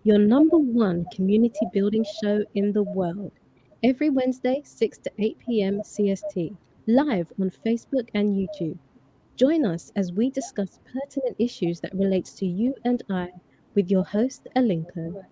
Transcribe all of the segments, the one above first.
your number one community building show in the world. Every Wednesday, 6 to 8 p.m. CST, live on Facebook and YouTube. Join us as we discuss pertinent issues that relates to you and I with your host, Alinko.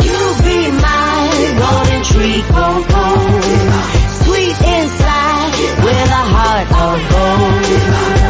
You be my golden tree cocoa, sweet inside with a heart of gold.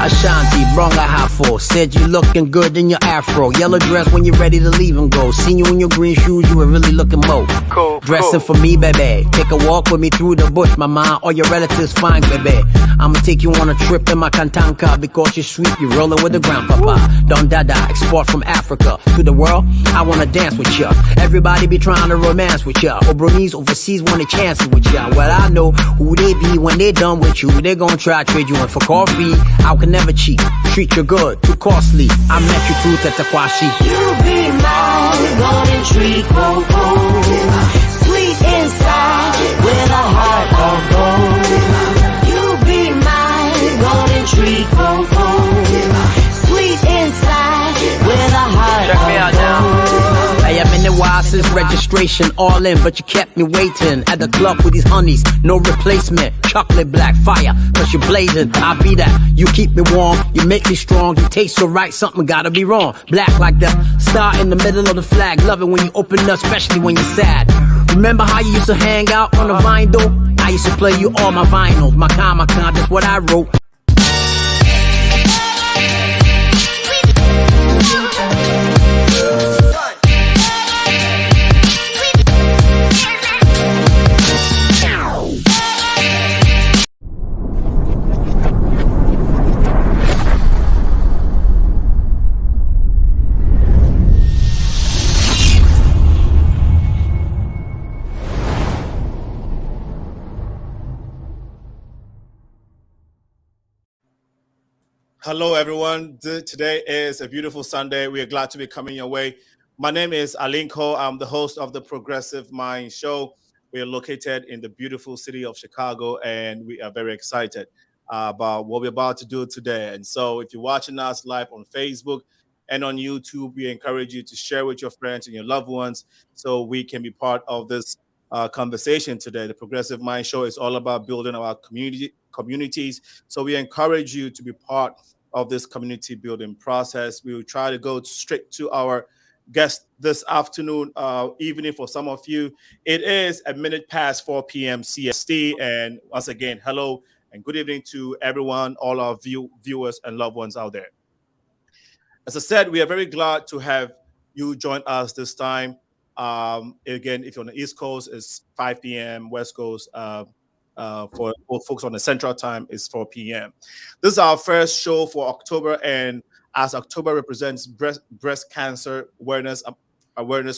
Ashanti, Bronga Hafo, said you looking good in your afro. Yellow dress when you're ready to leave and go. Seen you in your green shoes, you were really looking mo. Cool. Dressing for me, baby. Take a walk with me through the bush, mama. All your relatives fine, baby. I'ma take you on a trip in my Kantanka because you're sweet. You're rolling with the grandpapa. Don Dada, export from Africa to the world. I wanna dance with ya. Everybody be trying to romance with ya. Obronies overseas want a chance with ya. Well, I know who they be when they done with you. They gon' try to trade you in for coffee. I can never cheat. Treat you good, too costly. I met you through Tetakwashi. You be my golden tree cocoa, sweet inside with a heart of gold. You be my golden tree cocoa, sweet inside with a heart of gold. I am in the wild since registration, all in, but you kept me waiting at the club with these honeys, no replacement. Chocolate black fire, cause you're blazing. I'll be that. You keep me warm, you make me strong, you taste so right, something gotta be wrong. Black like the star in the middle of the flag. Love it when you open up, especially when you're sad. Remember how you used to hang out on the vinyl? I used to play you all my vinyls. My kind, that's what I wrote. Hello, everyone. Today is a beautiful Sunday. We are glad to be coming your way. My name is Alinko. I'm the host of the Progressive Mind Show. We are located in the beautiful city of Chicago, and we are very excited about what we're about to do today. And so, if you're watching us live on Facebook and on YouTube, we encourage you to share with your friends and your loved ones so we can be part of this conversation today. The Progressive Mind Show is all about building our communities. So we encourage you to be part of this community building process. We will try to go straight to our guest this afternoon, evening for some of you. It is a minute past 4 p.m. CST. And once again, hello and good evening to everyone, all our viewers and loved ones out there. As I said, we are very glad to have you join us this time. Again, if you're on the East Coast, it's 5 p.m. West Coast, for folks on the Central Time, is 4 p.m. This is our first show for October, and as October represents breast cancer awareness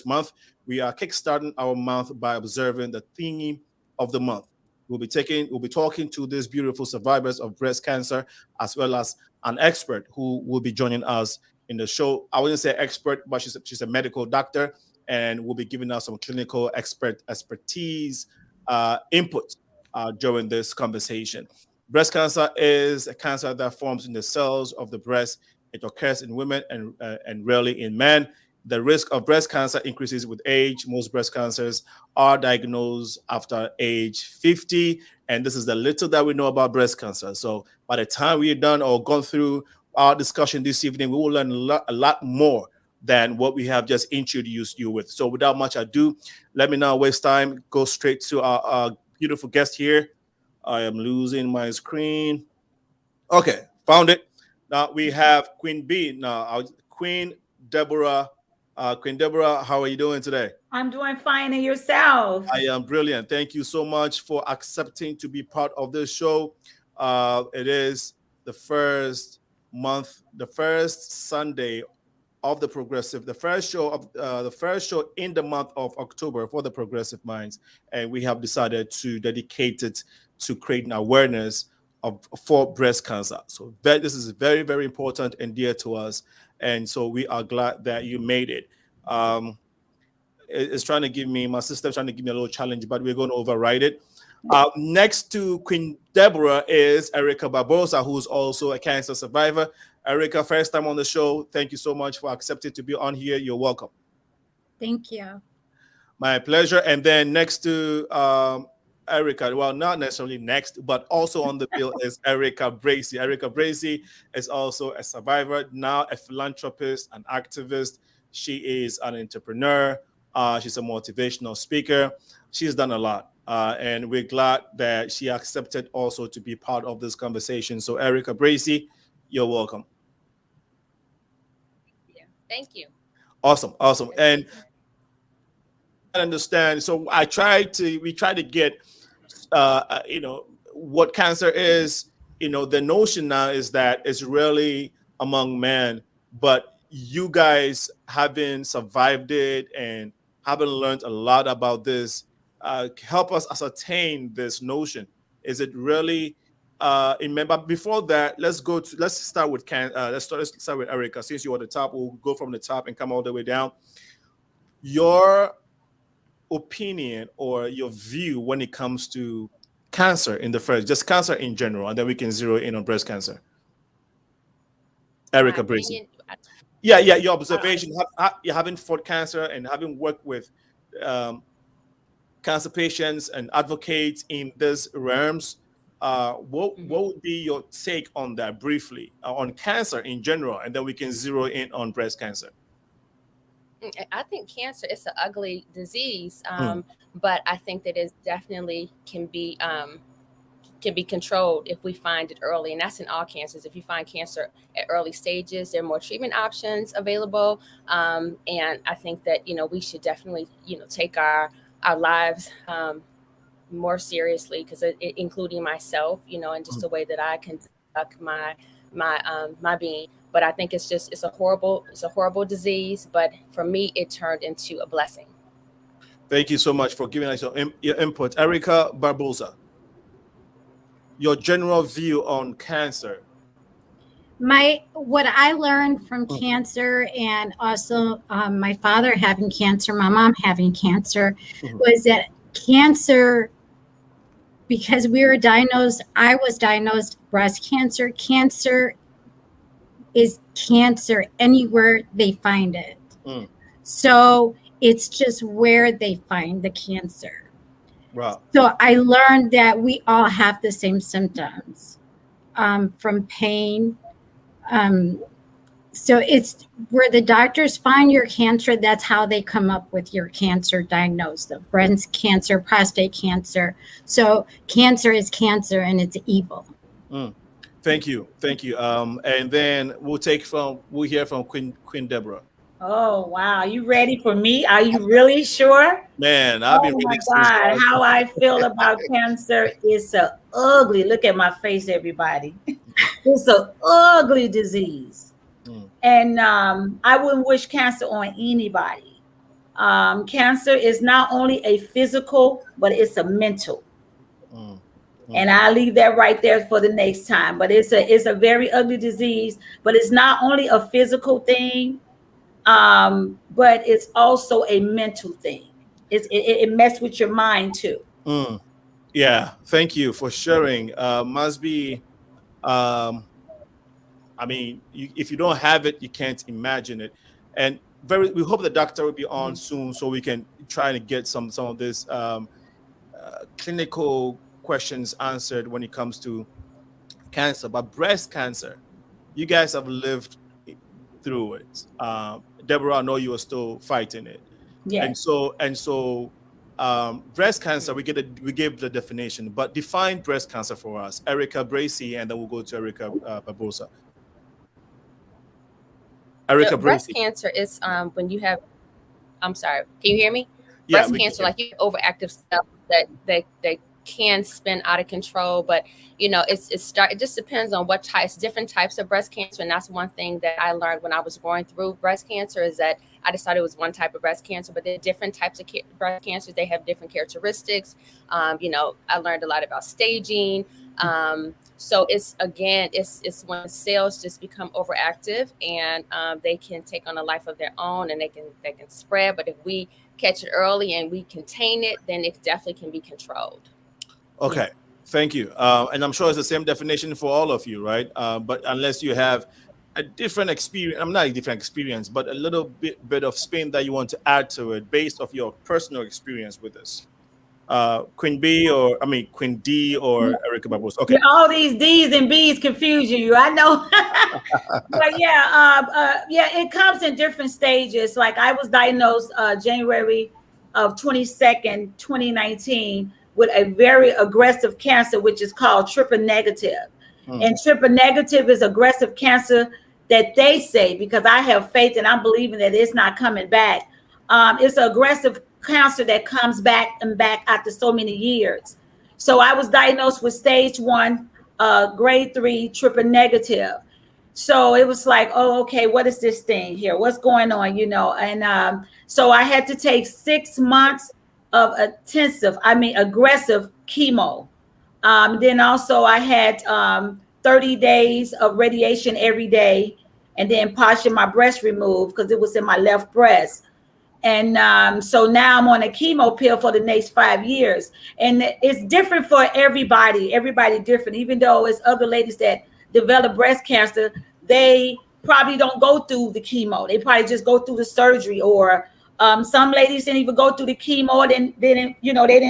month, we are kickstarting our month by observing the theme of the month. We'll be talking to these beautiful survivors of breast cancer, as well as an expert who will be joining us in the show. I wouldn't say expert, but she's a medical doctor, and will be giving us some clinical expertise input during this conversation. Breast cancer is a cancer that forms in the cells of the breast. It occurs in women and rarely in men. The risk of breast cancer increases with age. Most breast cancers are diagnosed after age 50. And this is the little that we know about breast cancer. So by the time we're done or gone through our discussion this evening, we will learn a lot more than what we have just introduced you with. So without much ado, let me not waste time, go straight to our beautiful guest here. I am losing my screen. Okay, found it. Now we have Queen B. Now, Queen Deborah. Queen Deborah, how are you doing today? I'm doing fine, and yourself? I am brilliant. Thank you so much for accepting to be part of this show. It is the first Sunday of the progressive, the first show in the month of October for the Progressive Minds, and we have decided to dedicate it to creating awareness for breast cancer. So this is very, very important and dear to us, and so we are glad that you made it. It's trying to give me, my sister's trying to give me a little challenge, but we're going to override it. Next to Queen Deborah is ERIKA Barbosa, who's also a cancer survivor. ERIKA, first time on the show. Thank you so much for accepting to be on here. You're welcome. Thank you. My pleasure. And then next to ERIKA, well, not necessarily next, but also on the bill is ERIKA BRACEY. ERIKA BRACEY is also a survivor, now a philanthropist, an activist. She is an entrepreneur. She's a motivational speaker. She's done a lot. And we're glad that she accepted also to be part of this conversation. So ERIKA BRACEY, you're welcome. Thank you. Awesome. And I understand. So we try to get, what cancer is. The notion now is that it's really among men, but you guys having survived it and having learned a lot about this, help us ascertain this notion. Is it really but before that, let's start with ERIKA. Since you're at the top, we'll go from the top and come all the way down. Your opinion or your view when it comes to cancer just cancer in general, and then we can zero in on breast cancer. ERIKA BRACEY. Yeah, your observation, having fought cancer and having worked with cancer patients and advocates in these realms, what would be your take on that briefly, on cancer in general, and then we can zero in on breast cancer? I think cancer is an ugly disease, but I think that it definitely can be controlled if we find it early, and that's in all cancers. If you find cancer at early stages, there are more treatment options available, and I think that we should definitely take our lives more seriously, because including myself, and just the way that I conduct my being. But I think it's a horrible disease. But for me, it turned into a blessing. Thank you so much for giving us your input, ERIKA Barbosa. Your general view on cancer. What I learned from cancer, and also my father having cancer, my mom having cancer, was that cancer, because I was diagnosed breast cancer. Cancer is cancer anywhere they find it. So it's just where they find the cancer. Wow. So I learned that we all have the same symptoms, from pain. So it's where the doctors find your cancer. That's how they come up with your cancer diagnosis, the breast cancer, prostate cancer. So cancer is cancer, and it's evil. Thank you. And then we'll hear from Queen Deborah. Oh, wow. You ready for me? Are you really sure? Man, I've been ready. Oh, my God. How I feel about cancer is so ugly. Look at my face, everybody. It's an ugly disease. And I wouldn't wish cancer on anybody. Cancer is not only a physical, but it's a mental. And I leave that right there for the next time. But it's a very ugly disease, but it's not only a physical thing, but it's also a mental thing. It messes with your mind too. Yeah, thank you for sharing. Must be, I mean, if you don't have it, you can't imagine it. And we hope the doctor will be on soon so we can try to get some of this clinical questions answered when it comes to cancer. But breast cancer, you guys have lived through it. Deborah, I know you are still fighting it. Yeah. And so breast cancer, we gave the definition, but define breast cancer for us. ERIKA, BRACEY, and then we'll go to ERIKA Barbosa. ERIKA, breast BRACEY. cancer is when you have, I'm sorry, can you hear me? Yeah, breast cancer, like you have overactive cells that they can spin out of control, but you know, it just depends on what different types of breast cancer. And that's one thing that I learned when I was going through breast cancer, is that I just thought it was one type of breast cancer, but there are different types of breast cancers. They have different characteristics. You know, I learned a lot about staging. So it's when cells just become overactive, and they can take on a life of their own, and they can spread. But if we catch it early and we contain it, then it definitely can be controlled. Okay, thank you. And I'm sure it's the same definition for all of you, right? But unless you have a different experience, I'm not a different experience, but a little bit of spin that you want to add to it based off your personal experience with this. Queen D or ERIKA Barbosa. Okay. All these D's and B's confuse you. I know. But it comes in different stages. Like I was diagnosed January of 22nd, 2019 with a very aggressive cancer, which is called triple negative. And triple negative is aggressive cancer that they say, because I have faith and I'm believing that it's not coming back. It's an aggressive cancer that comes back and back after so many years. So I was diagnosed with stage 1, grade 3 triple negative. So it was like, oh, okay, what is this thing here? What's going on? You know, and so I had to take 6 months of aggressive chemo. Then also I had 30 days of radiation every day, and then partially my breast removed because it was in my left breast. And so now I'm on a chemo pill for the next 5 years. And it's different for everybody different. Even though it's other ladies that develop breast cancer, they probably don't go through the chemo. They probably just go through the surgery, or some ladies didn't even go through the chemo. They didn't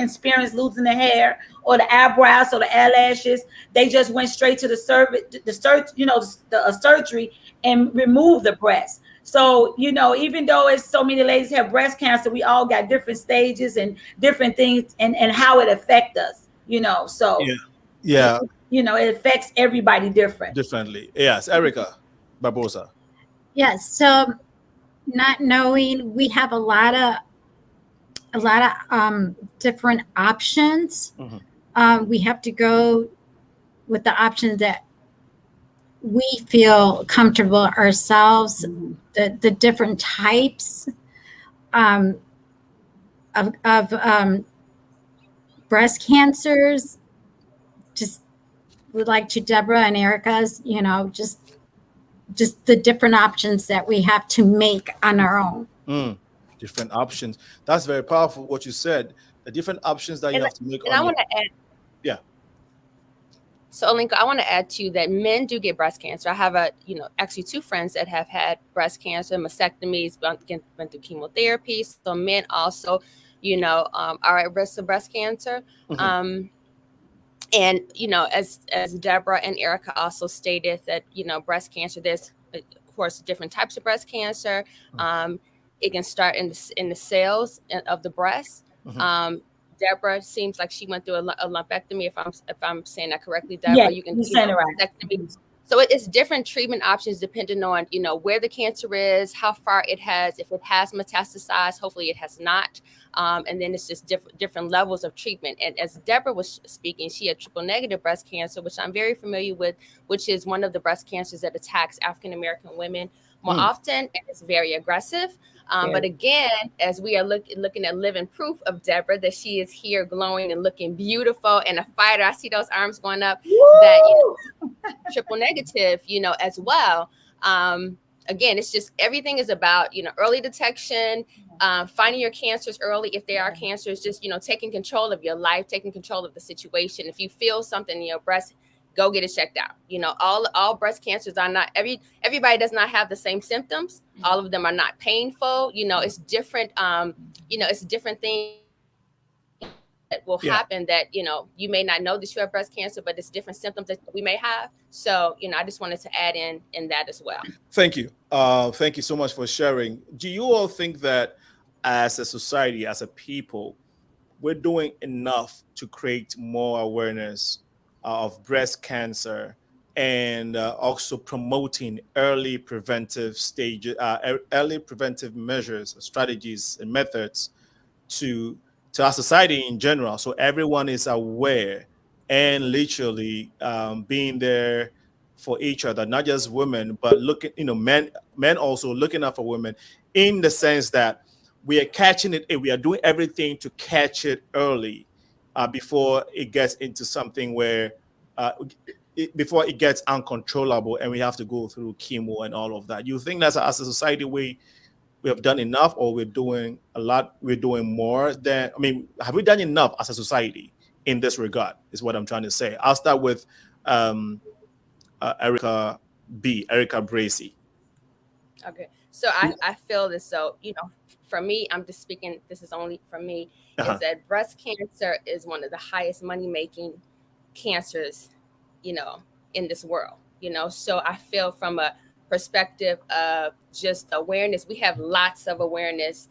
experience losing the hair or the eyebrows or the eyelashes. They just went straight to the surgery and removed the breast. So, you know, even though it's so many ladies have breast cancer, we all got different stages and different things and how it affects us, you know. So, yeah. It affects everybody differently. Yes, ERIKA Barbosa. Yes. So, not knowing, we have a lot of different options. We have to go with the options that we feel comfortable ourselves. The different types of breast cancers, just would like to Deborah and Erica's, you know, just the different options that we have to make on our own. Different options. That's very powerful what you said. The different options that you have to make. And I want to add. Yeah. So, Alinka, I want to add to that men do get breast cancer. I have actually 2 friends that have had breast cancer, mastectomies, went through chemotherapy. So men also, are at risk of breast cancer. And, as Deborah and ERIKA also stated that, breast cancer, there's, of course, different types of breast cancer. It can start in the cells of the breast. Deborah seems like she went through a lumpectomy. If I'm saying that correctly, Deborah, yeah, you can mastectomy. So it's different treatment options depending on where the cancer is, how far it has. If it has metastasized, hopefully it has not. And then it's just different levels of treatment. And as Deborah was speaking, she had triple negative breast cancer, which I'm very familiar with, which is one of the breast cancers that attacks African American women. more often, and it's very aggressive. But again, as we are looking at living proof of Deborah, that she is here glowing and looking beautiful and a fighter. I see those arms going up. Woo! That triple negative, as well. Again, it's just everything is about, early detection, finding your cancers early. If there are cancers, just, taking control of your life, taking control of the situation. If you feel something in your breast, go get it checked out. All breast cancers are not, everybody does not have the same symptoms. All of them are not painful. It's different. It's different things that will happen that, you may not know that you have breast cancer, but it's different symptoms that we may have. So, I just wanted to add in that as well. Thank you. Thank you so much for sharing. Do you all think that as a society, as a people, we're doing enough to create more awareness of breast cancer and also promoting early preventive early preventive measures, strategies, and methods to our society in general, so everyone is aware and literally being there for each other, not just women, but men also looking out for women, in the sense that we are catching it and we are doing everything to catch it early before it gets into something where before it gets uncontrollable and we have to go through chemo and all of that. You think that's as a society we have done enough, or we're doing a lot? We're doing more than, have we done enough as a society in this regard, is what I'm trying to say. I'll start with ERIKA BRACEY. Okay. So I feel this. So, for me, I'm just speaking, this is only for me, is that breast cancer is one of the highest money-making cancers, in this world, So I feel from a perspective of just awareness, we have lots of awareness,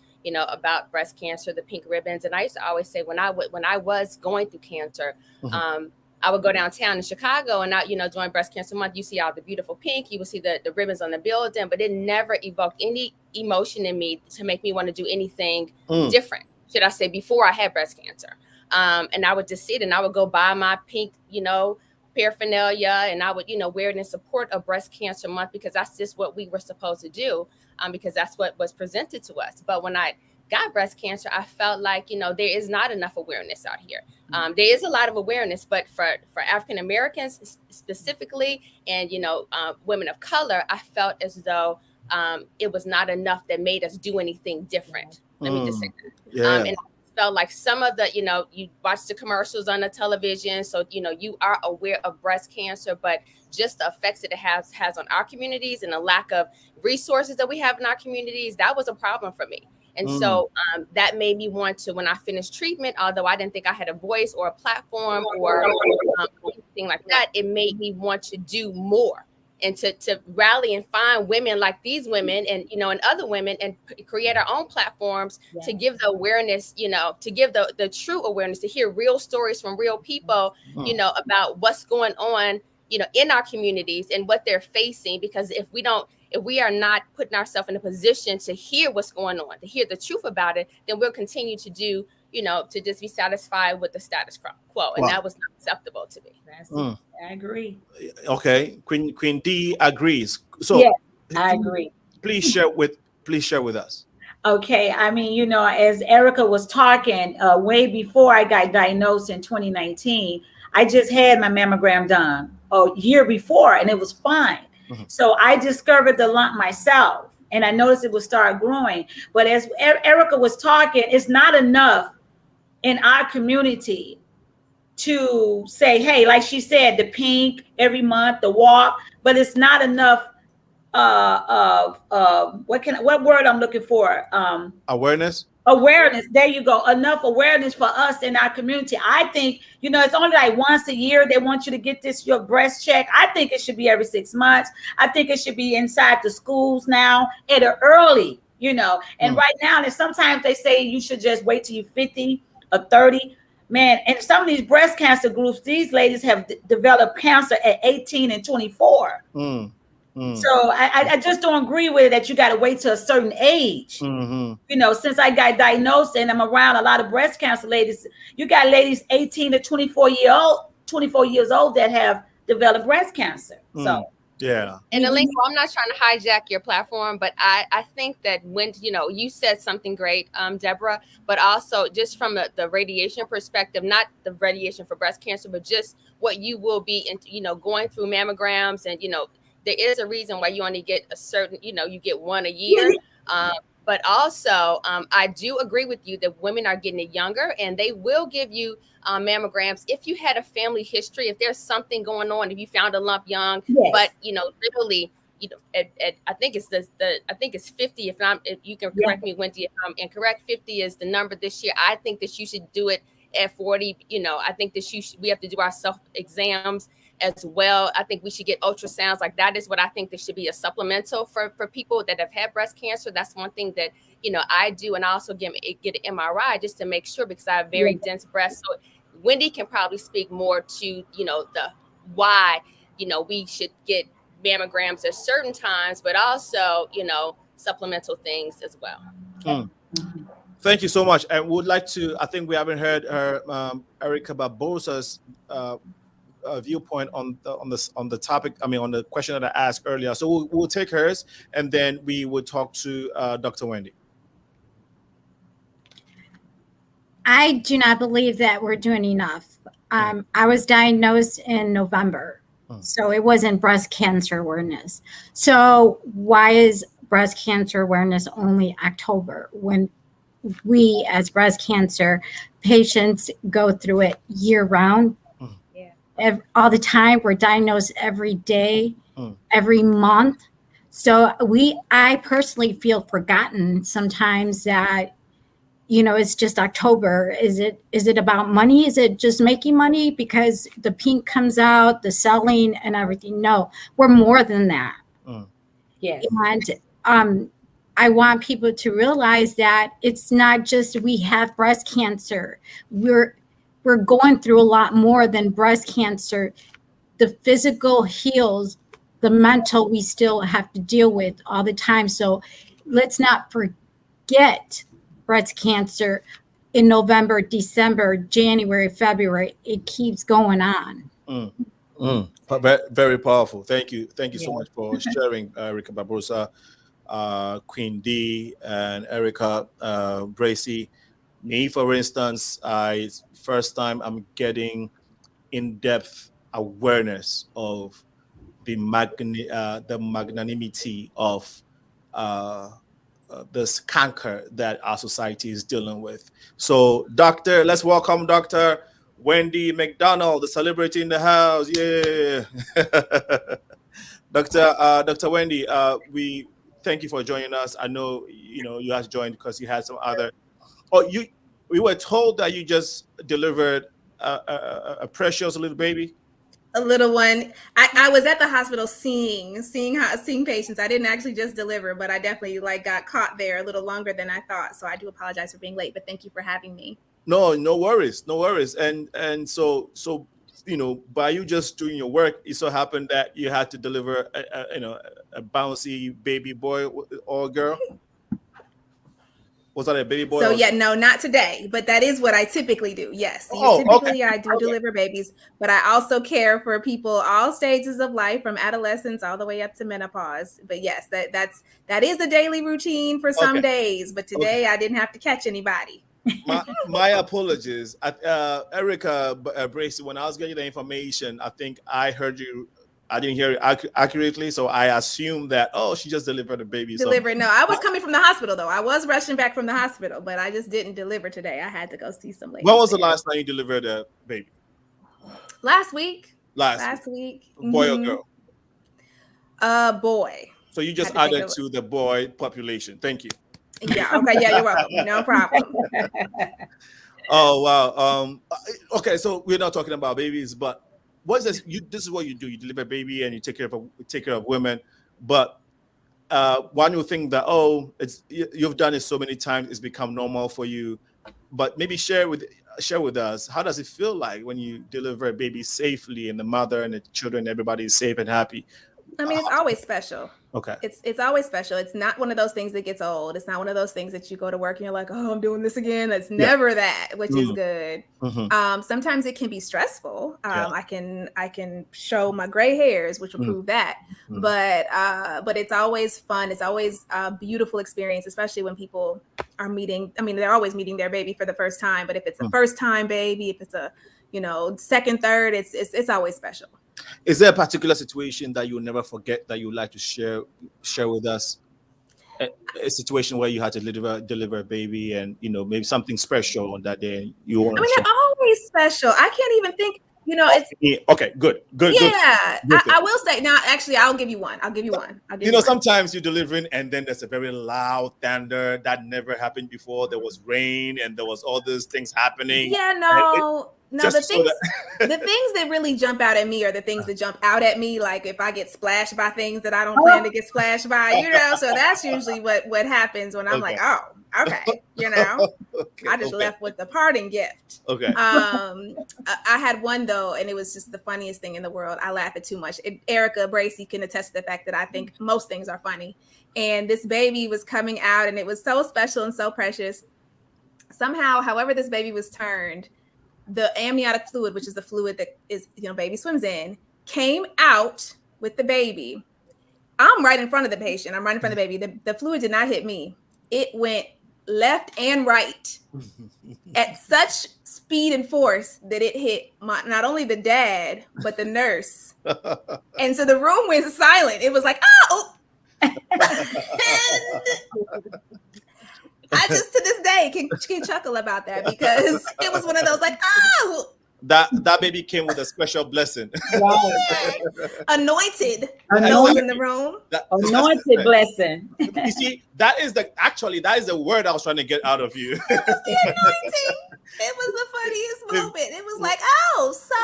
about breast cancer, the pink ribbons. And I used to always say when I was going through cancer, I would go downtown in Chicago and during Breast Cancer Month, you see all the beautiful pink, you will see the ribbons on the building, but it never evoked any emotion in me to make me want to do anything different, should I say, before I had breast cancer. And I would just sit and I would go buy my pink, paraphernalia, and I would, wear it in support of Breast Cancer Month, because that's just what we were supposed to do, because that's what was presented to us. But when I got breast cancer, I felt like, there is not enough awareness out here. There is a lot of awareness, but for African Americans specifically, and, women of color, I felt as though it was not enough that made us do anything different. Let me just say that. And felt like some of the, you watch the commercials on the television, so you are aware of breast cancer, but just the effects that it has on our communities and the lack of resources that we have in our communities, that was a problem for me. And so that made me want to, when I finished treatment, although I didn't think I had a voice or a platform or anything like that, it made me want to do more and to rally and find women like these women and, and other women, and create our own platforms to give the awareness, to give the true awareness, to hear real stories from real people, about what's going on, in our communities and what they're facing. Because if we are not putting ourselves in a position to hear what's going on, to hear the truth about it, then we'll continue to do, to just be satisfied with the status quo. And that was not acceptable to me. I agree. Okay. Queen D agrees. So yeah, I agree. Please share with us. Okay. As ERIKA was talking, way before I got diagnosed in 2019, I just had my mammogram done a year before and it was fine. So I discovered the lump myself and I noticed it would start growing. But as ERIKA was talking, it's not enough in our community to say, hey, like she said, the pink every month, the walk, but it's not enough what word I'm looking for? Awareness. There you go. Enough awareness for us in our community. I think, it's only like once a year they want you to get your breast check. I think it should be every 6 months. I think it should be inside the schools now at an early, and right now, and sometimes they say you should just wait till you're 50 or 30. Man, and some of these breast cancer groups, these ladies have developed cancer at 18 and 24. So I just don't agree with it that you got to wait till a certain age. Since I got diagnosed and I'm around a lot of breast cancer ladies, you got ladies 18 to 24 years old that have developed breast cancer. So Yeah. And Alinko, I'm not trying to hijack your platform, but I think that when, you said something great, Deborah, but also just from the radiation perspective, not the radiation for breast cancer, but just what you will be, going through mammograms. And, there is a reason why you only get a certain, you get one a year. But also, I do agree with you that women are getting it younger, and they will give you mammograms if you had a family history, if there's something going on, if you found a lump young. Yes. But literally, I think it's I think it's 50. If you can correct me, Wendy, if I'm incorrect, 50 is the number this year. I think that you should do it at 40. I think that we have to do our self exams as well. I think we should get ultrasounds. Like, that is what I think there should be a supplemental for people that have had breast cancer. That's one thing that, I do. And I also get an MRI just to make sure, because I have very dense breasts. So Wendy can probably speak more to, the why, we should get mammograms at certain times, but also, supplemental things as well. Thank you so much. And would like to, I think we haven't heard her, ERIKA Barbosa's viewpoint on the topic. I mean, on the question that I asked earlier. So we'll take hers, and then we will talk to Dr. Wendy. I do not believe that we're doing enough. I was diagnosed in November, so it wasn't breast cancer awareness. So why is breast cancer awareness only October, when we as breast cancer patients go through it year round? All the time. We're diagnosed every day, every month. So I personally feel forgotten sometimes that, it's just October. Is it about money? Is it just making money because the pink comes out, the selling and everything? No, we're more than that. Yes. And I want people to realize that it's not just we have breast cancer. We're going through a lot more than breast cancer. The physical heals, the mental we still have to deal with all the time. So let's not forget breast cancer in November, December, January, February. It keeps going on. Very powerful. Thank you. Thank you so much for sharing, ERIKA Barbosa, Queen D, and ERIKA BRACEY. Me, for instance, first time I'm getting in-depth awareness of the magnanimity of this canker that our society is dealing with. So, let's welcome Dr. Wendy Mcdonald, the celebrity in the house. Yeah. Dr. Wendy, we thank you for joining us. I know you had joined because you had some other. We were told that you just delivered a precious little baby. A little one. I was at the hospital seeing patients. I didn't actually just deliver, but I definitely got caught there a little longer than I thought. So I do apologize for being late, but thank you for having me. No worries. And so by you just doing your work, it so happened that you had to deliver a bouncy baby boy or girl. Was that a baby boy? So no, not today, but that is what I typically do. Yes. Typically I do deliver babies, but I also care for people all stages of life, from adolescence all the way up to menopause. But yes, that is a daily routine for some days, but today I didn't have to catch anybody. My apologies. ERIKA BRACEY, when I was getting the information, I think I heard you. I didn't hear it accurately, so I assumed that, she just delivered a baby. No, I was coming from the hospital, though. I was rushing back from the hospital, but I just didn't deliver today. I had to go see some ladies. When was the last time you delivered a baby? Last week. Last week. Boy or girl? Boy. So you just added to the boy population. Thank you. Yeah. Okay. Yeah, you're welcome. No problem. Oh, wow. Okay, so we're not talking about babies, but what's this? This is what you do. You deliver a baby and you take care of women. But one would think that you've done it so many times, it's become normal for you. But maybe share with us, how does it feel like when you deliver a baby safely and the mother and the children, everybody is safe and happy? I mean, it's always special. Okay. It's always special. It's not one of those things that gets old. It's not one of those things that you go to work and you're like, oh, I'm doing this again. It's never that, which is good. Sometimes it can be stressful. I can show my gray hairs, which will prove that. But it's always fun. It's always a beautiful experience, especially when people are meeting. I mean, they're always meeting their baby for the first time. But if it's a first time baby, if it's a second, third, it's always special. Is there a particular situation that you'll never forget that you'd like to share with us? A situation where you had to deliver a baby, and maybe something special on that day. They're always special. I can't even think. It's okay. Good. Yeah, I will say now. Actually, I'll give you one. Sometimes you're delivering, and then there's a very loud thunder that never happened before. There was rain, and there was all these things happening. Yeah, the things that really jump out at me are the things that jump out at me. Like if I get splashed by things that I don't plan to get splashed by, So that's usually what happens when I'm like, oh, okay, I just left with the parting gift. Okay. I had one though, and it was just the funniest thing in the world. I laugh at too much. ERIKA, BRACEY can attest to the fact that I think most things are funny. And this baby was coming out, and it was so special and so precious. Somehow, however this baby was turned, the amniotic fluid, which is the fluid that is, baby swims in, came out with the baby. I'm right in front of the patient. I'm right in front of the baby. The fluid did not hit me. It went left and right at such speed and force that it hit not only the dad, but the nurse. And so the room went silent. It was like, oh! I just to this day can chuckle about that because it was one of those like, oh, that baby came with a special blessing. Anointed. No one in the room. Anointed blessing. You see, that is the word I was trying to get out of you. It was the anointing. It was the funniest moment. It was like, oh, so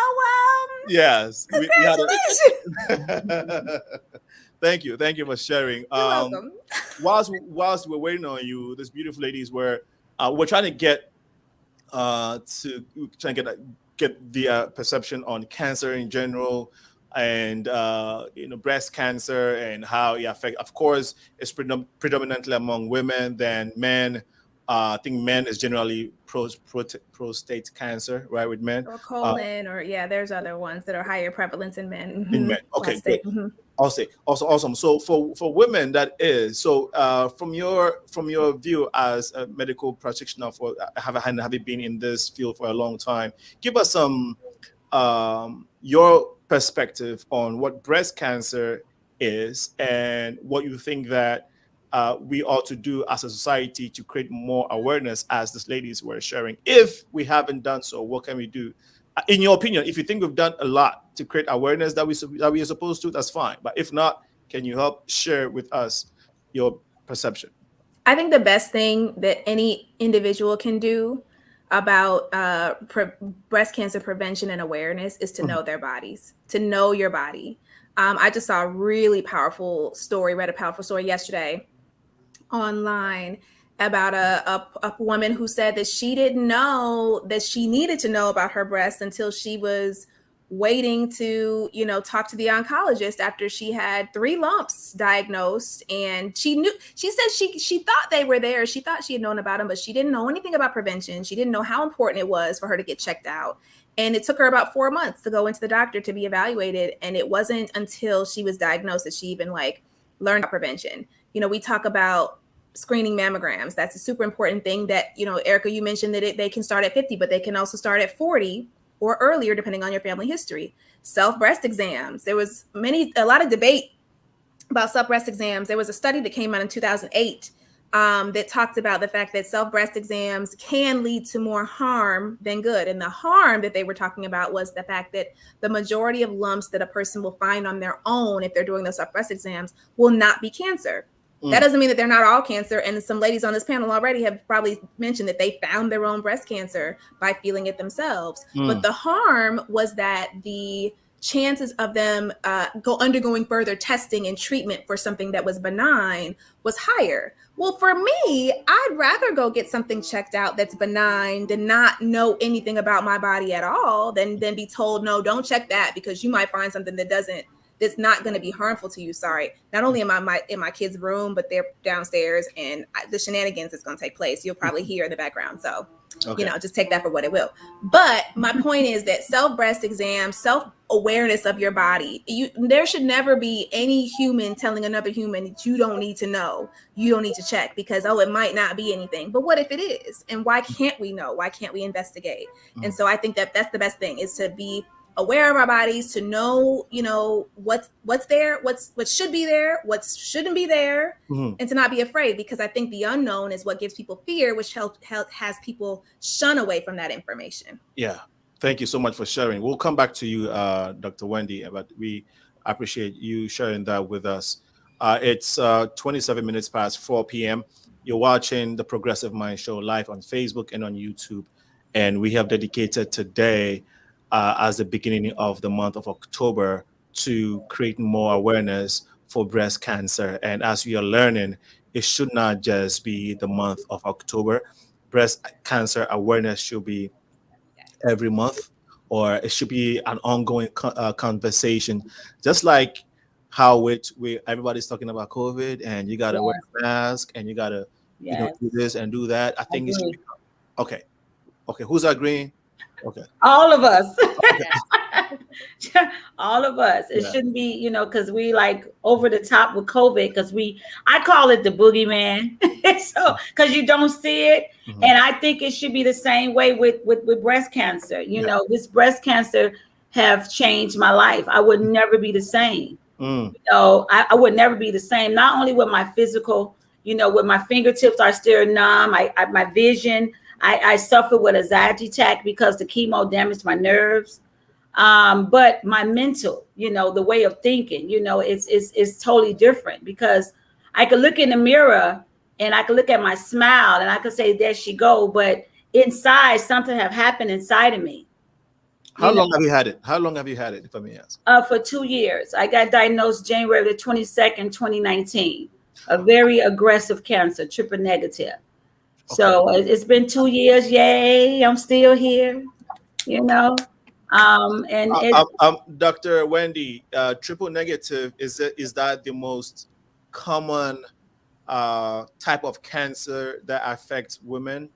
yes. Congratulations. Thank you for sharing. You're welcome. Whilst we're waiting on you, these beautiful ladies we're trying to get get the perception on cancer in general, and breast cancer and how it affects. Of course, it's predominantly among women than men. I think men is generally prostate cancer, right, with men. Or colon, there's other ones that are higher prevalence in men. In men, okay, good. I'll say also awesome. So for women, that is so. From your view as a medical practitioner, having been in this field for a long time, give us some your perspective on what breast cancer is and what you think that we ought to do as a society to create more awareness, as these ladies were sharing. If we haven't done so, what can we do? In your opinion, if you think we've done a lot to create awareness that we are supposed to, that's fine. But if not, can you help share with us your perception? I think the best thing that any individual can do about breast cancer prevention and awareness is to know their bodies, to know your body. I just saw a really powerful story, read a powerful story yesterday online about a woman who said that she didn't know that she needed to know about her breasts until she was waiting to, talk to the oncologist after she had 3 lumps diagnosed. And she said she thought they were there. She thought she had known about them, but she didn't know anything about prevention. She didn't know how important it was for her to get checked out. And it took her about 4 months to go into the doctor to be evaluated. And it wasn't until she was diagnosed that she even learned about prevention. We talk about screening mammograms. That's a super important thing that, ERIKA, you mentioned that they can start at 50, but they can also start at 40 or earlier, depending on your family history. Self-breast exams. There was a lot of debate about self-breast exams. There was a study that came out in 2008 that talked about the fact that self-breast exams can lead to more harm than good. And the harm that they were talking about was the fact that the majority of lumps that a person will find on their own if they're doing those self-breast exams will not be cancer. That doesn't mean that they're not all cancer. And some ladies on this panel already have probably mentioned that they found their own breast cancer by feeling it themselves. But the harm was that the chances of them undergoing further testing and treatment for something that was benign was higher. Well, for me, I'd rather go get something checked out that's benign than not know anything about my body at all than be told, no, don't check that because you might find something that doesn't that's not going to be harmful to you. Sorry. Not only am I in my kid's room, but they're downstairs, and the shenanigans is going to take place. You'll probably hear in the background. So, you know, just take that for what it will. But my point is that self-breast exam, self-awareness of your body, there should never be any human telling another human that you don't need to know, you don't need to check, because, oh, it might not be anything. But what if it is? And why can't we know? Why can't we investigate? And so I think that that's the best thing, is to be aware of our bodies, to know, you know, what's there, what should be there, what shouldn't be there, and to not be afraid, because I think the unknown is what gives people fear, which has people shun away from that information. Yeah. Thank you so much for sharing. We'll come back to you, Dr. Wendy, but we appreciate you sharing that with us. It's 27 minutes past 4 p.m. You're watching the Progressive Mind Show live on Facebook and on YouTube. And we have dedicated today as the beginning of the month of October to create more awareness for breast cancer. And as we are learning, it should not just be the month of October. Breast cancer awareness should be every month, or it should be an ongoing conversation, just like how everybody's talking about COVID, and you got to wear a mask, and you got to do this and do that. I think it should be okay. Who's agreeing? Okay. All of us. All of us. It shouldn't be, you know, because we like over the top with COVID, because I call it the boogeyman. So because you don't see it. And I think it should be the same way with breast cancer. You know, this breast cancer have changed my life. I would never be the same. You know, I would never be the same, not only with my physical, you know, with my fingertips are still numb, my vision. I suffered with anxiety attack because the chemo damaged my nerves. But my mental, you know, the way of thinking, you know, it's totally different, because I could look in the mirror and I could look at my smile and I could say, there she go. But inside, something have happened inside of me. How long have you had it? How long have you had it, if I may ask? For 2 years. I got diagnosed January the 22nd, 2019. A very aggressive cancer, triple negative. So it's been 2 years. Yay, I'm still here, you know. Dr. Wendy, triple negative, is that the most common type of cancer that affects women?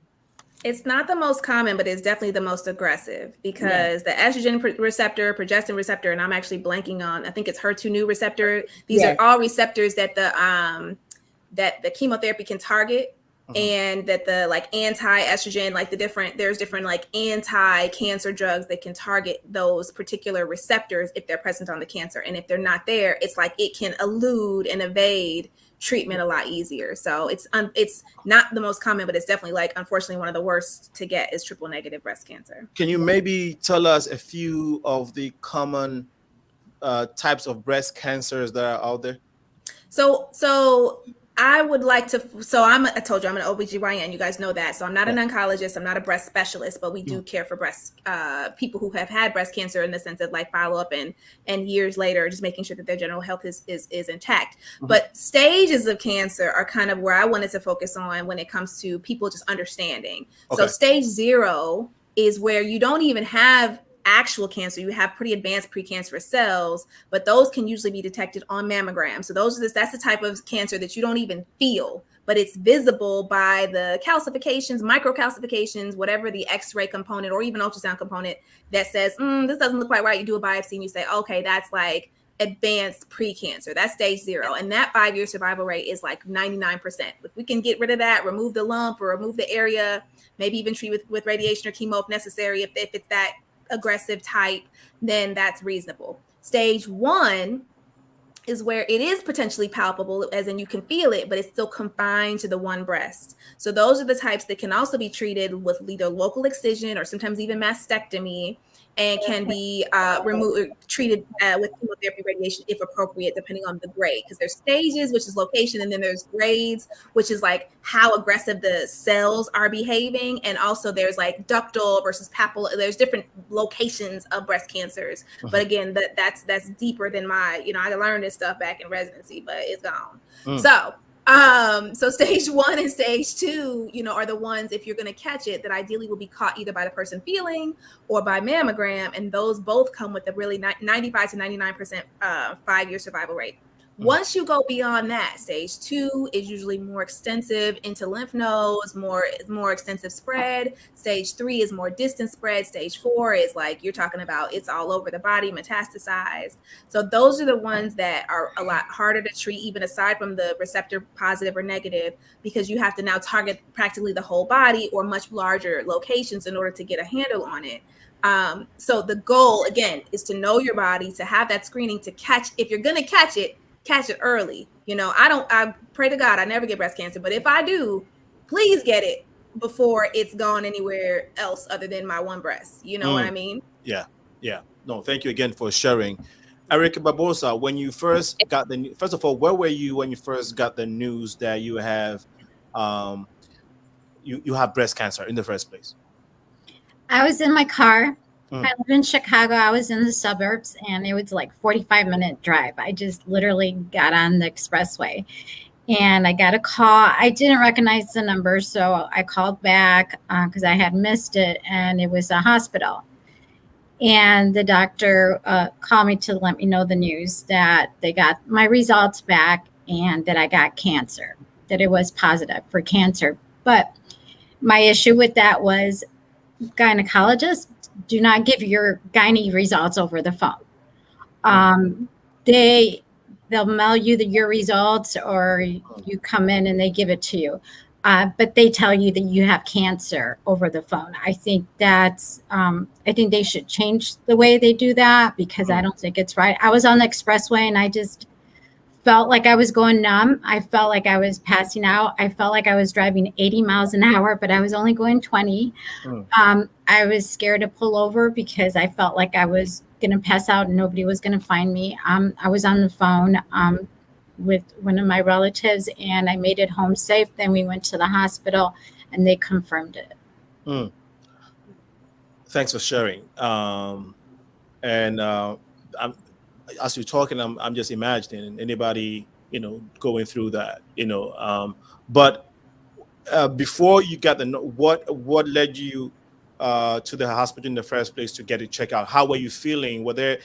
It's not the most common, but it's definitely the most aggressive, because the estrogen receptor, progestin receptor, and I'm actually blanking on, I think it's HER2 receptor. These are all receptors that the chemotherapy can target. And that the like anti-estrogen, like there's different like anti-cancer drugs that can target those particular receptors if they're present on the cancer. And if they're not there, it's like it can elude and evade treatment a lot easier. So it's not the most common, but it's definitely, like, unfortunately, one of the worst to get is triple negative breast cancer. Can you maybe tell us a few of the common types of breast cancers that are out there? So I would like to, I told you I'm an OBGYN, you guys know that. So I'm not an oncologist, I'm not a breast specialist, but we do care for people who have had breast cancer, in the sense of like follow up and years later, just making sure that their general health is intact. But stages of cancer are kind of where I wanted to focus on when it comes to people just understanding. So stage 0 is where you don't even have actual cancer, you have pretty advanced precancerous cells, but those can usually be detected on mammograms. So that's the type of cancer that you don't even feel, but it's visible by the calcifications, microcalcifications, whatever the X-ray component or even ultrasound component that says, this doesn't look quite right. You do a biopsy and you say, okay, that's like advanced precancer. That's stage 0. And that 5-year survival rate is like 99%. If we can get rid of that, remove the lump or remove the area, maybe even treat with radiation or chemo if necessary, if it's that aggressive type, then that's reasonable. Stage 1 is where it is potentially palpable, as in you can feel it, but it's still confined to the one breast. So those are the types that can also be treated with either local excision or sometimes even mastectomy, and can be treated with chemotherapy, radiation if appropriate, depending on the grade. Because there's stages, which is location, and then there's grades, which is like how aggressive the cells are behaving. And also there's like ductal versus papillary. There's different locations of breast cancers. But again, that's deeper than my, I learned this stuff back in residency, but it's gone. So So stage 1 and stage 2, are the ones, if you're going to catch it, that ideally will be caught either by the person feeling or by mammogram. And those both come with a really 95 to 99% 5-year survival rate. Once you go beyond that, stage 2 is usually more extensive into lymph nodes, more extensive spread. Stage 3 is more distant spread. Stage 4 is like you're talking about it's all over the body, metastasized. So those are the ones that are a lot harder to treat, even aside from the receptor positive or negative, because you have to now target practically the whole body or much larger locations in order to get a handle on it. So the goal, again, is to know your body, to have that screening, to catch, if you're going to catch it early. I pray to God I never get breast cancer, but if I do, please get it before it's gone anywhere else other than my one breast. You know what I mean? Yeah. No, thank you again for sharing. ERIKA Barbosa, when you first got first of all, where were you when you first got the news that you have you have breast cancer in the first place? I was in my car. I live in Chicago. I was in the suburbs, and it was like 45-minute drive. I just literally got on the expressway, and I got a call. I didn't recognize the number, so I called back because I had missed it, and it was a hospital. And the doctor called me to let me know the news that they got my results back and that I got cancer, that it was positive for cancer. But my issue with that was gynecologists do not give your gynae results over the phone. They'll mail you your results, or you come in and they give it to you. But they tell you that you have cancer over the phone. I think I think they should change the way they do that, because I don't think it's right. I was on the expressway and I just felt like I was going numb. I felt like I was passing out. I felt like I was driving 80 miles an hour, but I was only going 20. I was scared to pull over because I felt like I was going to pass out and nobody was going to find me. I was on the phone with one of my relatives, and I made it home safe. Then we went to the hospital and they confirmed it. Thanks for sharing. As you're talking, I'm just imagining anybody, going through that, but before you got what led you to the hospital in the first place to get it checked out? How were you feeling? Were there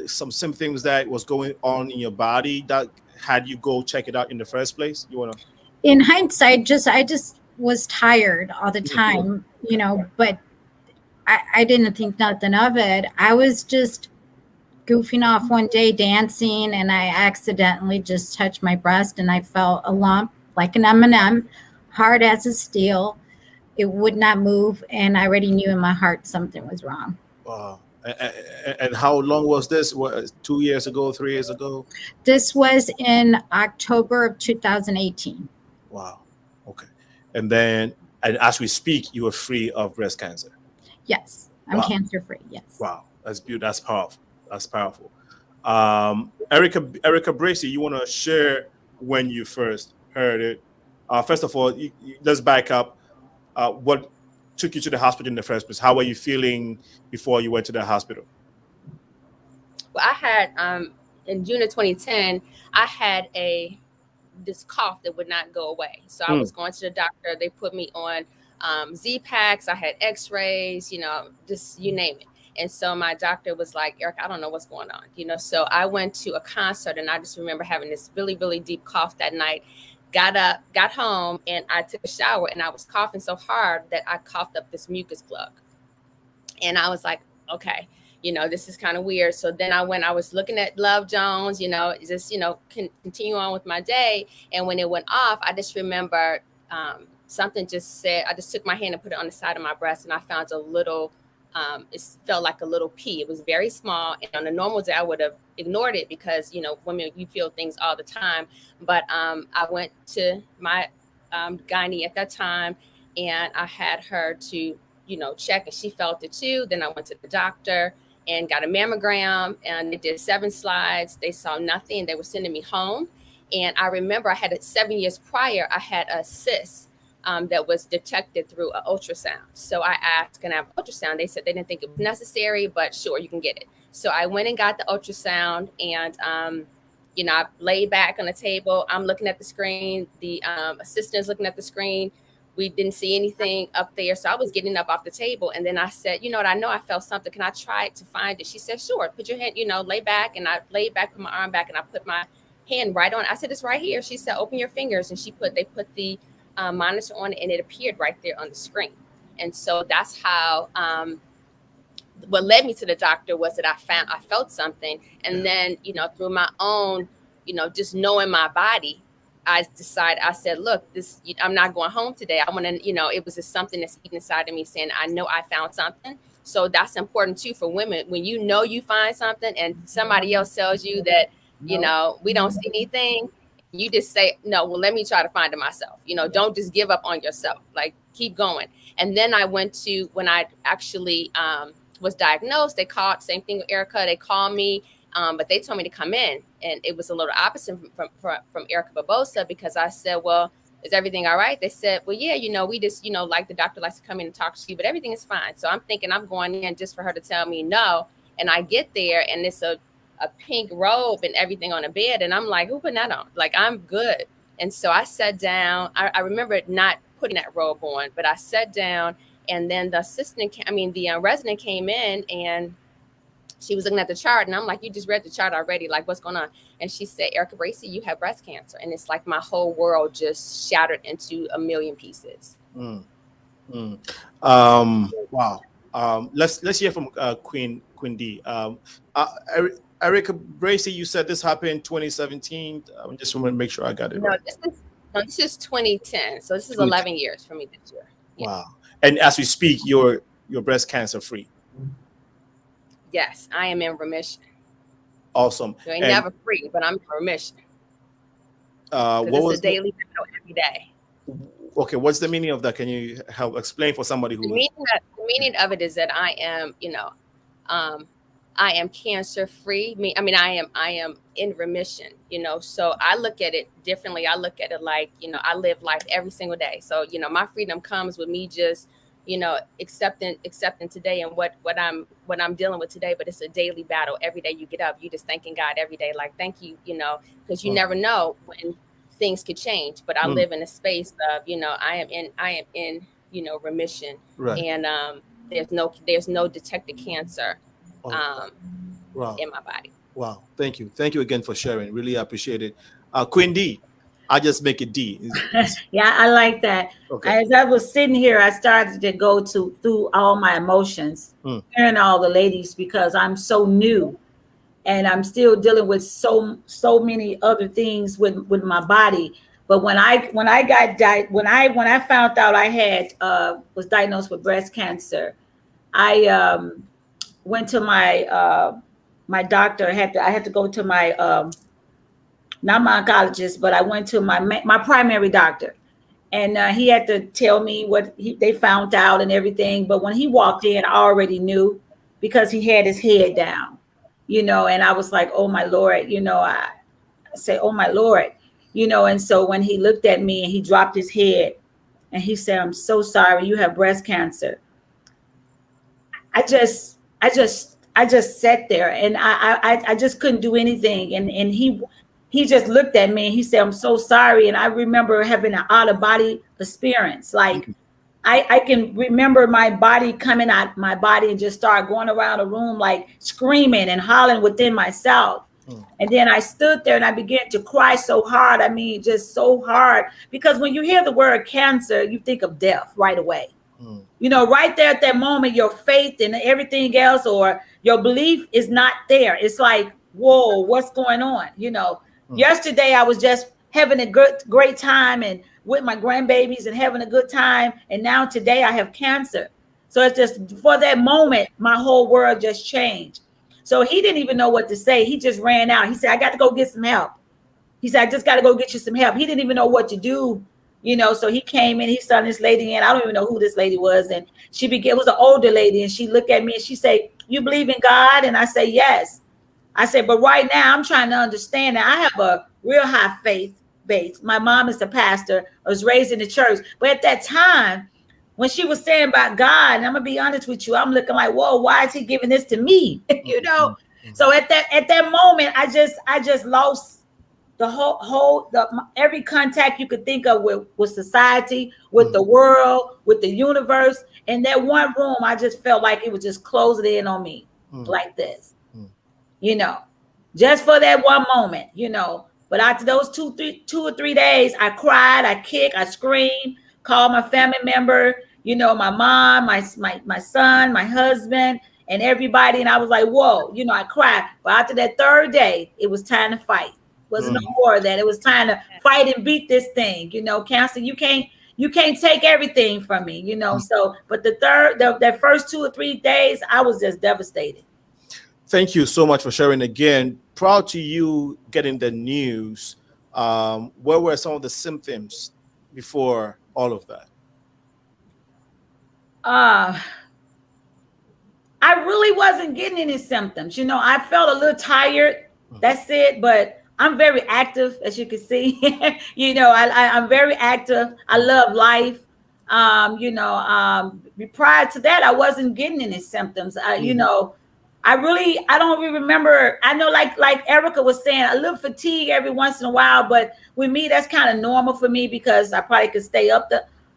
some symptoms that was going on in your body that had you go check it out in the first place? In hindsight, I just was tired all the time, but I didn't think nothing of it. I was just goofing off one day dancing, and I accidentally just touched my breast, and I felt a lump like an M&M, hard as a steel. It would not move, and I already knew in my heart something was wrong. Wow. And how long was this? What, 2 years ago, 3 years ago? This was in October of 2018. Wow. Okay. And as we speak, you are free of breast cancer. Yes, I'm cancer free. Yes. Wow, that's beautiful. That's powerful. That's powerful. ERIKA BRACEY, you want to share when you first heard it? First of all, let's back up. What took you to the hospital in the first place? How were you feeling before you went to the hospital? Well, I had in June of 2010, I had this cough that would not go away. So I was going to the doctor. They put me on Z-Packs. I had X-rays, just you name it. And so my doctor was like, "ERIKA, I don't know what's going on." So I went to a concert, and I just remember having this really, really deep cough that night. Got up, got home, and I took a shower, and I was coughing so hard that I coughed up this mucus plug. And I was like, okay, this is kind of weird. So then I was looking at Love Jones, just, continue on with my day. And when it went off, I just remember something just said, I just took my hand and put it on the side of my breast, and I found a little, it felt like a little pea. It was very small. And on a normal day, I would have ignored it because, women, we feel things all the time. But I went to my gynae at that time, and I had her to, check, and she felt it too. Then I went to the doctor and got a mammogram, and they did 7 slides. They saw nothing. They were sending me home. And I remember I had 7 years prior, I had a cyst that was detected through an ultrasound. So I asked, can I have an ultrasound? They said they didn't think it was necessary, but sure, you can get it. So I went and got the ultrasound, and You know, I laid back on the table. I'm looking at the screen. The assistant's looking at the screen. We didn't see anything up there. So I was getting up off the table. And then I said, you know what, I know I felt something. Can I try to find it? She said, sure. Put your hand, you know, lay back. And I laid back, put my arm back, and I put my hand right on. I said, it's right here. She said, open your fingers. And they put the monitor on it, and it appeared right there on the screen. And so that's how, what led me to the doctor was that I felt something. And then, you know, through my own, you know, just knowing my body, I said, look, I'm not going home today. I want to, you know, it was just something that's eating inside of me saying, I know I found something. So that's important too for women. When you know you find something and somebody else tells you that, you know, we don't see anything, you just say, no, well, let me try to find it myself. You know, don't just give up on yourself, like keep going. And then I went to, when I actually was diagnosed, they called, same thing with ERIKA, they called me. But they told me to come in, and it was a little opposite from ERIKA Barbosa, because I said, well, is everything all right? They said, well, yeah, you know, we just, you know, like the doctor likes to come in and talk to you, but everything is fine. So I'm thinking I'm going in just for her to tell me no. And I get there, and it's a pink robe and everything on the bed. And I'm like, who put that on? Like, I'm good. And so I sat down. I remember not putting that robe on, but I sat down, and then the resident came in, and she was looking at the chart, and I'm like, you just read the chart already. Like, what's going on? And she said, ERIKA BRACEY, you have breast cancer. And it's like my whole world just shattered into a million pieces. Wow. Let's hear from Queen D. ERIKA BRACEY, you said this happened 2017. I just want to make sure I got it right. This is 2010. So this is 11 years for me this year. Yeah. Wow. And as we speak, you're breast cancer free. Yes, I am in remission. Awesome. You ain't never free, but I'm in remission. What was a daily battle every day. Okay, what's the meaning of that? Can you help explain for somebody who? The meaning of it is that I am, you know, I am cancer free. I am in remission. You know, so I look at it differently. I look at it like, you know, I live life every single day. So, you know, my freedom comes with me just, you know, accepting today and what I'm dealing with today. But it's a daily battle. Every day you get up, you just thanking God every day. Like, thank you, you know, because you never know when things could change. But I live in a space of, you know, I am in, you know, remission. Right. And there's no detected cancer in my body. Wow. Thank you again for sharing. Really appreciate it. Queen D. I just make it D. Yeah, I like that. Okay. As I was sitting here, I started to go through all my emotions, hearing all the ladies, because I'm so new, and I'm still dealing with so many other things with my body. But when I found out I had was diagnosed with breast cancer, I went to my my doctor. I had to go to my not my oncologist, but I went to my primary doctor, and he had to tell me what they found out and everything. But when he walked in, I already knew, because he had his head down, you know, and I was like, oh my Lord, you know, I say, oh my Lord, you know. And so when he looked at me and he dropped his head and he said, I'm so sorry, you have breast cancer. I just sat there, and I just couldn't do anything. And he just looked at me and he said, I'm so sorry. And I remember having an out of body experience. Like, I can remember my body coming out my body and just start going around the room, like screaming and hollering within myself. And then I stood there and I began to cry so hard. I mean, just so hard, because when you hear the word cancer, you think of death right away. You know, right there at that moment, your faith and everything else, or your belief, is not there. It's like, whoa, what's going on? You know, yesterday I was just having a great time and with my grandbabies and having a good time. And now today I have cancer. So it's just, for that moment, my whole world just changed. So he didn't even know what to say. He just ran out. He said, I got to go get some help. He said, I just got to go get you some help. He didn't even know what to do. You know, so he came in, he saw this lady in. I don't even know who this lady was. And it was an older lady. And she looked at me and she said, you believe in God? And I said, yes. I said, but right now I'm trying to understand that I have a real high faith base. My mom is a pastor. I was raised in the church. But at that time, when she was saying about God, and I'm going to be honest with you, I'm looking like, whoa, why is he giving this to me? You know? So at that moment, I just lost every contact you could think of with society, with the world, with the universe. In that one room, I just felt like it was just closing in on me like this, you know, just for that one moment, you know. But after those 2 or 3 days, I cried, I kicked, I screamed, called my family member, you know, my mom, my son, my husband, and everybody. And I was like, whoa, you know, I cried. But after that 3rd day, it was time to fight. Wasn't no more of that. It was time to fight and beat this thing. You know, cancer, you can't take everything from me, you know. So, but that first 2 or 3 days, I was just devastated. Thank you so much for sharing again. Prior to you getting the news, what were some of the symptoms before all of that? I really wasn't getting any symptoms. You know, I felt a little tired. That's it. But I'm very active, as you can see. You know, I'm very active. I love life. You know, prior to that, I wasn't getting any symptoms. You know, I don't even remember. I know, like ERIKA was saying, a little fatigue every once in a while. But with me, that's kind of normal for me because I probably could stay up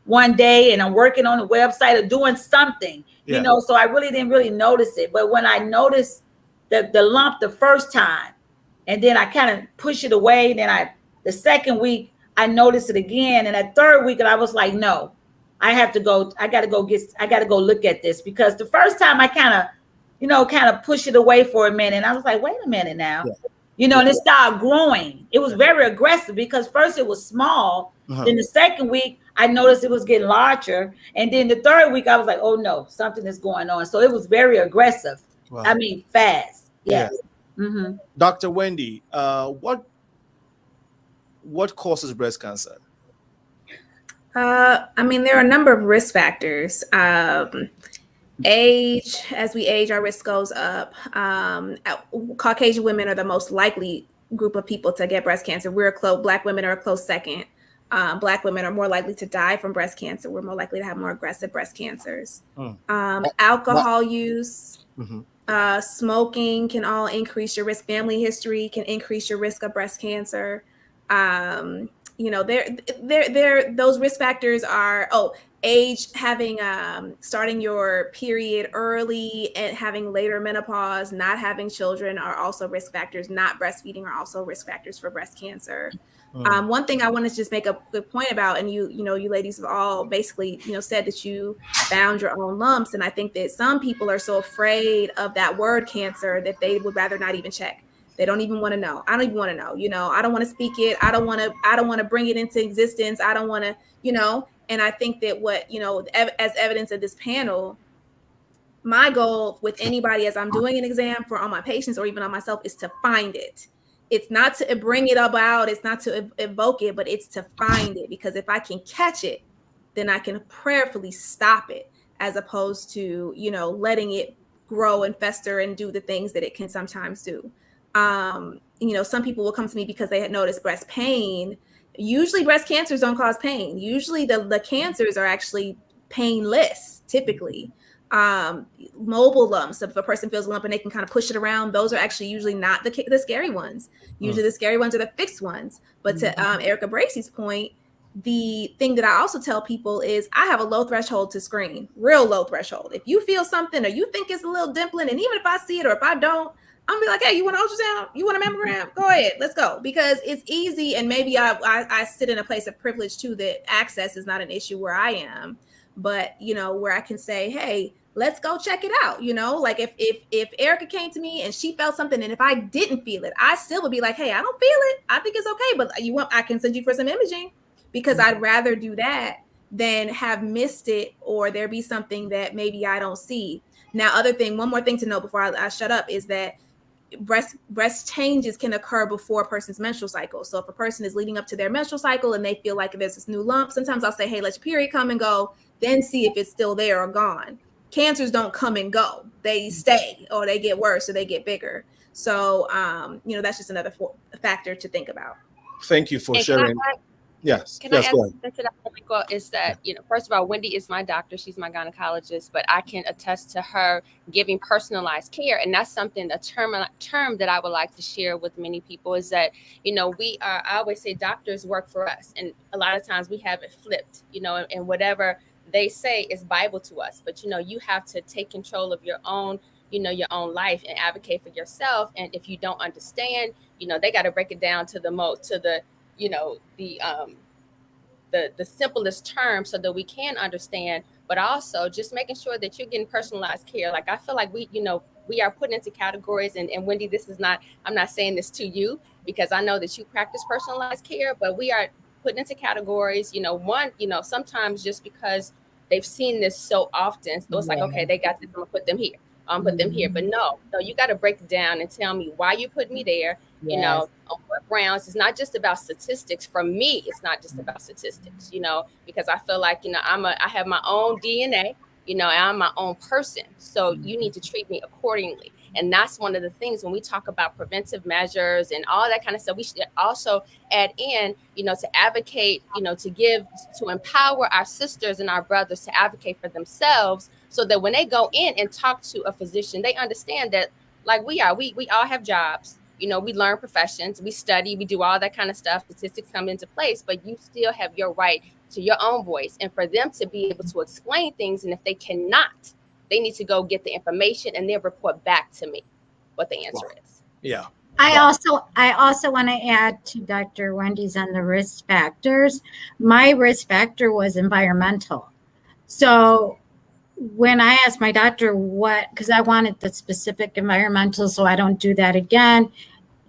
one day and I'm working on the website or doing something, you know, so I really didn't notice it. But when I noticed the lump the first time, and then I kind of push it away, then the second week I noticed it again, and that 3rd week, and I was like, no, I got to go look at this, because the first time I kind of push it away for a minute, and I was like, wait a minute now. You know, and it started growing. It was very aggressive because first it was small. Then the second week, I noticed it was getting larger. And then the 3rd week, I was like, oh no, something is going on. So it was very aggressive. Wow. I mean, fast. Yes. Yeah. Dr. Wendy, what causes breast cancer? I mean, there are a number of risk factors. Age, as we age, our risk goes up. Caucasian women are the most likely group of people to get breast cancer. Black women are a close second. Black women are more likely to die from breast cancer. We're more likely to have more aggressive breast cancers. Alcohol use, smoking can all increase your risk. Family history can increase your risk of breast cancer. You know, those risk factors are, age, having starting your period early and having later menopause, not having children are also risk factors. Not breastfeeding are also risk factors for breast cancer. One thing I want to just make a good point about, and you ladies have all basically, said that you found your own lumps. And I think that some people are so afraid of that word cancer that they would rather not even check. They don't even want to know. I don't even want to know. I don't want to speak it. I don't want to bring it into existence. I don't want to, and I think that as evidence of this panel, my goal with anybody as I'm doing an exam for all my patients or even on myself is to find it. It's not to bring it about. It's not to evoke it, but it's to find it. Because if I can catch it, then I can prayerfully stop it, as opposed to, letting it grow and fester and do the things that it can sometimes do. Some people will come to me because they had noticed breast pain. Usually breast cancers don't cause pain. Usually the cancers are actually painless, typically. Mobile lumps, if a person feels a lump and they can kind of push it around, those are actually usually not the scary ones. Usually the scary ones are the fixed ones. But to ERIKA BRACEY's point, the thing that I also tell people is I have a low threshold to screen, real low threshold. If you feel something or you think it's a little dimpling, and even if I see it or if I don't, I'm gonna be like, hey, you want an ultrasound? You want a mammogram? Go ahead, let's go. Because it's easy, and maybe I sit in a place of privilege too, that access is not an issue where I am, but where I can say, hey, let's go check it out. Like if ERIKA came to me and she felt something, and if I didn't feel it, I still would be like, hey, I don't feel it. I think it's okay, but I can send you for some imaging, because I'd rather do that than have missed it, or there be something that maybe I don't see. Now, one more thing to know before I shut up is that breast changes can occur before a person's menstrual cycle. So if a person is leading up to their menstrual cycle and they feel like there's this new lump, sometimes I'll say, hey, let your period come and go, then see if it's still there or gone. Cancers don't come and go. They stay, or they get worse, or they get bigger. So, that's just another factor to think about. Thank you for sharing. Yes. Can Yes. I add Go ahead. something to that, Michael? Is that, first of all, Wendy is my doctor. She's my gynecologist, but I can attest to her giving personalized care. And that's something, a term that I would like to share with many people is that, I always say doctors work for us. And a lot of times we have it flipped, and whatever they say is Bible to us. But, you have to take control of your own life and advocate for yourself. And if you don't understand, they got to break it down to the simplest terms so that we can understand, but also just making sure that you're getting personalized care. Like, I feel like we are put into categories, and Wendy, I'm not saying this to you because I know that you practice personalized care, but we are put into categories, sometimes just because they've seen this so often. So it's like, okay, they got this, I'm gonna put them here. Put them here. But no, you got to break it down and tell me why you put me there, on what grounds. It's not just about statistics. For me, it's not just about statistics, because I feel like, I have my own DNA, and I'm my own person. So you need to treat me accordingly. And that's one of the things when we talk about preventive measures and all that kind of stuff, we should also add in, to advocate, to empower our sisters and our brothers to advocate for themselves, so that when they go in and talk to a physician, they understand that, like we all have jobs, we learn professions, we study, we do all that kind of stuff. Statistics come into place, but you still have your right to your own voice, and for them to be able to explain things. And if they cannot, they need to go get the information and then report back to me what the answer is. Yeah. I also want to add to Dr. Wendy's on the risk factors. My risk factor was environmental. So when I asked my doctor because I wanted the specific environmental, so I don't do that again,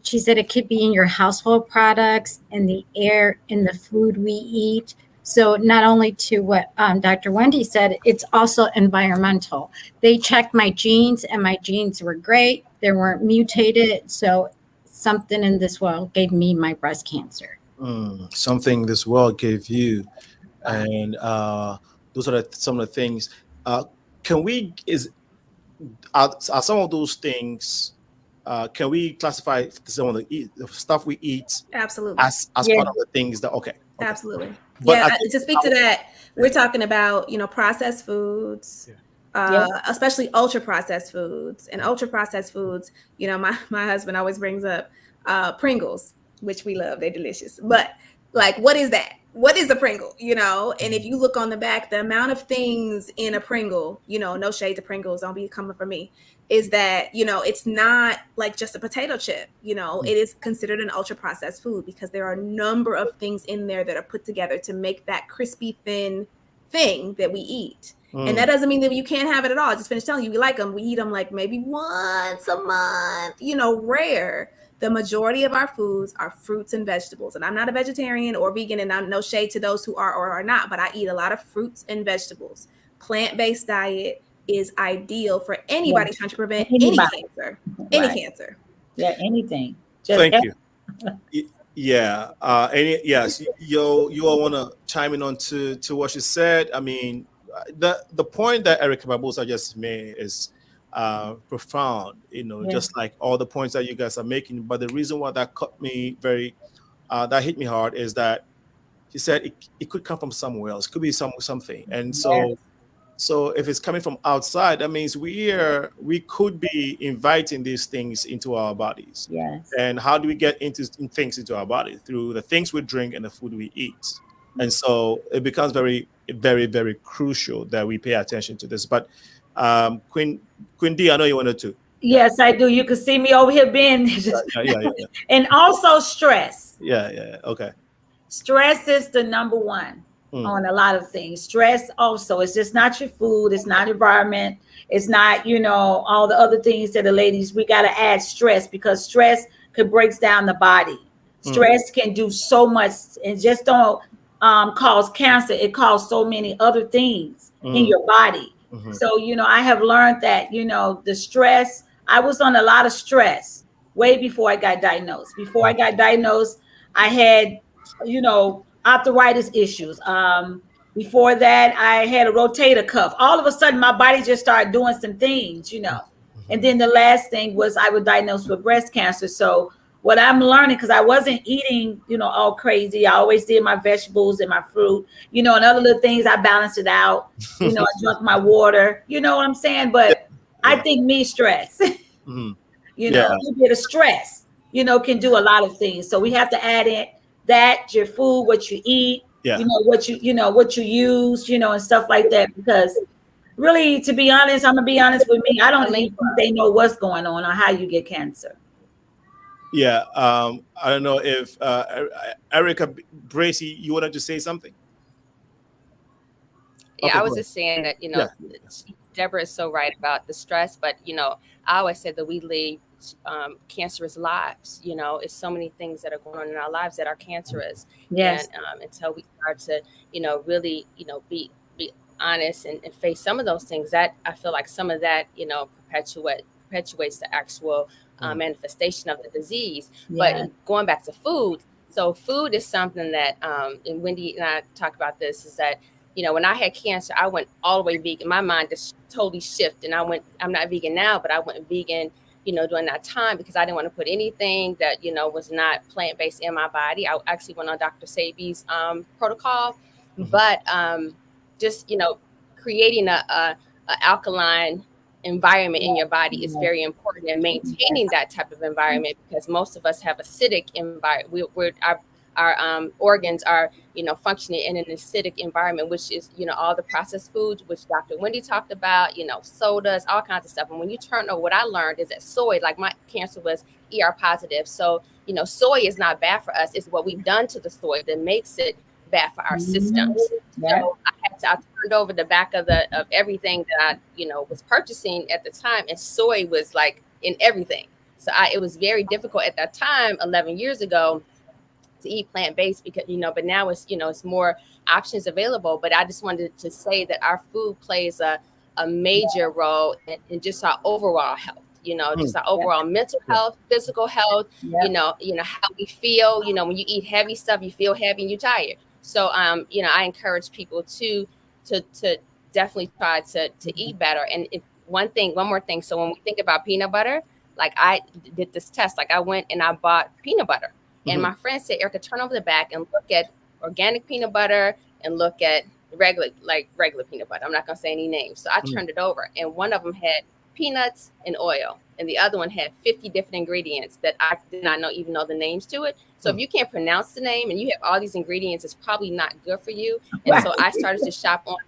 she said it could be in your household products, in the air, in the food we eat. So not only to what Dr. Wendy said, it's also environmental. They checked my genes, and my genes were great. They weren't mutated. So something in this world gave me my breast cancer. Something this world gave you. And those are some of the things. Are some of those things, can we classify some of the stuff we eat Absolutely as part of the things that, okay. Absolutely. But to speak to that, we're talking about, processed foods, especially ultra processed foods. And ultra processed foods, my husband always brings up Pringles, which we love. They're delicious. But like, what is that? What is a Pringle? And if you look on the back, the amount of things in a Pringle, no shade to Pringles, don't be coming for me, is that, it's not like just a potato chip. It is considered an ultra processed food because there are a number of things in there that are put together to make that crispy, thin thing that we eat. And that doesn't mean that you can't have it at all. I just finished telling you, we like them. We eat them like maybe once a month, rare. The majority of our foods are fruits and vegetables. And I'm not a vegetarian or vegan, and I'm no shade to those who are or are not, but I eat a lot of fruits and vegetables. Plant-based diet is ideal for anybody trying to prevent any cancer. Any cancer. Yeah, anything. Thank you. Yeah. Yes. You all want to chime in on to what she said? I mean, the point that ERIKA Babusa just made is profound, just like all the points that you guys are making. But the reason why that cut me that hit me hard is that he said it could come from somewhere else. It could be something. And so if it's coming from outside, that means we could be inviting these things into our bodies. Yes. And how do we get things into our body? Through the things we drink and the food we eat. And so it becomes very, very, very crucial that we pay attention to this. But Queen D, I know you wanted to. Yes, I do. You can see me over here being Yeah. And also stress. Yeah. Okay. Stress is the number one on a lot of things. Stress also, it's just not your food, it's not environment, it's not, all the other things that the ladies, we got to add stress, because stress could break down the body. Stress can do so much, and just don't cause cancer. It causes so many other things in your body. So, I have learned that, the stress, I was on a lot of stress way before I got diagnosed. Before I got diagnosed, I had, arthritis issues. Before that, I had a rotator cuff. All of a sudden, my body just started doing some things, And then the last thing was I was diagnosed with breast cancer. So what I'm learning, because I wasn't eating, all crazy. I always did my vegetables and my fruit, and other little things. I balanced it out. I drank my water. You know what I'm saying? But I think stress. Mm-hmm. A little bit of stress, can do a lot of things. So we have to add in that your food, what you eat, what you use, and stuff like that. Because really, to be honest, I'm gonna be honest with me. I don't even think they know what's going on or how you get cancer. Yeah, I don't know if ERIKA, BRACEY, you wanted to say something? Yeah, okay, I was just saying that, Deborah is so right about the stress, but, I always said that we lead cancerous lives. It's so many things that are going on in our lives that are cancerous. Yes. And until we start to, really, be honest and face some of those things, that I feel like some of that, perpetuates the actual manifestation of the disease. Yeah. But going back to food, so food is something that, and Wendy and I talk about this, is that, when I had cancer, I went all the way vegan. My mind just totally shifted. And I'm not vegan now, but I went vegan, during that time, because I didn't want to put anything that, was not plant-based in my body. I actually went on Dr. Sebi's protocol, but just, creating a alkaline environment in your body is very important, and maintaining that type of environment, because most of us have acidic environment. Our organs are, functioning in an acidic environment, which is, all the processed foods, which Dr. Wendy talked about, sodas, all kinds of stuff. And when you turn over, what I learned is that soy, like my cancer was ER positive. So, soy is not bad for us. It's what we've done to the soy that makes it bad for our systems. Yeah. So I turned over the back of everything that I, was purchasing at the time, and soy was like in everything. So it was very difficult at that time, 11 years ago, to eat plant-based, because, but now it's, it's more options available. But I just wanted to say that our food plays a major role in just our overall health, just our overall mental health, physical health, how we feel. When you eat heavy stuff, you feel heavy and you're tired. So, I encourage people to definitely try to eat better. And one more thing. So when we think about peanut butter, like I did this test, like I went and I bought peanut butter. And my friend said, "ERIKA, turn over the back and look at organic peanut butter and look at regular peanut butter." I'm not going to say any names. So I turned it over, and one of them had peanuts and oil, and the other one had 50 different ingredients that I did not even know the names to it. So if you can't pronounce the name and you have all these ingredients, it's probably not good for you. And so I started to shop on,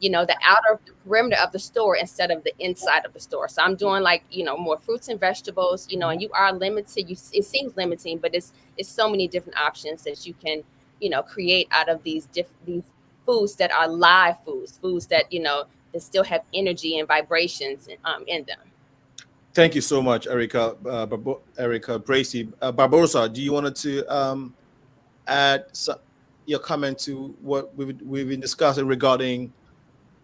the outer perimeter of the store instead of the inside of the store. So I'm doing more fruits and vegetables, and you are limited. It seems limiting, but it's so many different options that you can, create out of these foods that are live foods that, that still have energy and vibrations in them. Thank you so much, ERIKA, ERIKA, BRACEY. Barbosa, do you want to add your comment to what we've been discussing regarding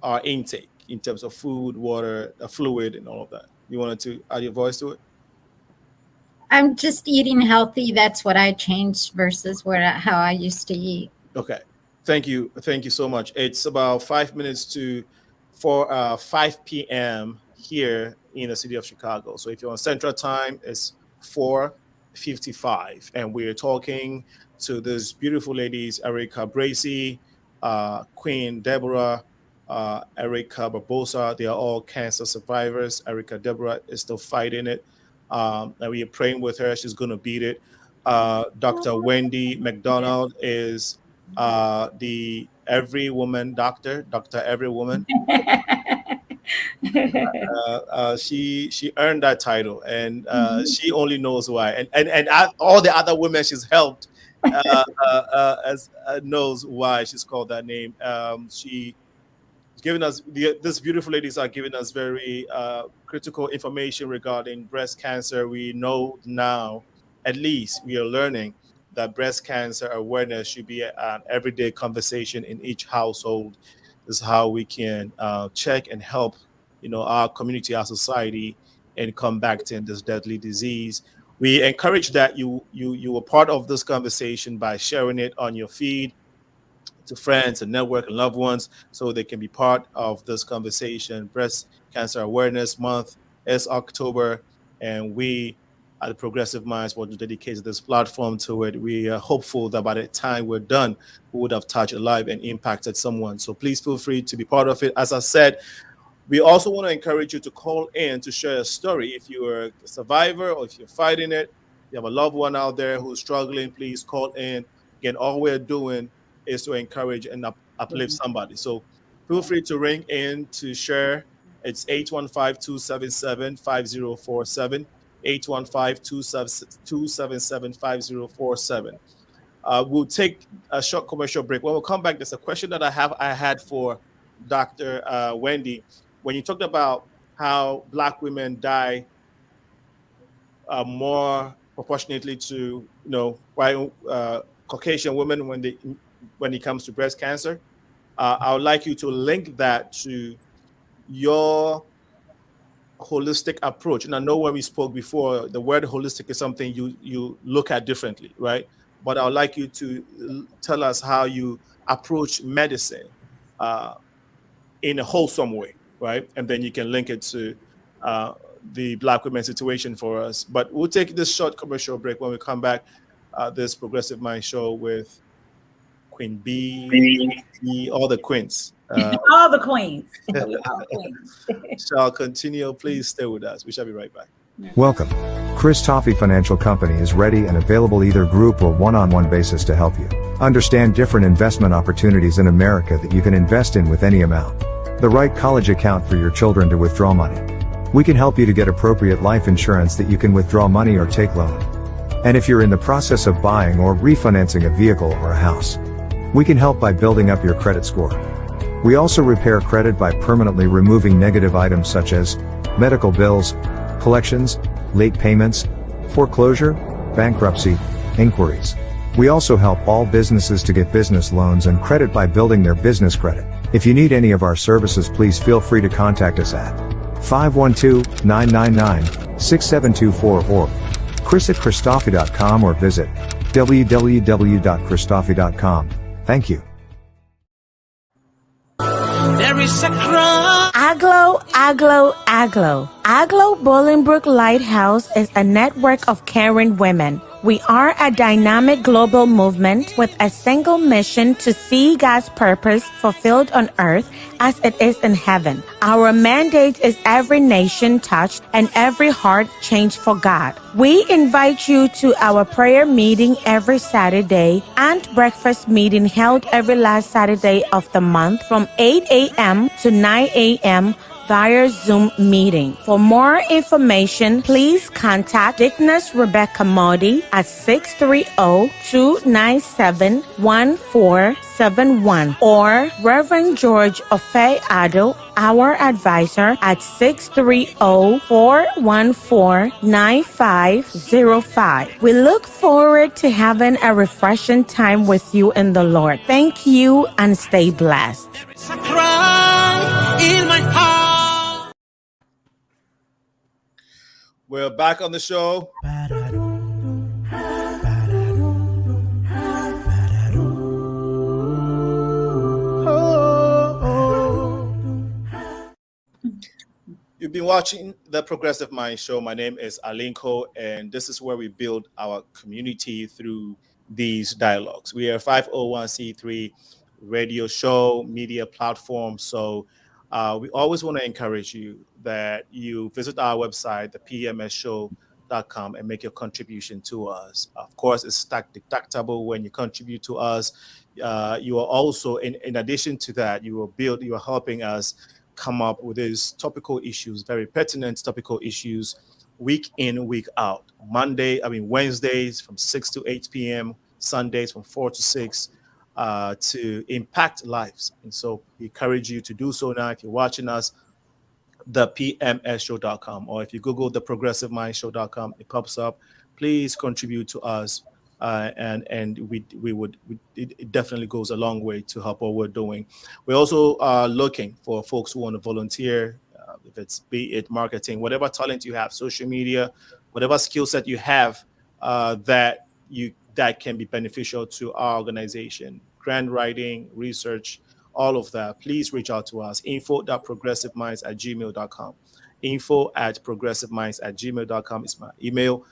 our intake in terms of food, water, fluid, and all of that? You wanted to add your voice to it? I'm just eating healthy. That's what I changed versus how I used to eat. Okay. Thank you so much. It's about 5 minutes to 5 p.m. here in the city of Chicago. So if you're on Central Time, it's 4:55, and we're talking to these beautiful ladies, ERIKA, BRACEY, Queen DEBORAH, ERIKA Barbosa. They are all cancer survivors. ERIKA DEBORAH is still fighting it, and we are praying with her. She's going to beat it. Dr. Wendy Mcdonald is the Every Woman doctor, Dr. Every Woman. She earned that title, and she only knows why. And all the other women she's helped knows why she's called that name. She's giving us these beautiful ladies are giving us very critical information regarding breast cancer. We know now, at least we are learning, that breast cancer awareness should be an everyday conversation in each household. This is how we can check and help, our community, our society, in combating this deadly disease. We encourage that you are part of this conversation by sharing it on your feed to friends and network and loved ones, so they can be part of this conversation. Breast Cancer Awareness Month is October, and we at the Progressive Minds for dedicating this platform to it. We are hopeful that by the time we're done, we would have touched a life and impacted someone. So please feel free to be part of it. As I said, we also want to encourage you to call in to share a story. If you're a survivor or if you're fighting it, you have a loved one out there who's struggling, please call in. Again, all we're doing is to encourage and uplift somebody. So feel free to ring in to share. It's 815-277-5047, 815-277-5047. We'll take a short commercial break. When we come back, there's a question that I had for Dr. Wendy. When you talked about how Black women die more proportionately to white Caucasian women when it comes to breast cancer, I would like you to link that to your holistic approach. And I know when we spoke before, the word holistic is something you look at differently, right? But I would like you to tell us how you approach medicine in a wholesome way, right? And then you can link it to the Black women situation for us. But we'll take this short commercial break. When we come back, this Progressive Mind Show with Queen B, all the queens. All the queens. All queens. Shall continue. Please stay with us. We shall be right back. Welcome. Chris Toffee Financial Company is ready and available either group or one-on-one basis to help you understand different investment opportunities in America that you can invest in with any amount. The right college account for your children to withdraw money. We can help you to get appropriate life insurance that you can withdraw money or take loan. And if you're in the process of buying or refinancing a vehicle or a house, we can help by building up your credit score. We also repair credit by permanently removing negative items such as medical bills, collections, late payments, foreclosure, bankruptcy, inquiries. We also help all businesses to get business loans and credit by building their business credit. If you need any of our services, please feel free to contact us at 512-999-6724 or chris@christoffee.com or visit www.christoffee.com. Thank you. There is a cry. Aglo, Aglo, Aglo. Aglo Bolingbrook Lighthouse is a network of caring women. We are a dynamic global movement with a single mission to see God's purpose fulfilled on earth as it is in heaven. Our mandate is every nation touched and every heart changed for God. We invite you to our prayer meeting every Saturday and breakfast meeting held every last Saturday of the month from 8 a.m. to 9 a.m. via Zoom meeting. For more information, please contact Dickness Rebecca Modi at 630-297-1471 or Reverend George Ofe Ado, our advisor, at 630-414-9505. We look forward to having a refreshing time with you in the Lord. Thank you and stay blessed. There's a cry in my heart. We're back on the show. You've been watching the Progressive Mind Show. My name is Alinko, and this is where we build our community through these dialogues. We are a 501c3 radio show, media platform. So we always want to encourage you that you visit our website, thepmsshow.com, and make your contribution to us. Of course, it's tax deductible when you contribute to us. You are also, in addition to that, you are helping us come up with these topical issues, very pertinent topical issues, week in, week out. Wednesdays from 6 to 8 p.m., Sundays from 4 to 6, to impact lives. And so we encourage you to do so now. If you're watching us, thepmsshow.com, or if you Google theprogressivemindshow.com, it pops up. Please contribute to us. And it definitely goes a long way to help what we're doing. We're also looking for folks who want to volunteer, if it's be it marketing, whatever talent you have, social media, whatever skill set you have that can be beneficial to our organization, grant writing, research, all of that. Please reach out to us. info.progressiveminds@gmail.com. info@progressiveminds@gmail.com is my email.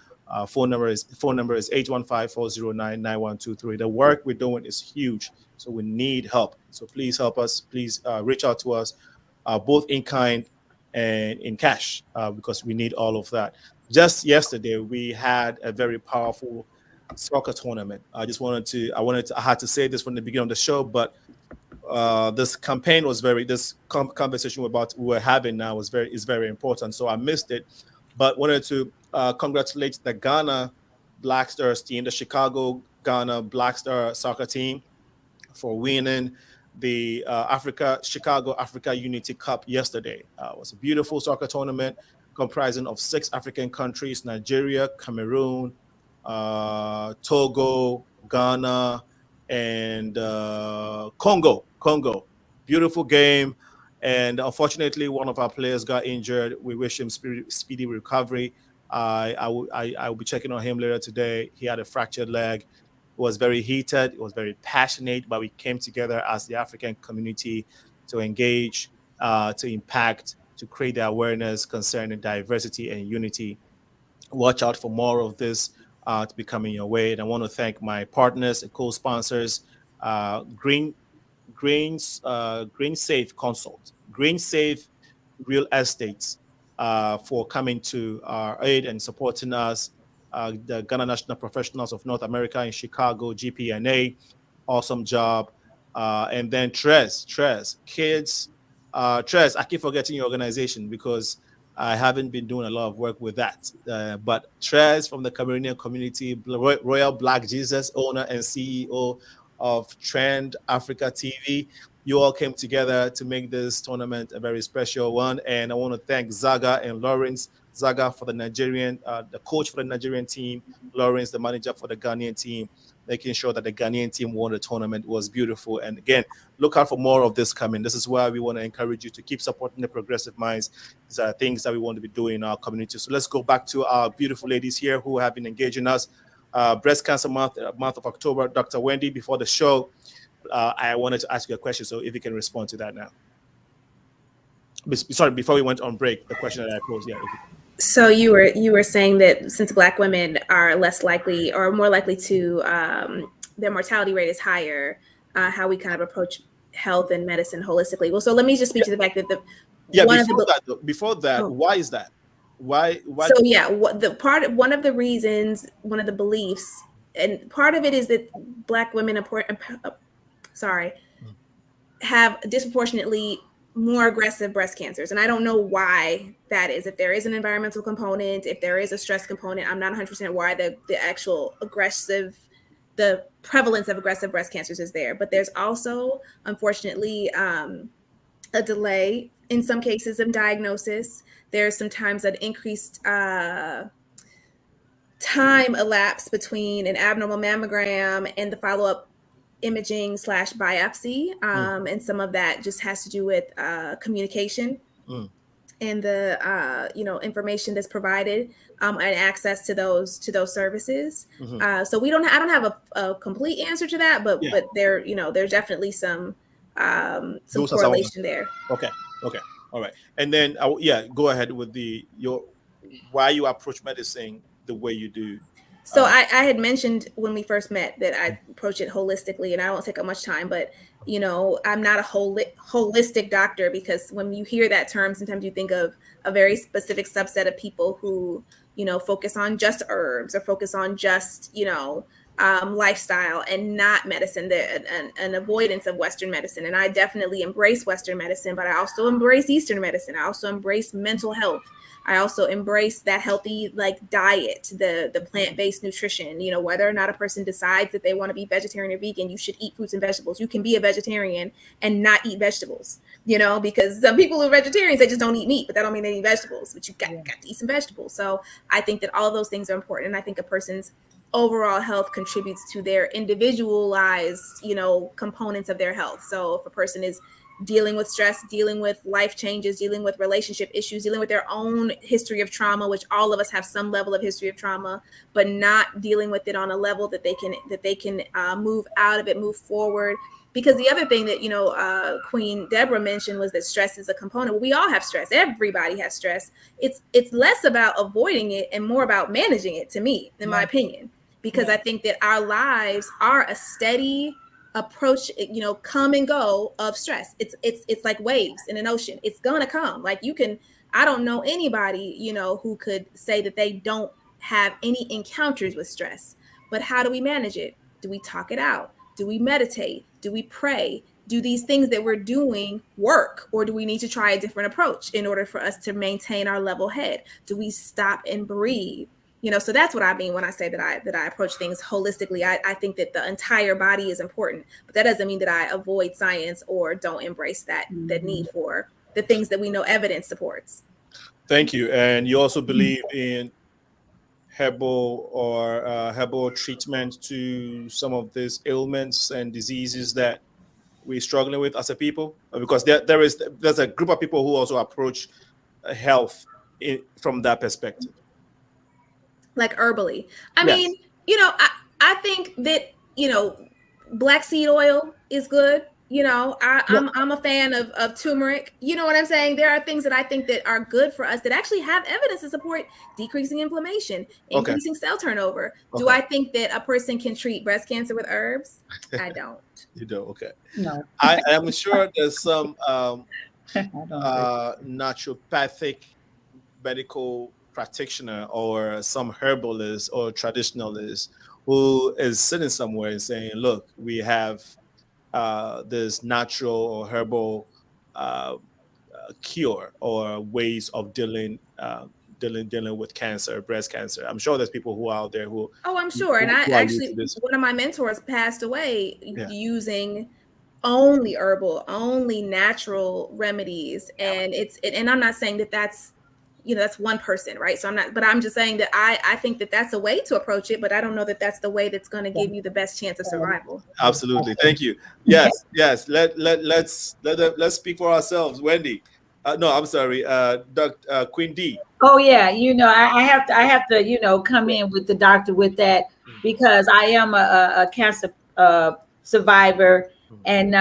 Phone number is 815-409-9123. The work we're doing is huge, so we need help. So please help us. Please reach out to us, both in kind and in cash, because we need all of that. Just yesterday, we had a very powerful soccer tournament. I had to say this from the beginning of the show, but this campaign was this conversation we were having now is very important. So I missed it, but wanted to congratulate the Ghana Black Stars team, the Chicago Ghana Black Star soccer team, for winning the Chicago Africa Unity Cup yesterday. It was a beautiful soccer tournament comprising of 6 African countries: Nigeria, Cameroon, Togo, Ghana, and Congo. Beautiful game. And unfortunately, one of our players got injured. We wish him speedy recovery. I will be checking on him later today. He had a fractured leg. It was very heated. It was very passionate, but we came together as the African community to engage, to impact, to create the awareness concerning diversity and unity. Watch out for more of this to be coming your way. And I want to thank my partners and co-sponsors, Green Safe Consult, Green Safe Real Estates, for coming to our aid and supporting us. The Ghana National Professionals of North America in Chicago, GPNA, awesome job. And then Tres, kids. Tres, I keep forgetting your organization because I haven't been doing a lot of work with that. But Tres from the Cameroonian community, Royal Black Jesus, owner and CEO of Trend Africa TV. You all came together to make this tournament a very special one. And I want to thank Zaga and Lawrence. Zaga for the Nigerian, the coach for the Nigerian team, Lawrence, the manager for the Ghanaian team, making sure that the Ghanaian team won the tournament. Was beautiful. And again, look out for more of this coming. This is why we want to encourage you to keep supporting the Progressive Minds. These are things that we want to be doing in our community. So let's go back to our beautiful ladies here who have been engaging us. Breast Cancer Month of October. Dr. Wendy, before the show, I wanted to ask you a question. So if you can respond to that now. Sorry, before we went on break, the question that I posed. Yeah. So you were saying that since Black women are less likely or more likely to their mortality rate is higher, how we kind of approach health and medicine holistically. Well, so let me just speak to the fact that before that, why is that? Why? So yeah, one of the reasons, one of the beliefs, and part of it is that Black women have disproportionately more aggressive breast cancers. And I don't know why that is. If there is an environmental component, if there is a stress component, I'm not 100% why the prevalence of aggressive breast cancers is there. But there's also, unfortunately, a delay in some cases of diagnosis. There's sometimes an increased time elapsed between an abnormal mammogram and the follow-up imaging / biopsy. And some of that just has to do with communication and the information that's provided and access to those services. So I don't have a complete answer to that, but there's definitely some correlation there. Okay. All right. And then go ahead with why you approach medicine the way you do. So I had mentioned when we first met that I approach it holistically, and I won't take up much time, but I'm not a holistic doctor, because when you hear that term, sometimes you think of a very specific subset of people who, focus on just herbs or focus on just, lifestyle and not medicine, an avoidance of Western medicine. And I definitely embrace Western medicine, but I also embrace Eastern medicine. I also embrace mental health. I also embrace that healthy diet, the plant-based nutrition. Whether or not a person decides that they want to be vegetarian or vegan, you should eat fruits and vegetables. You can be a vegetarian and not eat vegetables, because some people who are vegetarians, they just don't eat meat, but that don't mean they eat vegetables, but you got to eat some vegetables. So I think that all of those things are important. And I think a person's overall health contributes to their individualized, components of their health. So if a person is dealing with stress, dealing with life changes, dealing with relationship issues, dealing with their own history of trauma, which all of us have some level of history of trauma, but not dealing with it on a level that they can move out of it, move forward, Because the other thing that, you know, Queen Deborah mentioned was that stress is a component. We all have stress. Everybody has stress. It's less about avoiding it and more about managing it, to me, in my opinion. Because I think that our lives are a steady approach, you know, come and go of stress. It's like waves in an ocean. It's gonna come. Like I don't know anybody, you know, who could say that they don't have any encounters with stress. But how do we manage it? Do we talk it out? Do we meditate? Do we pray? Do these things that we're doing work, or do we need to try a different approach in order for us to maintain our level head? Do we stop and breathe? You know, so that's what I mean when I say that I approach things holistically. I think that the entire body is important, but that doesn't mean that I avoid science or don't embrace that need for the things that we know evidence supports. Thank you. And you also believe in herbal treatment to some of these ailments and diseases that we're struggling with as a people? Because there's a group of people who also approach health from that perspective. Like herbally. I mean, you know, I think that, you know, black seed oil is good. You know, I'm a fan of turmeric. You know what I'm saying? There are things that I think that are good for us that actually have evidence to support decreasing inflammation, increasing cell turnover. Do I think that a person can treat breast cancer with herbs? I don't. You don't? Okay. No. I am sure there's some naturopathic medical practitioner or some herbalist or traditionalist who is sitting somewhere and saying, look, we have this natural or herbal cure or ways of dealing with cancer, breast cancer. I'm sure there's people who are out there who. Oh, I'm sure. And I actually, one of my mentors passed away using only herbal, only natural remedies. And and I'm not saying that that's, you know, that's one person, right? So I'm just saying that I think that that's a way to approach it, but I don't know that that's the way that's going to give you the best chance of survival. Absolutely. Thank you. Yes. Let's speak for ourselves. Wendy. No, I'm sorry. Dr. Queen D. Oh yeah. You know, I have to, you know, come in with the doctor with that, because I am a cancer survivor, and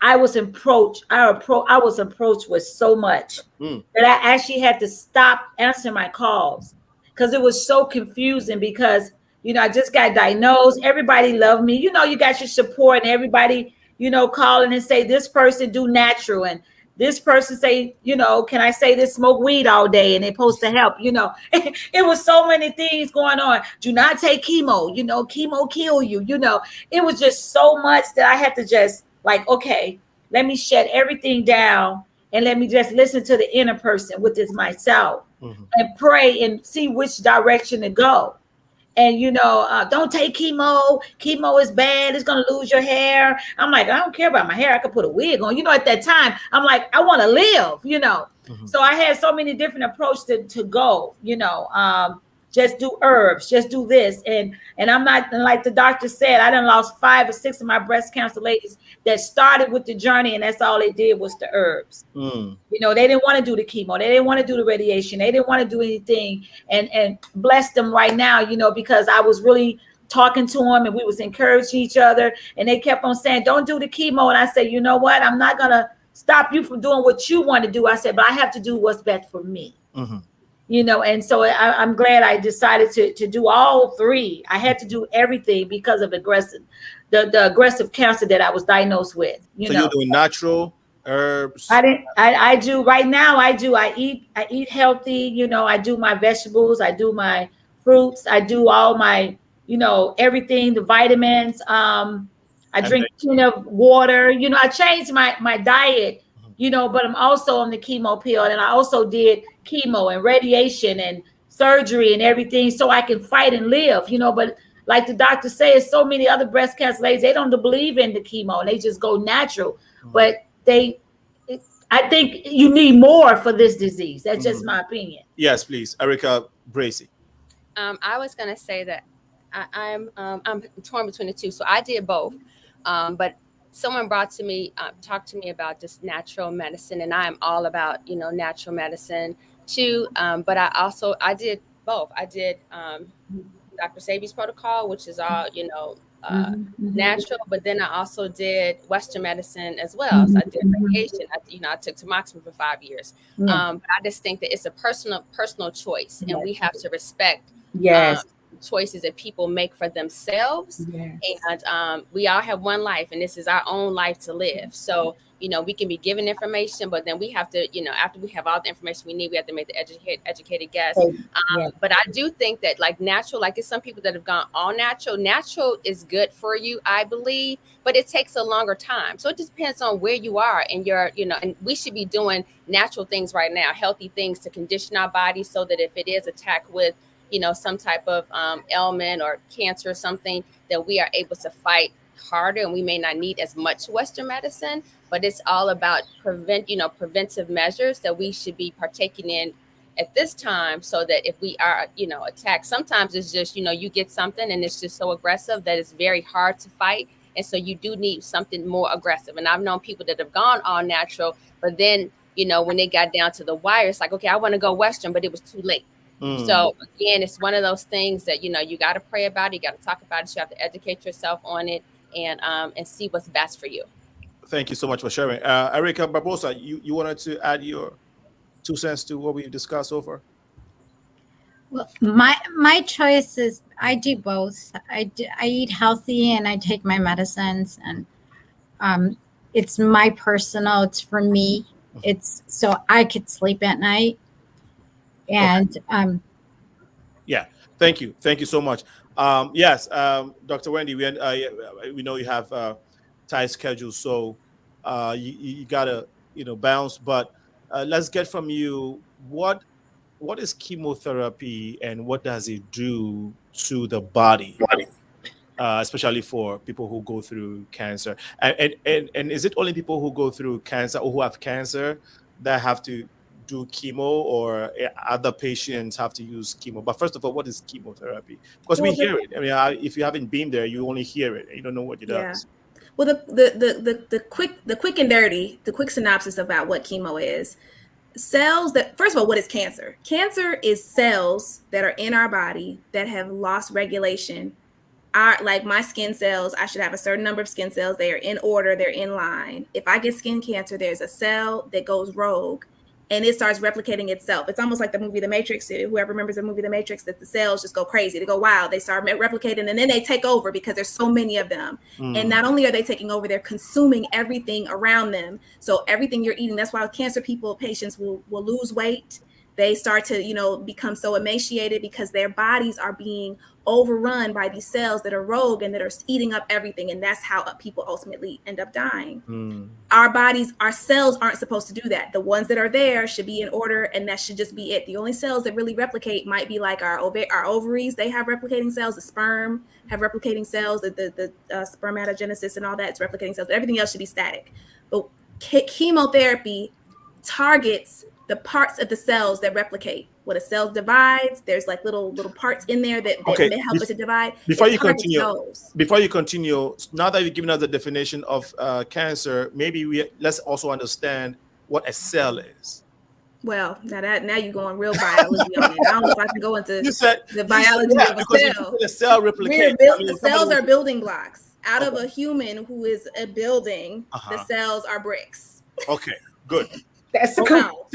I was approached with so much that I actually had to stop answering my calls because it was so confusing. Because, you know, I just got diagnosed. Everybody loved me. You know, you got your support, and everybody, you know, calling and say this person do natural, and this person say, you know, can I say this, smoke weed all day and they're supposed to help, you know. It was so many things going on. Do not take chemo, you know, chemo kill you, you know. It was just so much that I had to just like, okay, let me shut everything down and let me just listen to the inner person, which is myself, and pray and see which direction to go. And, you know, don't take chemo. Chemo is bad. It's going to lose your hair. I'm like, I don't care about my hair. I could put a wig on. You know, at that time, I'm like, I want to live, you know. So I had so many different approaches to go, you know, just do herbs, just do this. And I'm not, like the doctor said, I done lost 5 or 6 of my breast cancer ladies that started with the journey, and that's all they did was the herbs. You know, they didn't want to do the chemo. They didn't want to do the radiation. They didn't want to do anything. And bless them right now, you know, because I was really talking to them and we was encouraging each other. And they kept on saying, don't do the chemo. And I said, you know what? I'm not going to stop you from doing what you want to do. I said, but I have to do what's best for me. You know, and so I'm glad I decided to do all 3. I had to do everything because of the aggressive cancer that I was diagnosed with. You know, you're doing natural herbs. I do right now. I eat healthy. You know, I do my vegetables. I do my fruits. I do all my, you know, everything, the vitamins. I drink water. You know, I changed my diet. You know, but I'm also on the chemo pill, and I also did chemo and radiation and surgery and everything so I can fight and live, you know. But like the doctor says, so many other breast cancer ladies, they don't believe in the chemo. They just go natural. But I think you need more for this disease. That's just my opinion. Yes, please. ERIKA, BRACEY. I was going to say that I'm torn between the two. So I did both. But someone talked to me about just natural medicine, and I am all about, you know, natural medicine too. But I did both. I did Dr. Sebi's protocol, which is all, you know, natural, but then I also did Western medicine as well. So I did radiation. I took tamoxifen for 5 years. But I just think that it's a personal choice, and we have to respect choices that people make for themselves. And we all have one life, and this is our own life to live. So we can be given information, but then we have to, after we have all the information we need, we have to make the educated guess. But I do think that like natural, like it's some people that have gone all natural. Natural is good for you, I believe, but it takes a longer time. So it just depends on where you are and your, and we should be doing natural things right now, healthy things to condition our body so that if it is attacked with, some type of ailment or cancer or something, that we are able to fight harder, and we may not need as much Western medicine, but it's all about preventive measures that we should be partaking in at this time, so that if we are, attacked, sometimes it's just, you get something and it's just so aggressive that it's very hard to fight. And so you do need something more aggressive. And I've known people that have gone all natural, but then, when they got down to the wire, it's like, okay, I want to go Western, but it was too late. So again, it's one of those things that, you got to pray about it. You got to talk about it. You have to educate yourself on it and see what's best for you. Thank you so much for sharing. ERIKA, Barbosa, you wanted to add your 2 cents to what we've discussed so far? Well, my choice is I do both. I eat healthy and I take my medicines, and it's my personal. It's for me. It's so I could sleep at night. And yeah, thank you so much. Yes, Dr. Wendy, we know you have tight schedule, so you gotta bounce. But let's get from you what is chemotherapy and what does it do to the body, especially for people who go through cancer? And is it only people who go through cancer or who have cancer that have to do chemo, or other patients have to use chemo? But first of all, what is chemotherapy? Because we hear it. I mean, if you haven't been there, you only hear it. You don't know what it does. Well, the quick and dirty, the quick synopsis about what chemo is. Cells that, first of all, what is cancer? Cancer is cells that are in our body that have lost regulation. Like my skin cells, I should have a certain number of skin cells. They are in order. They're in line. If I get skin cancer, there's a cell that goes rogue and it starts replicating itself. It's almost like the movie The Matrix. Whoever remembers the movie The Matrix, that the cells just go crazy. They go wild. They start replicating, and then they take over because there's so many of them. And not only are they taking over, they're consuming everything around them. So everything you're eating, that's why cancer patients will lose weight. They start to, become so emaciated because their bodies are being overrun by these cells that are rogue and that are eating up everything. And that's how people ultimately end up dying. Our cells aren't supposed to do that. The ones that are there should be in order, and that should just be it. The only cells that really replicate might be like our ovaries. They have replicating cells. The sperm have replicating cells. The spermatogenesis and all that's replicating cells. But everything else should be static. But chemotherapy targets the parts of the cells that replicate. When a cell divides, there's like little parts in there that help it to divide. Before you continue, now that you've given us the definition of cancer, maybe let's also understand what a cell is. Well, now you're going real biology on it. I don't know if I can go into the biology of a cell. The cell replicates. Cells are building blocks. Out of a human who is a building, the cells are bricks. Okay, good. That's cool.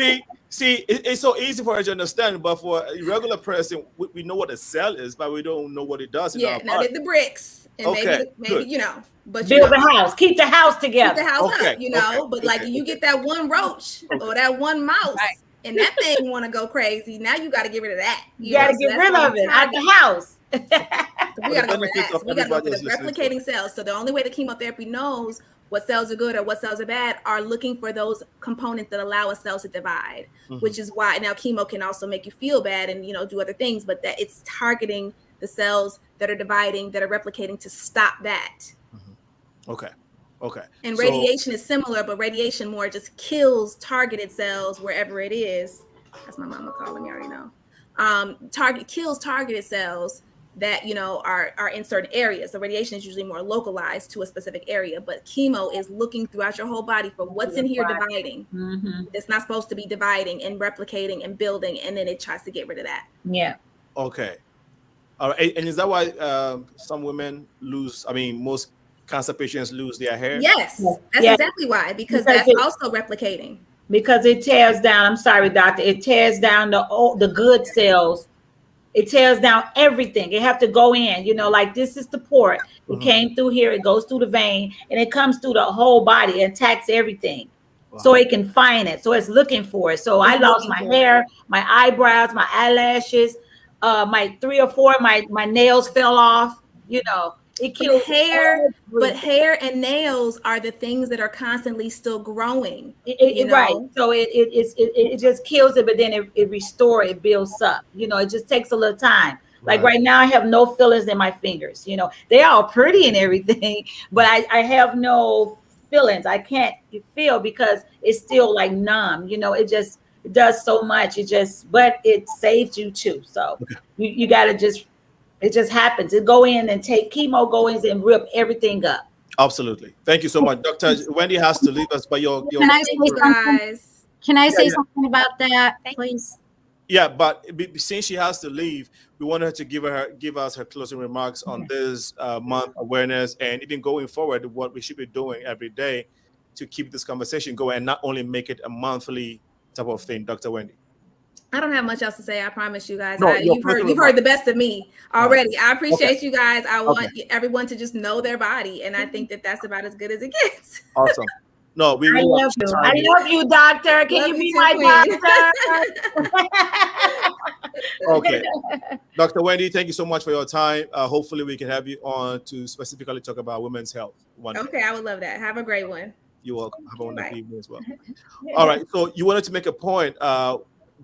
See, it's so easy for us to understand, but for a regular person, we know what a cell is, but we don't know what it does in our body. The bricks, and maybe but build the house, keep the house together, keep the house up, But like you get that one roach or that one mouse, and that thing want to go crazy. Now you got to get rid of that. You got to get rid of it out the house. So we got to go for that. So we got to go for the replicating cells. So the only way the chemotherapy knows what cells are good or what cells are bad are looking for those components that allow a cell to divide, which is why now chemo can also make you feel bad and do other things, but that it's targeting the cells that are dividing, that are replicating to stop that. Okay. And radiation is similar, but radiation more just kills targeted cells wherever it is. That's my mama calling me, I already know. Kills targeted cells that are in certain areas. The radiation is usually more localized to a specific area, but chemo is looking throughout your whole body for what's in here dividing. It's not supposed to be dividing and replicating and building, and then it tries to get rid of that. Okay. All right. And is that why some women lose? I mean, most cancer patients lose their hair. Yes, that's exactly why, because that's also replicating. Because it tears down. I'm sorry, doctor. It tears down the good cells. It tears down everything. It have to go in. You know, like this is the port. It came through here. It goes through the vein, and it comes through the whole body. It attacks everything. Wow. So it can find it. So it's looking for it. So I lost my hair, my eyebrows, my eyelashes, my 3 or 4. My nails fell off. You know. It kills hair, but hair and nails are the things that are constantly still growing. Right. So it just kills it, but then it restores, it builds up. You know, it just takes a little time. Like right now, I have no fillings in my fingers. You know, they are all pretty and everything, but I have no fillings. I can't feel because it's still like numb. You know, it does so much. But it saves you too. So you got to just. It just happens. It go in and take chemo, go in and rip everything up. Absolutely. Thank you so much, Dr. Wendy has to leave us, but your Can I say something? Can I say something about that, please? Yeah, but since she has to leave, we want her to give us her closing remarks on this month awareness, and even going forward, what we should be doing every day to keep this conversation going and not only make it a monthly type of thing. Dr. Wendy. I don't have much else to say. I promise you guys. You've heard the best of me already. I appreciate you guys. I want everyone to just know their body, and I think that that's about as good as it gets. Awesome. No, we I love you. I love you, doctor. Can you be my doctor? Okay. Dr. Wendy, thank you so much for your time. Hopefully we can have you on to specifically talk about women's health one day. Okay, I would love that. Have a great one. You're welcome. Have a wonderful evening as well. All right. So you wanted to make a point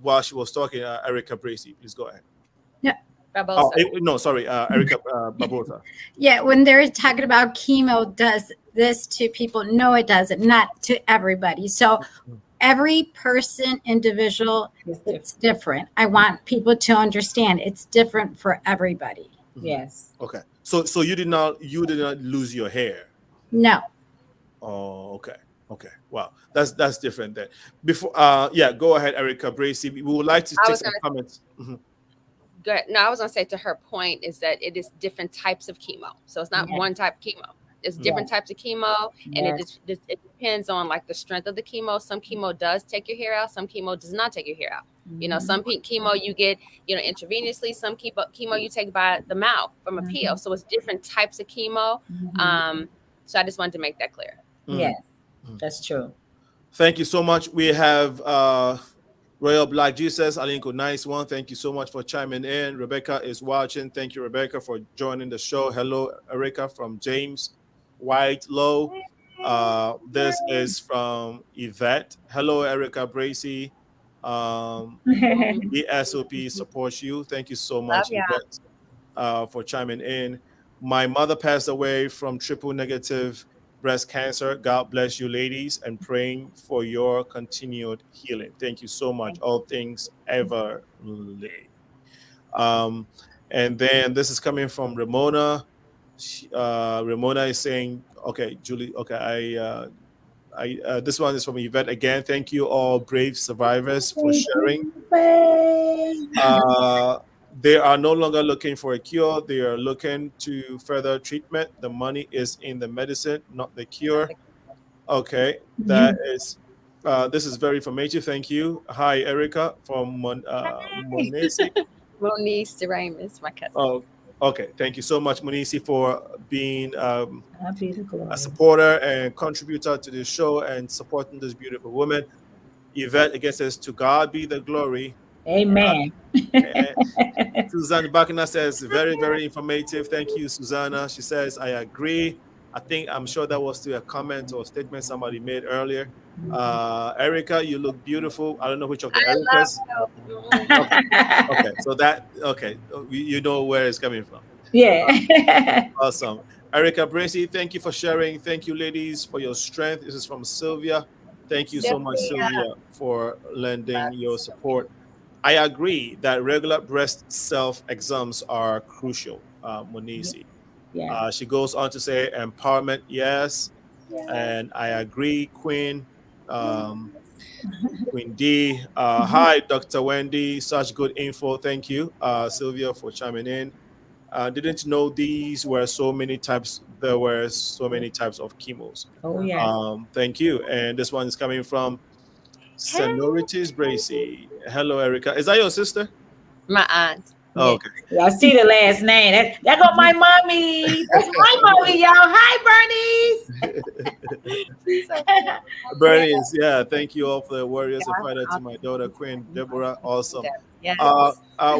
while she was talking, ERIKA BRACEY, please go ahead. Yeah. Barbosa. No, sorry, ERIKA Babusa. Yeah, when they're talking about chemo does this to people, no, it doesn't, not to everybody. So every person, individual, it's different. I want people to understand it's different for everybody. Yes. Okay. So you did not lose your hair? No. Oh, okay. Okay. Wow. That's different then. Before go ahead, ERIKA BRACEY. We would like to take some comments. Good. No, I was gonna say to her point is that it is different types of chemo. So it's not one type of chemo. It's different types of chemo, and it depends on like the strength of the chemo. Some chemo does take your hair out. Some chemo does not take your hair out. You know, some chemo you get, intravenously. Some chemo you take by the mouth from a pill. So it's different types of chemo. So I just wanted to make that clear. Yes, that's true. Thank you so much. We have Royal Black Jesus, Alinko, nice one. Thank you so much for chiming in. Rebecca is watching. Thank you, Rebecca, for joining the show. Hello, ERIKA from James Whitelow. This is from Yvette. Hello, ERIKA BRACEY. ESOP supports you. Thank you so much, Yvette, for chiming in. My mother passed away from triple negative breast cancer. God bless you, ladies, and praying for your continued healing. Thank you so much. All things ever. And then this is coming from Ramona. Ramona is saying, okay, Julie, okay, this one is from Yvette again. Thank you, all brave survivors, for sharing. They are no longer looking for a cure. They are looking to further treatment. The money is in the medicine, not the cure. Okay, that is. This is very informative. Thank you. Hi, ERIKA from Monesi. Monice Ramus, my cousin. Oh, okay. Thank you so much, Monisi, for being a supporter and contributor to the show and supporting this beautiful woman. Yvette, I guess, says, to God be the glory. Amen. Susanna Bakina says, very, very informative. Thank you, Susanna. She says, I agree. I'm sure that was to a comment or statement somebody made earlier. ERIKA, you look beautiful. I don't know which of the ERIKAs. Okay, so you know where it's coming from. Yeah. Awesome. ERIKA BRACEY, thank you for sharing. Thank you, ladies, for your strength. This is from Sylvia. Thank you so much, Sylvia, for lending your support. I agree that regular breast self-exams are crucial, Monisi. Yeah. She goes on to say empowerment, yes. And I agree, Queen. Queen D. Hi, Dr. Wendy. Such good info. Thank you, Sylvia, for chiming in. Didn't know these were so many types. There were so many types of chemos. Oh yes. Thank you. And this one is coming from Sonorities BRACEY. Hello, Erika. Is that your sister? My aunt. Oh, okay. Yeah, I see the last name. That got my mommy. That's my mommy, y'all. Hi, Bernice. Bernice, yeah. Thank you all for the warriors of fighter to my daughter, Queen Deborah. Awesome. Yes.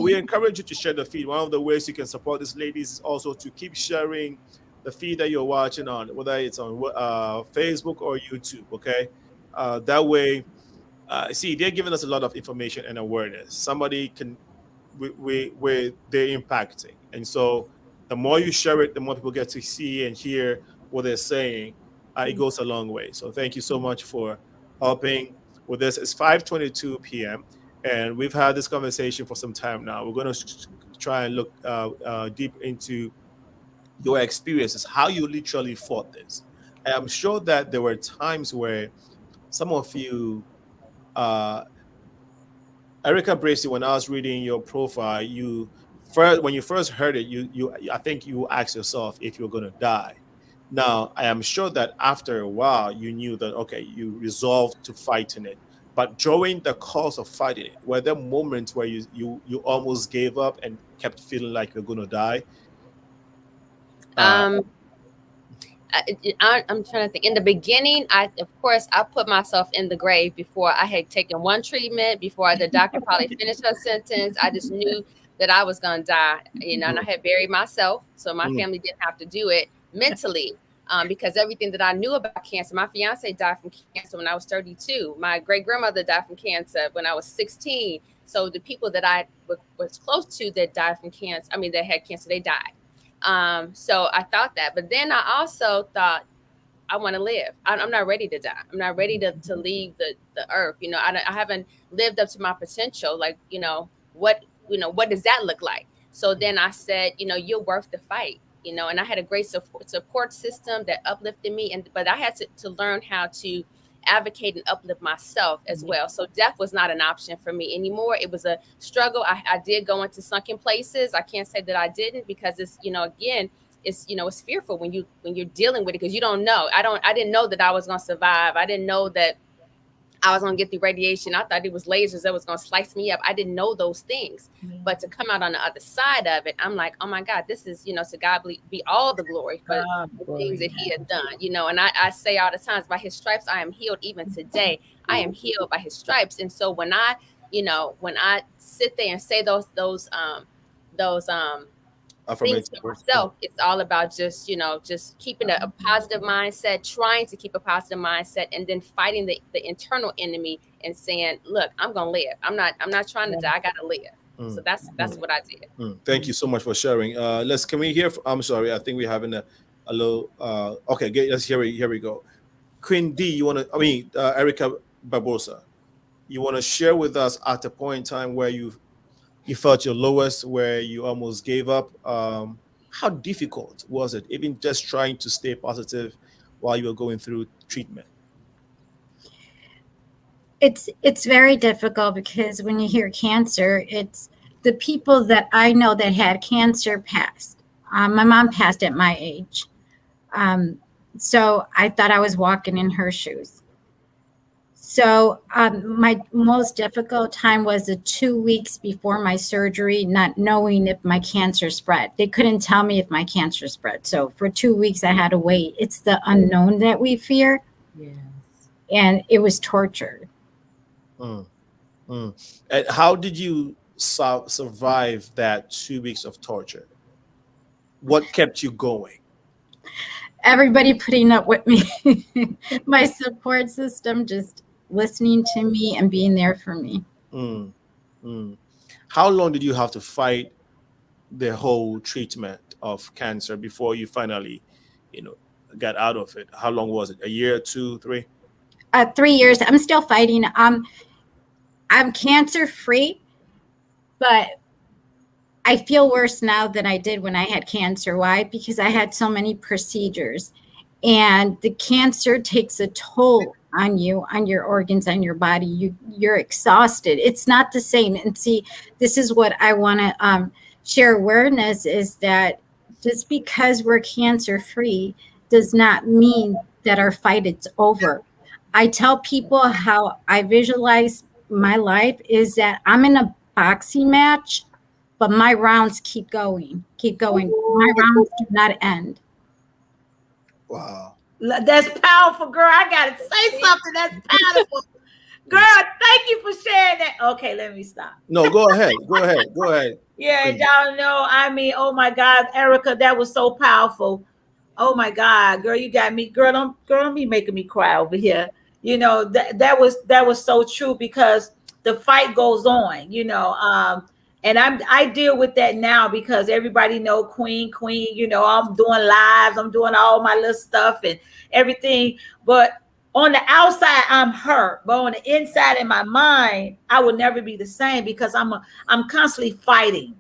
We encourage you to share the feed. One of the ways you can support these ladies is also to keep sharing the feed that you're watching on, whether it's on Facebook or YouTube. Okay, that way, see, they're giving us a lot of information and awareness. Somebody can, where they're impacting, and so the more you share it, the more people get to see and hear what they're saying. It goes a long way. So thank you so much for helping with this. It's 5:22 p.m. and we've had this conversation for some time now. We're going to try and look deep into your experiences, how you literally fought this. And I'm sure that there were times where some of you, Erika BRACEY, when I was reading your profile, when you first heard it, I think you asked yourself if you were going to die. Now, I am sure that after a while, you knew that, okay, you resolved to fighting it. But during the course of fighting it, were there moments where you almost gave up and kept feeling like you're going to die? I'm trying to think. In the beginning, of course, I put myself in the grave before I had taken one treatment, before the doctor probably finished her sentence. I just knew that I was going to die, and I had buried myself, so my family didn't have to do it mentally, because everything that I knew about cancer, my fiance died from cancer when I was 32. My great grandmother died from cancer when I was 16. So the people that I was close to that died from cancer, that had cancer, they died. So I thought that, but then I also thought, I want to live. I'm not ready to die. I'm not ready to leave the earth. I haven't lived up to my potential. Like, what does that look like? So then I said, you're worth the fight, and I had a great support system that uplifted me. But I had to learn how to advocate and uplift myself as well. So death was not an option for me anymore. It was a struggle. I did go into sunken places. I can't say that I didn't, because it's, again, it's fearful when you're dealing with it, because you don't know. I didn't know that I was going to survive. I didn't know that I was going to get the radiation. I thought it was lasers that was going to slice me up. I didn't know those things. But to come out on the other side of it, I'm like, oh my God, this is, to God be all the glory for the things that he had done, and I say all the times, by his stripes, I am healed. Even today, I am healed by his stripes. And so when I sit there and say those things to myself, it's all about just keeping a positive mindset, trying to keep a positive mindset, and then fighting the internal enemy and saying, look, I'm gonna live. I'm not trying to die. I gotta live. So that's what I did. Thank you so much for sharing. Can we hear I'm sorry, I think we're having a little okay, let's here we go. Queen D, you want to Erika Barbosa, you want to share with us at a point in time where you felt your lowest, where you almost gave up? How difficult was it, even just trying to stay positive while you were going through treatment? It's very difficult, because when you hear cancer, it's the people that I know that had cancer passed. My mom passed at my age. So I thought I was walking in her shoes. So my most difficult time was the 2 weeks before my surgery, not knowing if my cancer spread. They couldn't tell me if my cancer spread. So for 2 weeks, I had to wait. It's the unknown that we fear. Yes. And it was torture. And how did you survive that 2 weeks of torture? What kept you going? Everybody putting up with me. My support system just listening to me and being there for me. How long did you have to fight the whole treatment of cancer before you finally, got out of it? How long was it? A year, 2, 3? 3 years. I'm still fighting. I'm cancer free, but I feel worse now than I did when I had cancer. Why? Because I had so many procedures, and the cancer takes a toll on you, on your organs, on your body. You're exhausted. It's not the same. And see, this is what I want to share awareness is that just because we're cancer free does not mean that our fight is over. I tell people how I visualize my life is that I'm in a boxing match, but my rounds keep going. My rounds do not end. Wow. That's powerful, girl. I gotta say something. That's powerful. Girl, thank you for sharing that. Okay, let me stop. No, go ahead. Go ahead. Yeah, y'all know. I mean, oh my God, Erika, that was so powerful. Oh my God, girl, you got me. Girl, don't be making me cry over here. You know, that was so true, because the fight goes on, you know. And I deal with that now because everybody know Queen, you know, I'm doing lives, I'm doing all my little stuff and everything. But on the outside, I'm hurt. But on the inside, in my mind, I will never be the same, because I'm constantly fighting.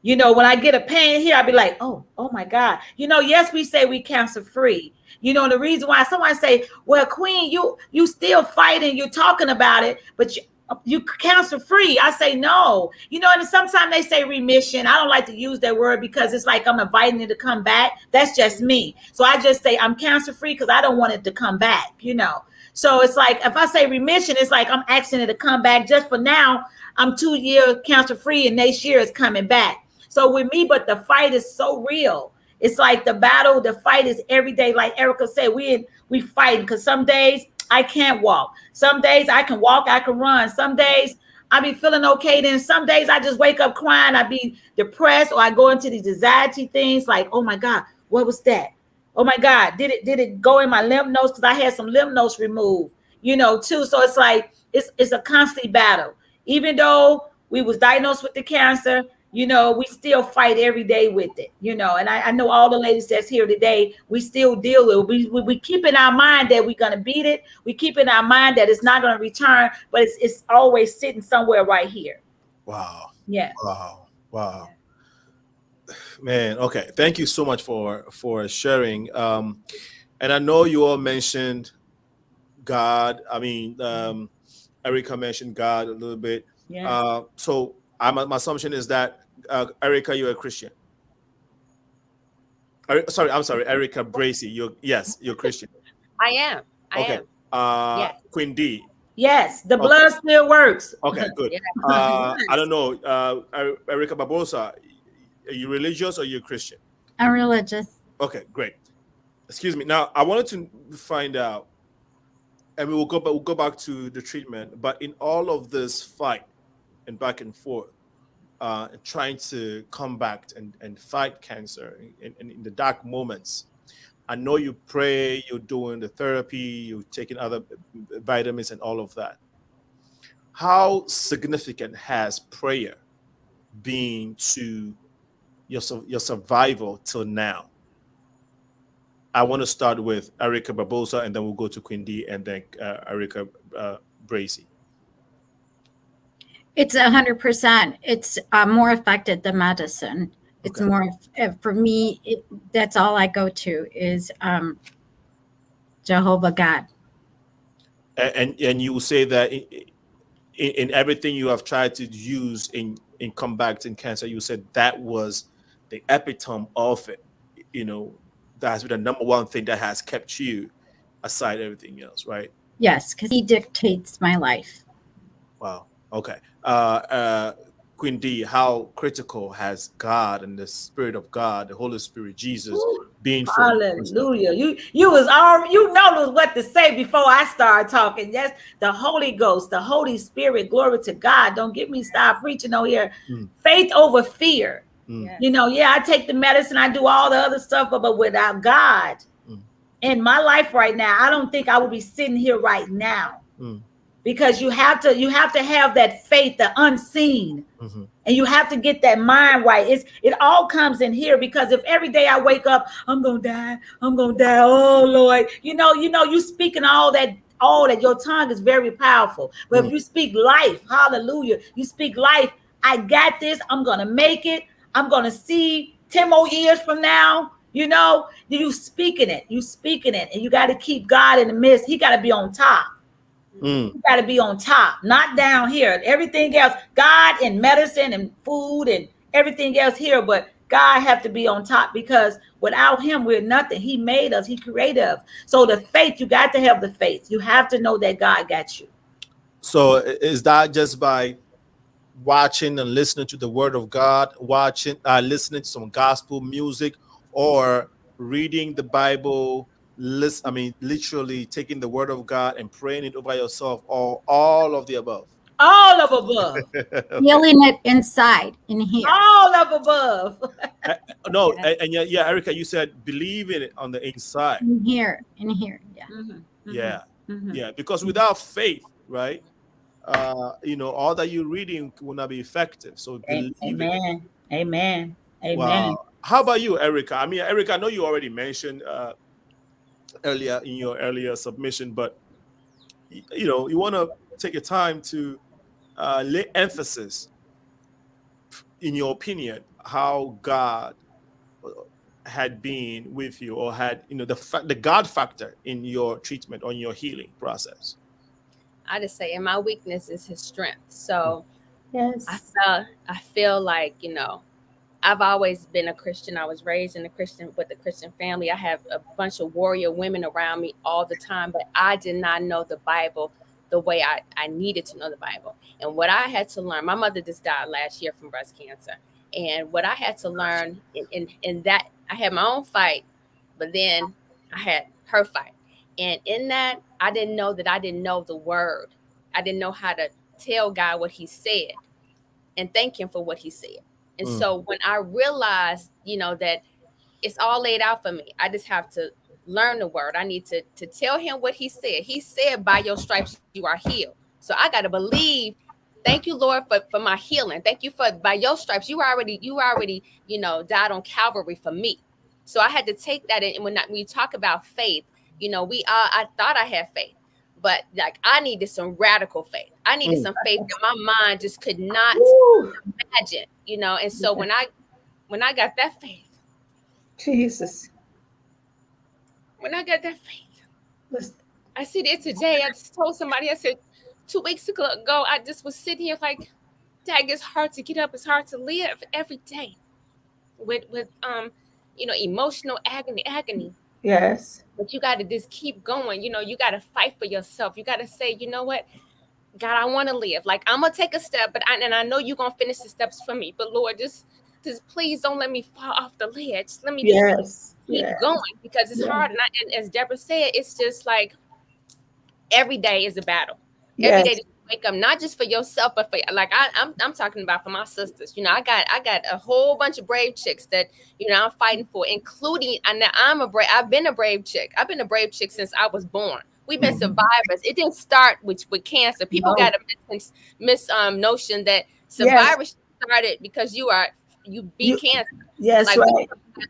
You know, when I get a pain here, I'll be like, oh my God. You know, yes, we say we cancer free. You know, the reason why someone say, well, Queen, you still fighting, you're talking about it, but you cancer free. I say no. You know, and sometimes they say remission. I don't like to use that word because it's like I'm inviting it to come back. That's just me. So I just say I'm cancer free because I don't want it to come back, you know. So it's like if I say remission, it's like I'm asking it to come back. Just for now, I'm 2 years cancer free and next year is coming back. So with me, but the fight is so real. It's like the battle, the fight is every day. Like Erika said, we fight, because some days I can't walk. Some days I can walk, I can run. Some days I be feeling okay. Then some days I just wake up crying. I be depressed, or I go into these anxiety things like, oh my God, what was that? Oh my God, did it go in my lymph nodes? Because I had some lymph nodes removed, you know, too. So it's like it's a constant battle. Even though we was diagnosed with the cancer, you know, we still fight every day with it, you know. And I know all the ladies that's here today, we still deal with it. We keep in our mind that we're going to beat it. We keep in our mind that it's not going to return, but it's always sitting somewhere right here. Wow. Yeah. Wow. Man, okay. Thank you so much for sharing. And I know you all mentioned God. I mean, Erika mentioned God a little bit. Yes. So my assumption is that Erika, you're a Christian. I'm sorry, Erika BRACEY. You're Christian. I am. I am. Yes. Queen D. Yes, the blood still works. Okay, good. I don't know, Erika Barbosa, are you religious or you're Christian? I'm religious. Okay, great. Excuse me. Now, I wanted to find out, and we'll go back to the treatment. But in all of this fight and back and forth, trying to combat and fight cancer in the dark moments, I know you pray, you're doing the therapy, you're taking other vitamins and all of that. How significant has prayer been to your survival till now? I want to start with Erika Barbosa, and then we'll go to Queen D, and then Erika BRACEY. It's 100%. It's more effective than medicine. It's more for me. That's all I go to is Jehovah God. And you say that in everything you have tried to use in combating cancer, you said that was the epitome of it. You know, that's been the number one thing that has kept you aside everything else, right? Yes, because he dictates my life. Wow. Okay. Queen D, how critical has God and the Spirit of God, the Holy Spirit, Jesus, been for you? Hallelujah. You was already, you know what to say before I started talking. Yes, the Holy Ghost, the Holy Spirit, glory to God. Don't get me start preaching over here. Faith over fear. You know, I take the medicine, I do all the other stuff, but without God in my life right now, I don't think I would be sitting here right now. Because you have to have that faith, the unseen, and you have to get that mind right. It all comes in here, because if every day I wake up, I'm gonna die. Oh Lord, you speaking all that. Your tongue is very powerful. But if you speak life, hallelujah, you speak life. I got this. I'm gonna make it. I'm gonna see 10 more years from now. You speaking it, and you got to keep God in the midst. He got to be on top. You got to be on top, not down here. Everything else, God and medicine and food and everything else here, but God have to be on top, because without him, we're nothing. He made us, he created us. So the faith, you got to have the faith. You have to know that God got you. So is that just by watching and listening to the word of God, listening to some gospel music, or reading the Bible, literally taking the word of God and praying it over yourself, or all of the above? All of above. Feeling it inside, in here. All of above. No, and yeah, Erika, you said believe in it on the inside. In here, yeah. Yeah, because without faith, right, all that you're reading will not be effective. So believe Amen. it. Amen. Wow. How about you, Erika? I mean, Erika, I know you already mentioned earlier in your earlier submission, but you want to take a time to lay emphasis, in your opinion, how God had been with you, or had the God factor in your treatment, on your healing process. I just say, and my weakness is his strength. So yes, I feel like, I've always been a Christian. I was raised with a Christian family. I have a bunch of warrior women around me all the time, but I did not know the Bible the way I needed to know the Bible. And what I had to learn, my mother just died last year from breast cancer. And what I had to learn in that, I had my own fight, but then I had her fight. And in that, I didn't know that I didn't know the word. I didn't know how to tell God what he said and thank him for what he said. And so when I realized, that it's all laid out for me, I just have to learn the word. I need to tell him what he said. He said, by your stripes, you are healed. So I got to believe. Thank you, Lord, for my healing. Thank you for, by your stripes, you already, died on Calvary for me. So I had to take that in. And when you talk about faith, I thought I had faith, but like I needed some radical faith. I needed some faith that my mind just could not imagine, And so when I got that faith, Jesus, when I got that faith, I said it today. I just told somebody, I said 2 weeks ago, I just was sitting here like, Dad, it's hard to get up. It's hard to live every day with emotional agony. Yes. But you got to just keep going. You got to fight for yourself. You got to say, you know what, God, I want to live. Like, I'm going to take a step, and I know you're going to finish the steps for me. But Lord, just please don't let me fall off the ledge. Let me just keep going, because it's hard. And as Deborah said, it's just like every day is a battle. Every day to wake up, not just for yourself, but for, like, I'm talking about for my sisters. I got a whole bunch of brave chicks that, I'm fighting for, including, and I've been a brave chick. I've been a brave chick since I was born. We've been survivors. It didn't start with cancer. People got a notion that survivorship started because you beat cancer. Yes, like, right.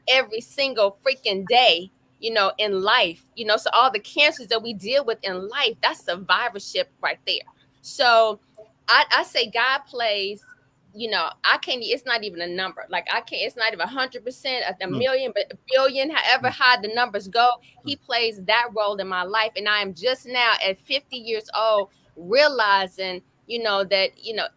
Every single freaking day, in life, so all the cancers that we deal with in life, that's survivorship right there. So I say God plays, I can't, it's not even a number. Like it's not even 100%, a million, but a billion, however high the numbers go, he plays that role in my life. And I am just now at 50 years old, realizing, that,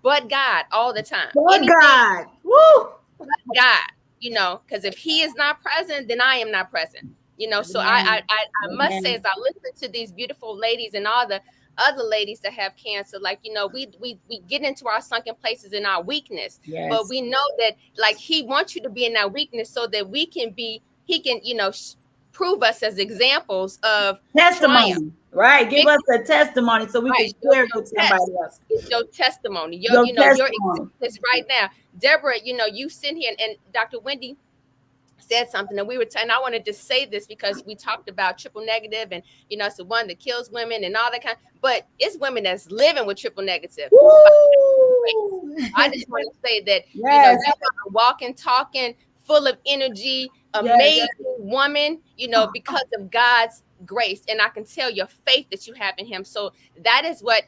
but God all the time. But God. Woo! But God, because if he is not present, then I am not present. So I must say, as I listen to these beautiful ladies and all the other ladies that have cancer, like, we get into our sunken places in our weakness, but we know that, like, he wants you to be in that weakness so that he can, prove us as examples of testimony. Triumph. Right. Give us a testimony so we can share it with somebody else. It's your testimony. Your existence right now. Deborah, you sit here and Dr. Wendy said something, and and I want to just say this because we talked about triple negative, and it's the one that kills women and all that kind, but it's women that's living with triple negative. I just want to say that you are walking, talking, full of energy, amazing woman, because of God's grace. And I can tell your faith that you have in him. So that is what,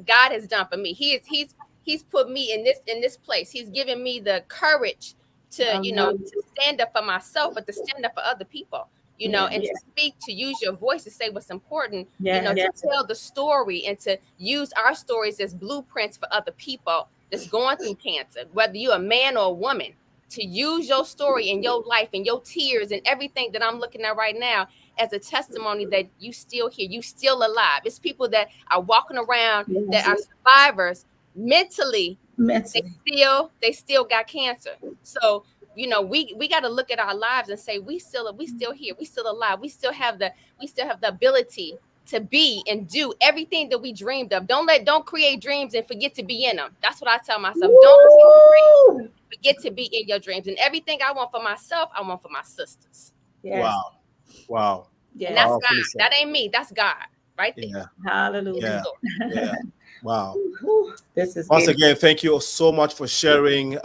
God has done for me. He's put me in this place. He's given me the courage to, to stand up for myself, but to stand up for other people, and to speak, to use your voice to say what's important, to tell the story and to use our stories as blueprints for other people, that's going through cancer, whether you're a man or a woman, to use your story and your life and your tears and everything that I'm looking at right now as a testimony that you still here, you still alive. It's people that are walking around that are survivors mentally. They still got cancer. So we got to look at our lives and say we still here, we still alive, we still have the ability to be and do everything that we dreamed of. Don't create dreams and forget to be in them. That's what I tell myself. Don't forget to be in your dreams. And everything I want for myself, I want for my sisters. Yes. Wow. Yeah. And that's God. That ain't me. That's God right there. Yeah. Hallelujah. Yeah. Wow. This is once again, thank you so much for sharing.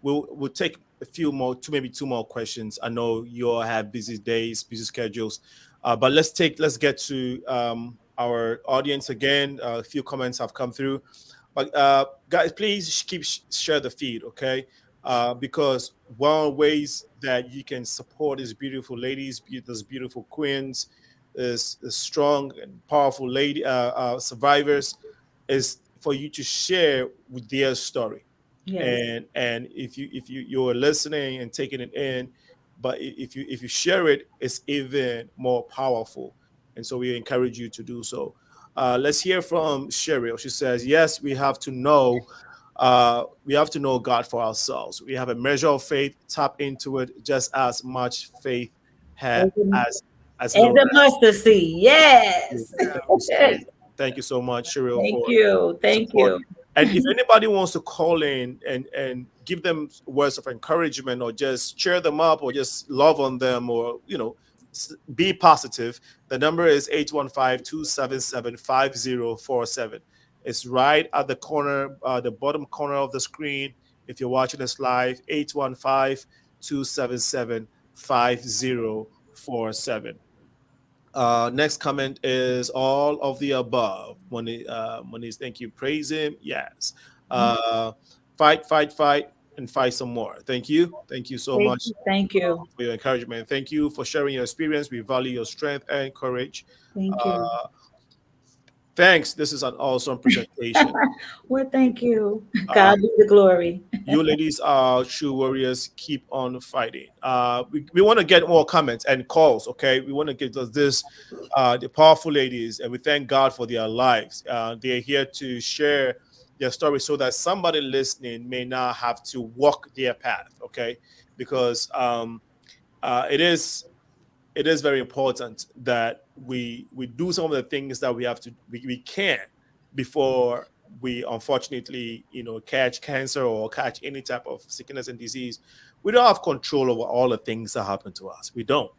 We'll take a few more, maybe two more questions. I know you all have busy days, busy schedules, but let's get to our audience again. A few comments have come through, but guys, please share the feed, okay? Because one of the ways that you can support these beautiful ladies, these beautiful queens, is strong and powerful survivors, is for you to share with their story. Yes. And if you're listening and taking it in, but if you share it, it's even more powerful. And so we encourage you to do so. Let's hear from Cheryl. She says, yes, we have to know God for ourselves. We have a measure of faith, tap into it, just as much faith as the mustard seed. Yes. Thank you so much, Cheryl. Thank you. And if anybody wants to call in and give them words of encouragement, or just cheer them up, or just love on them, or be positive, the number is 815-277-5047. It's right at the corner, the bottom corner of the screen. If you're watching us live, 815-277-5047. Next comment is all of the above. Moniz, thank you. Praise him. Yes. Fight, and fight some more. Thank you. Thank you so much. Thank you for your encouragement. Thank you for sharing your experience. We value your strength and courage. Thank you. Thanks. This is an awesome presentation. Well, thank you. God be the glory. You ladies are true warriors. Keep on fighting. We want to get more comments and calls. Okay, we want to get this the powerful ladies, and we thank God for their lives. They're here to share their story so that somebody listening may not have to walk their path. Okay, because it is very important that we do some of the things that we can before we unfortunately catch cancer or catch any type of sickness and disease. We don't have control over all the things that happen to us. We don't.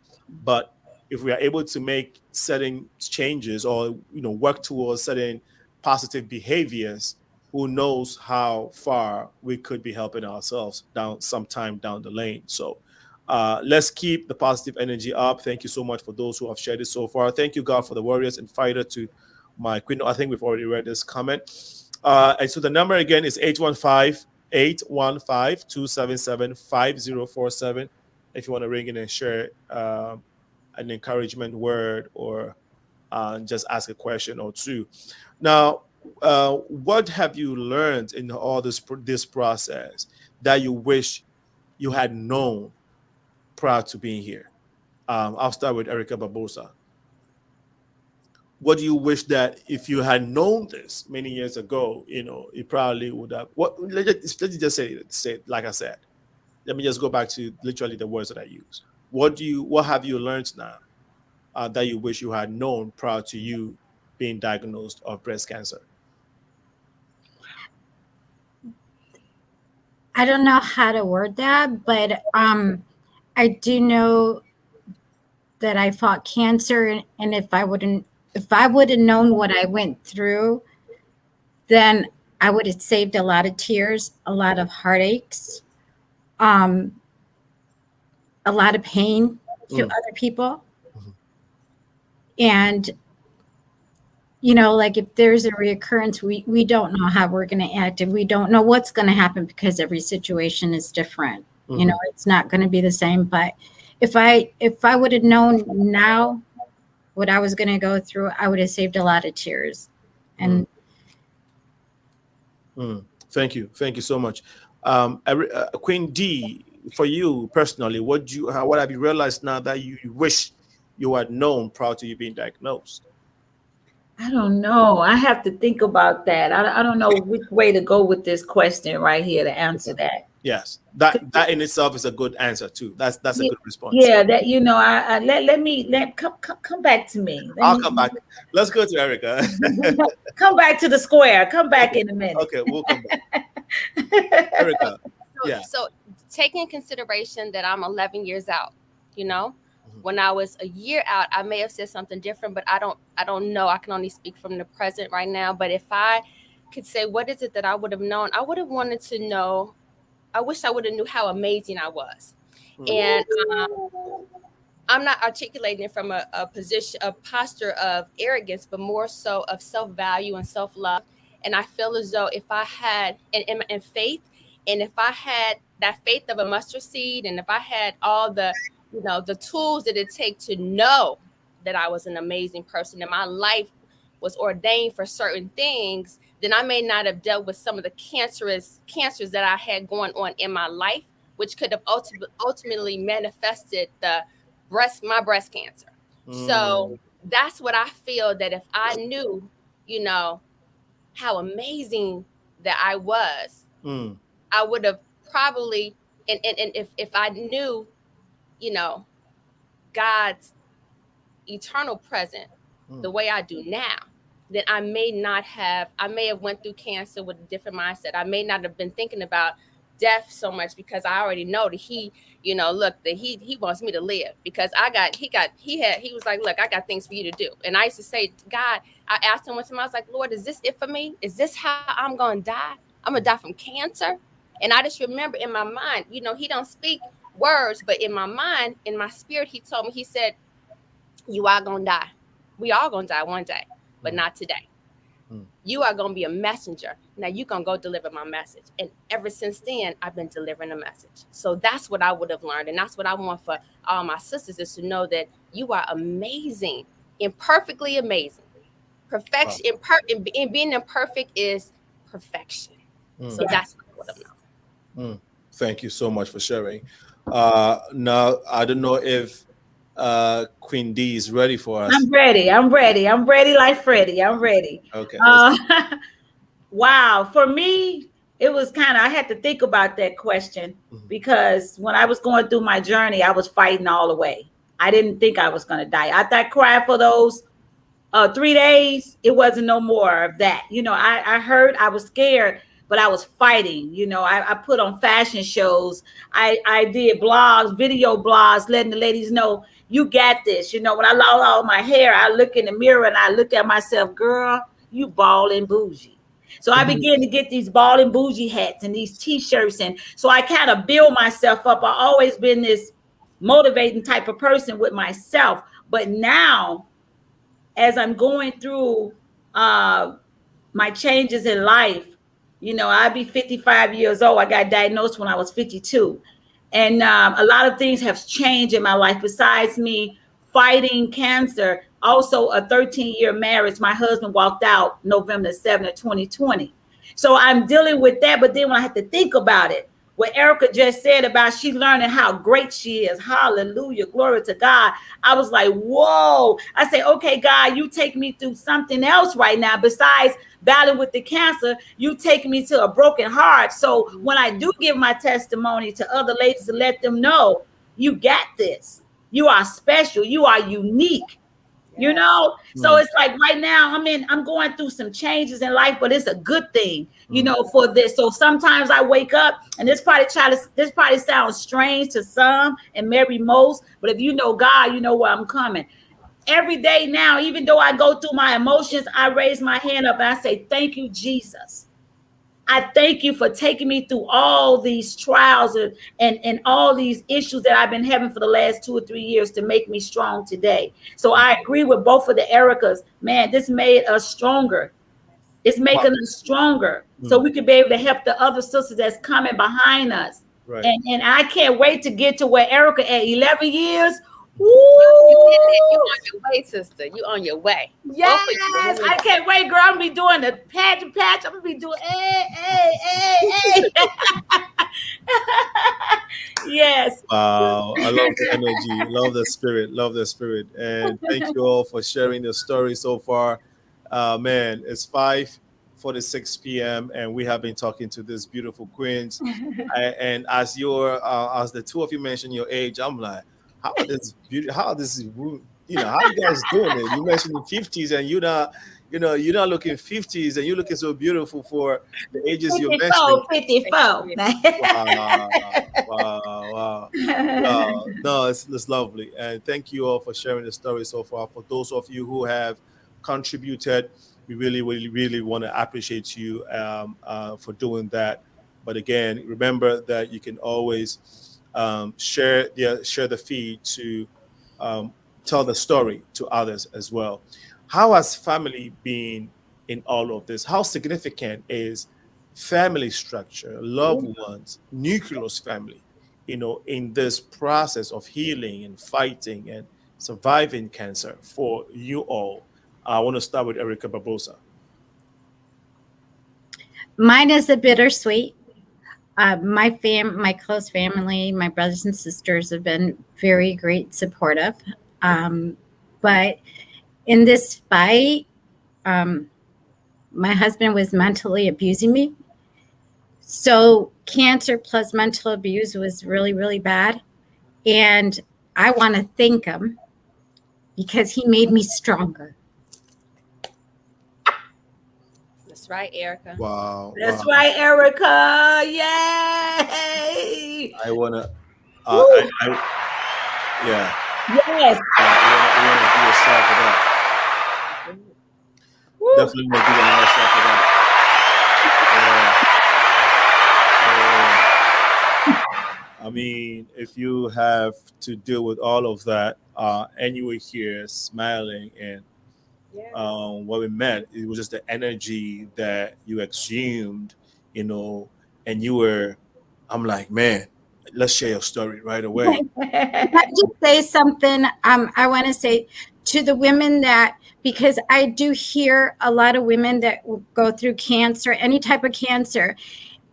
But if we are able to make certain changes or work towards certain positive behaviors, who knows how far we could be helping ourselves sometime down the lane. So let's keep the positive energy up. Thank you so much for those who have shared it so far. Thank you, God, for the warriors and fighter. To my queen, I think we've already read this comment. And so the number again is 815-277-5047. If you want to ring in and share an encouragement word, or just ask a question or two. Now, what have you learned in all this process that you wish you had known prior to being here? I'll start with ERIKA Barbosa. What do you wish that if you had known this many years ago, you probably would have? Let's just say it like I said. Let me just go back to literally the words that I used. What have you learned now that you wish you had known prior to you being diagnosed of breast cancer? I don't know how to word that, but I do know that I fought cancer, and if I would have known what I went through, then I would have saved a lot of tears, a lot of heartaches, a lot of pain to other people. And like if there's a reoccurrence, we don't know how we're going to act, and we don't know what's going to happen because every situation is different. It's not going to be the same. But if I would have known now what I was going to go through, I would have saved a lot of tears. And Thank you so much. Queen D, for you personally, what have you realized now that you wish you had known prior to you being diagnosed? I don't know. I have to think about that. I don't know which way to go with this question right here to answer that. Yes, that in itself is a good answer too. That's a good response. Yeah, that let come back to me. I'll come back. Let's go to ERIKA. Come back to the square. Come back in a minute. Okay, we'll come back. ERIKA. Yeah. So taking in consideration that I'm 11 years out, when I was a year out, I may have said something different, but I don't know. I can only speak from the present right now. But if I could say, what is it that I would have known? I would have wanted to know. I wish I would have knew how amazing I was. And I'm not articulating it from a posture of arrogance, but more so of self-value and self-love. And I feel as though if I had and faith, and if I had that faith of a mustard seed, and if I had all the tools that it takes to know that I was an amazing person and my life was ordained for certain things, then I may not have dealt with some of the cancers that I had going on in my life, which could have ultimately manifested my breast cancer. So that's what I feel, that if I knew, how amazing that I was, I would have probably, and if I knew, God's eternal presence the way I do now, then I may have went through cancer with a different mindset. I may not have been thinking about death so much, because I already know that he wants me to live, because he was like, look, I got things for you to do. And I used to say, God, I asked him one time, I was like, Lord, is this it for me? Is this how I'm going to die? I'm going to die from cancer. And I just remember in my mind, he don't speak words, but in my mind, in my spirit, he told me, he said, you are going to die. We all going to die one day, but not today. You are going to be a messenger. Now you're going to go deliver my message. And ever since then, I've been delivering a message. So that's what I would have learned. And that's what I want for all my sisters, is to know that you are amazing, imperfectly amazing. Perfection, and being imperfect is perfection. So that's what I would have known. Thank you so much for sharing. Now, I don't know if Queen D is ready for us. I'm ready like Freddie. I'm ready. Okay. Wow. For me, it was I had to think about that question, because when I was going through my journey, I was fighting all the way. I didn't think I was going to die. After I cried for those 3 days, it wasn't no more of that. I heard, I was scared, but I was fighting. I put on fashion shows. I did blogs, video blogs, letting the ladies know, you got this. When I lost all my hair, I look in the mirror and I look at myself, girl, you bald and bougie. So I began to get these bald and bougie hats and these t-shirts. And so I kind of build myself up. I always been this motivating type of person with myself. But now, as I'm going through my changes in life, I'll be 55 years old. I got diagnosed when I was 52. And a lot of things have changed in my life besides me fighting cancer. Also, a 13-year marriage. My husband walked out November 7th, 2020. So I'm dealing with that. But then when I had to think about it, what ERIKA just said about she learning how great she is. Hallelujah. Glory to God. I was like, whoa. I say, okay, God, you take me through something else right now. Besides battling with the cancer, you take me to a broken heart. So when I do give my testimony to other ladies to let them know, you got this. You are special. You are unique. So it's like right now I'm going through some changes in life, but it's a good thing, for this. So sometimes I wake up, and this probably sounds strange to some and maybe most, but if you know God, you know where I'm coming. Every day now, even though I go through my emotions, I raise my hand up and I say, thank you, Jesus. I thank you for taking me through all these trials and all these issues that I've been having for the last 2 or 3 years to make me strong today. So I agree with both of the ERIKAs. Man, this made us stronger. It's making us stronger. So we can be able to help the other sisters that's coming behind us. Right. And I can't wait to get to where ERIKA at 11 years. Woo! You on your way, sister. You on your way. Yes, I can't wait, girl. I'm gonna be doing the patch. I'm gonna be doing hey. Yes. Wow, I love the energy, love the spirit, and thank you all for sharing the story so far. Man, it's 5:46 p.m. and we have been talking to these beautiful queens. And as the two of you mentioned your age, I'm like, how are this how are you guys doing it? You mentioned the 50s and you're not looking 50s and you're looking so beautiful for the ages you're mentioning. 54. Wow. No, it's lovely. And thank you all for sharing the story so far. For those of you who have contributed, we really want to appreciate you for doing that. But again, remember that you can always share the feed to tell the story to others as well. How has family been in all of this? How significant is family structure, loved ones, nucleus family, in this process of healing and fighting and surviving cancer for you all? I want to start with ERIKA Barbosa. Mine is a bittersweet. My close family, my brothers and sisters have been very great supportive. But in this fight, my husband was mentally abusing me. So cancer plus mental abuse was really, really bad. And I want to thank him because he made me stronger. That's right, ERIKA. Wow. That's right, ERIKA. Yay! I want to, yeah. Yes. We want to do a shot for that. Definitely want to do another shot for that. I mean, if you have to deal with all of that, and you were here smiling, and what we meant, it was just the energy that you exhumed, and you were, I'm like, man, let's share your story right away. Can I just say something? I want to say to the women that, because I do hear a lot of women that go through cancer, any type of cancer,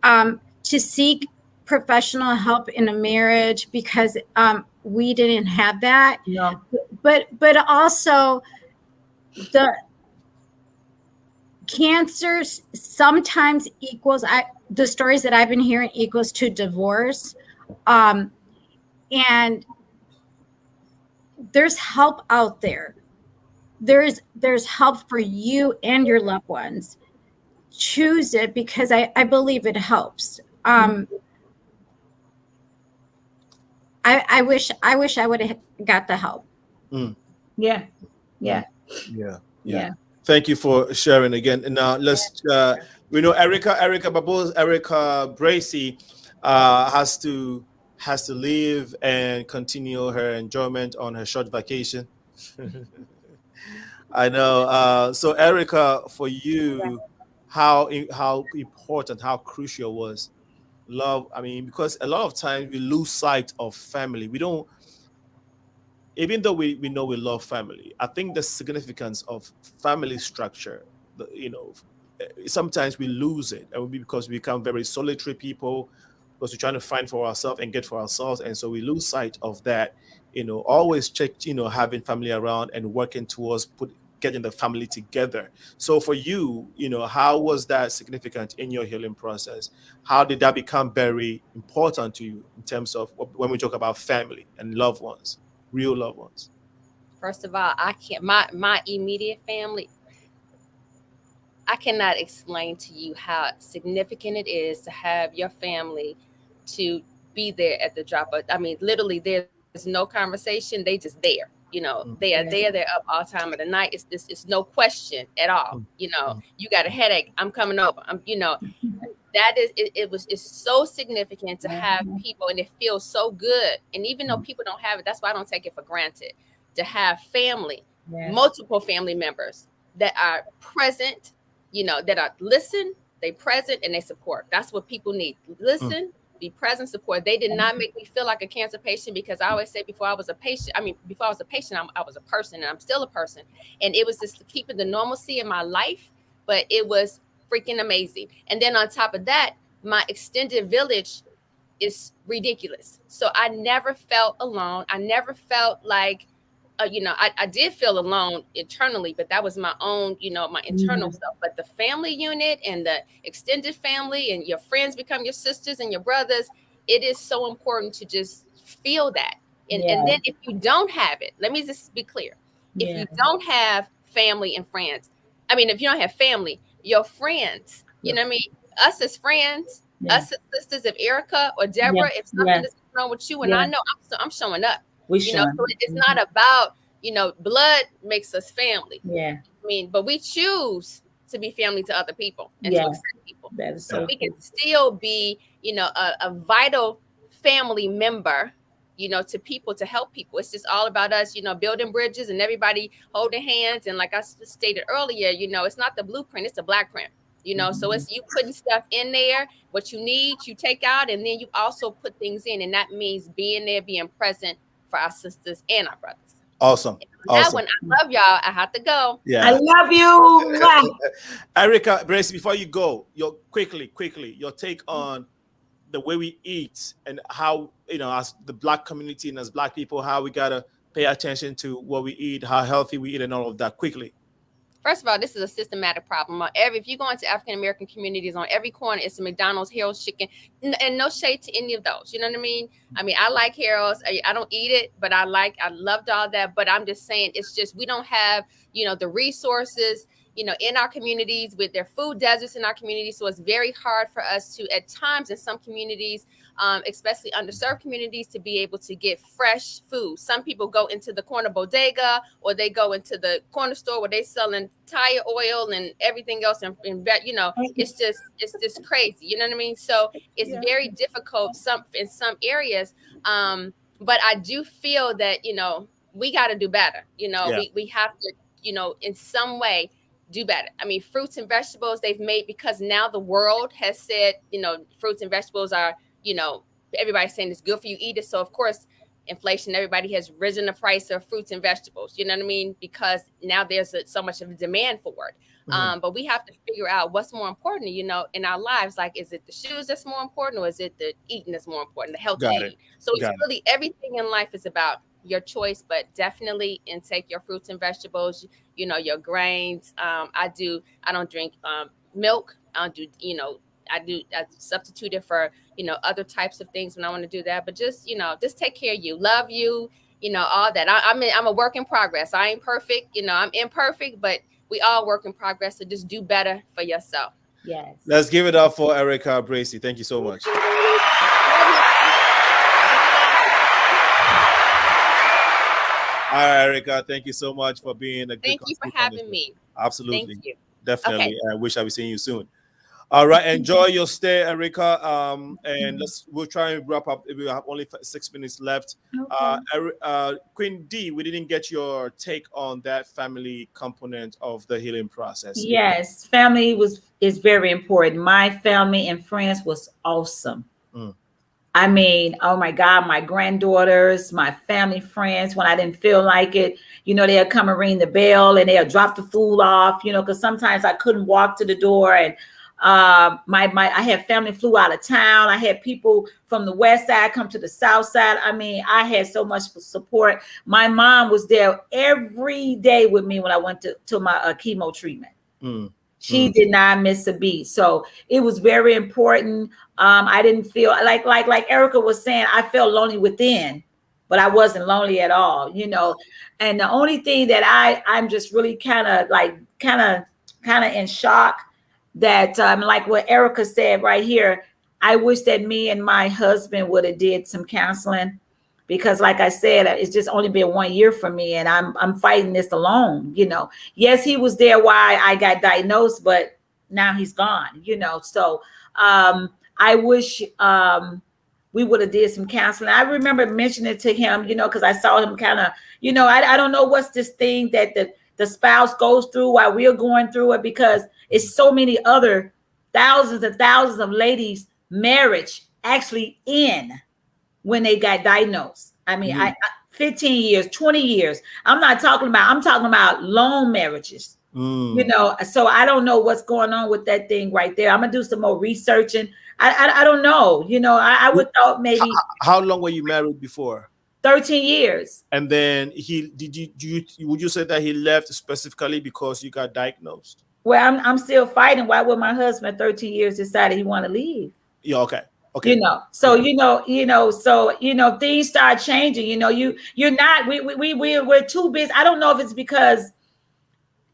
to seek professional help in a marriage, because we didn't have that. No. But also the cancer sometimes equals, the stories that I've been hearing equals to divorce. And there's help out there. There's help for you and your loved ones. Choose it, because I believe it helps. I wish I would have got the help. Yeah. Thank you for sharing again. And now let's we know ERIKA Babusa, ERIKA BRACEY has to leave and continue her enjoyment on her short vacation. I know. So ERIKA, for you, how important, how crucial was love? I mean, because a lot of times we lose sight of family. We don't, even though we know we love family, I think the significance of family structure, sometimes we lose it, and because we become very solitary people, because we're trying to find for ourselves and get for ourselves, and so we lose sight of that. Always check, having family around and working towards getting the family together. So for you, how was that significant in your healing process? How did that become very important to you in terms of when we talk about family and loved ones? Real loved ones? First of all, I can't, my immediate family, I cannot explain to you how significant it is to have your family to be there at the drop of, I mean, literally there's no conversation. They just there, they are there. They're up all time of the night. It's no question at all. You got a headache, I'm coming over. That is, it's so significant to have people, and it feels so good. And even though people don't have it, that's why I don't take it for granted to have family, multiple family members that are present, that are listen, they present, and they support. That's what people need. Listen, be present, support. They did not make me feel like a cancer patient, because I always say before I was a patient, I was a person, and I'm still a person. And it was just keeping the normalcy in my life, but it was freaking amazing. And then on top of that, my extended village is ridiculous. So I never felt alone. I never felt like, I did feel alone internally, but that was my own, my internal stuff. But the family unit and the extended family and your friends become your sisters and your brothers, it is so important to just feel that. And then if you don't have it, let me just be clear. If you don't have family and friends, if you don't have family, your friends, you know what I mean? Us as friends, us as sisters of ERIKA or Deborah, if something is wrong with you, and I know I'm showing up. So it's not about, blood makes us family. But we choose to be family to other people and to accept people. So we can still be, a vital family member, to people, to help people. It's just all about us, building bridges and everybody holding hands. And like I stated earlier, it's not the blueprint, it's the black print. So it's you putting stuff in there, what you need, you take out, and then you also put things in. And that means being there, being present for our sisters and our brothers. Awesome. That one, I love y'all. I have to go. Yeah. I love you. ERIKA, BRACEY, before you go, quickly, your take on the way we eat and how, as the black community and as black people, how we got to pay attention to what we eat, how healthy we eat, and all of that. Quickly. First of all, this is a systematic problem. If you go into African American communities, on every corner, it's a McDonald's, Harold's chicken, and no shade to any of those. You know what I mean? I like Harold's. I don't eat it, but I loved all that. But I'm just saying, it's just we don't have, the resources, in our communities, with their food deserts in our communities. So it's very hard for us to, at times, in some communities, especially underserved communities, to be able to get fresh food. Some people go into the corner bodega, or they go into the corner store where they selling tire oil and everything else, and it's just crazy. You know what I mean? So it's very difficult in some areas. But I do feel that we got to do better. We have to in some way do better. Fruits and vegetables they've made, because now the world has said, fruits and vegetables are, everybody's saying it's good for you, eat it. So of course, inflation, everybody has risen the price of fruits and vegetables, you know what I mean? Because now there's so much of a demand for it. But we have to figure out what's more important, in our lives. Like, is it the shoes that's more important, or is it the eating that's more important, the healthy eating? So it's really everything in life is about your choice, but definitely intake your fruits and vegetables, your grains. I don't drink milk. I substitute it for, other types of things when I want to do that. But just take care of you, love you, all that. I'm a work in progress. I ain't perfect. I'm imperfect, but we all work in progress. So just do better for yourself. Yes. Let's give it up for ERIKA BRACEY. Thank you so much. All right, ERIKA, thank you so much for being a good Thank you for having me. Absolutely. Thank you. Definitely. Okay. I wish I was seeing you soon. All right. Enjoy your stay, ERIKA. And we'll try and wrap up. We have only 6 minutes left. Okay. Queen D, we didn't get your take on that family component of the healing process. Yes, family is very important. My family and friends was awesome. Oh my God, my granddaughters, my family friends, when I didn't feel like it, they'll come and ring the bell, and they'll drop the food off, because sometimes I couldn't walk to the door. And I had family flew out of town. I had people from the west side come to the south side. I had so much support. My mom was there every day with me when I went to my chemo treatment. She did not miss a beat. So it was very important. I didn't feel like ERIKA was saying, I felt lonely within, but I wasn't lonely at all, And the only thing that I'm just really kind of in shock that like what ERIKA said right here, I wish that me and my husband would have did some counseling, because like I said, it's just only been 1 year for me, and I'm fighting this alone. Yes, he was there while I got diagnosed, but now he's gone. So I wish we would have did some counseling. I remember mentioning it to him, because I saw him kind of, I don't know what's this thing that the spouse goes through while we're going through it, because it's so many other thousands and thousands of ladies' marriage actually in when they got diagnosed. I mean, I 15 years, 20 years. I'm talking about long marriages. You know, so I don't know what's going on with that thing right there. I'm gonna do some more researching. I don't know. You know, I would thought maybe. How long were you married before? 13 years. And then would you say that he left specifically because you got diagnosed? Well, I'm still fighting. Why would my husband 13 years decided he want to leave? Yeah, okay. Okay. You know, so so things start changing. You know, you're not we're too busy. I don't know if it's because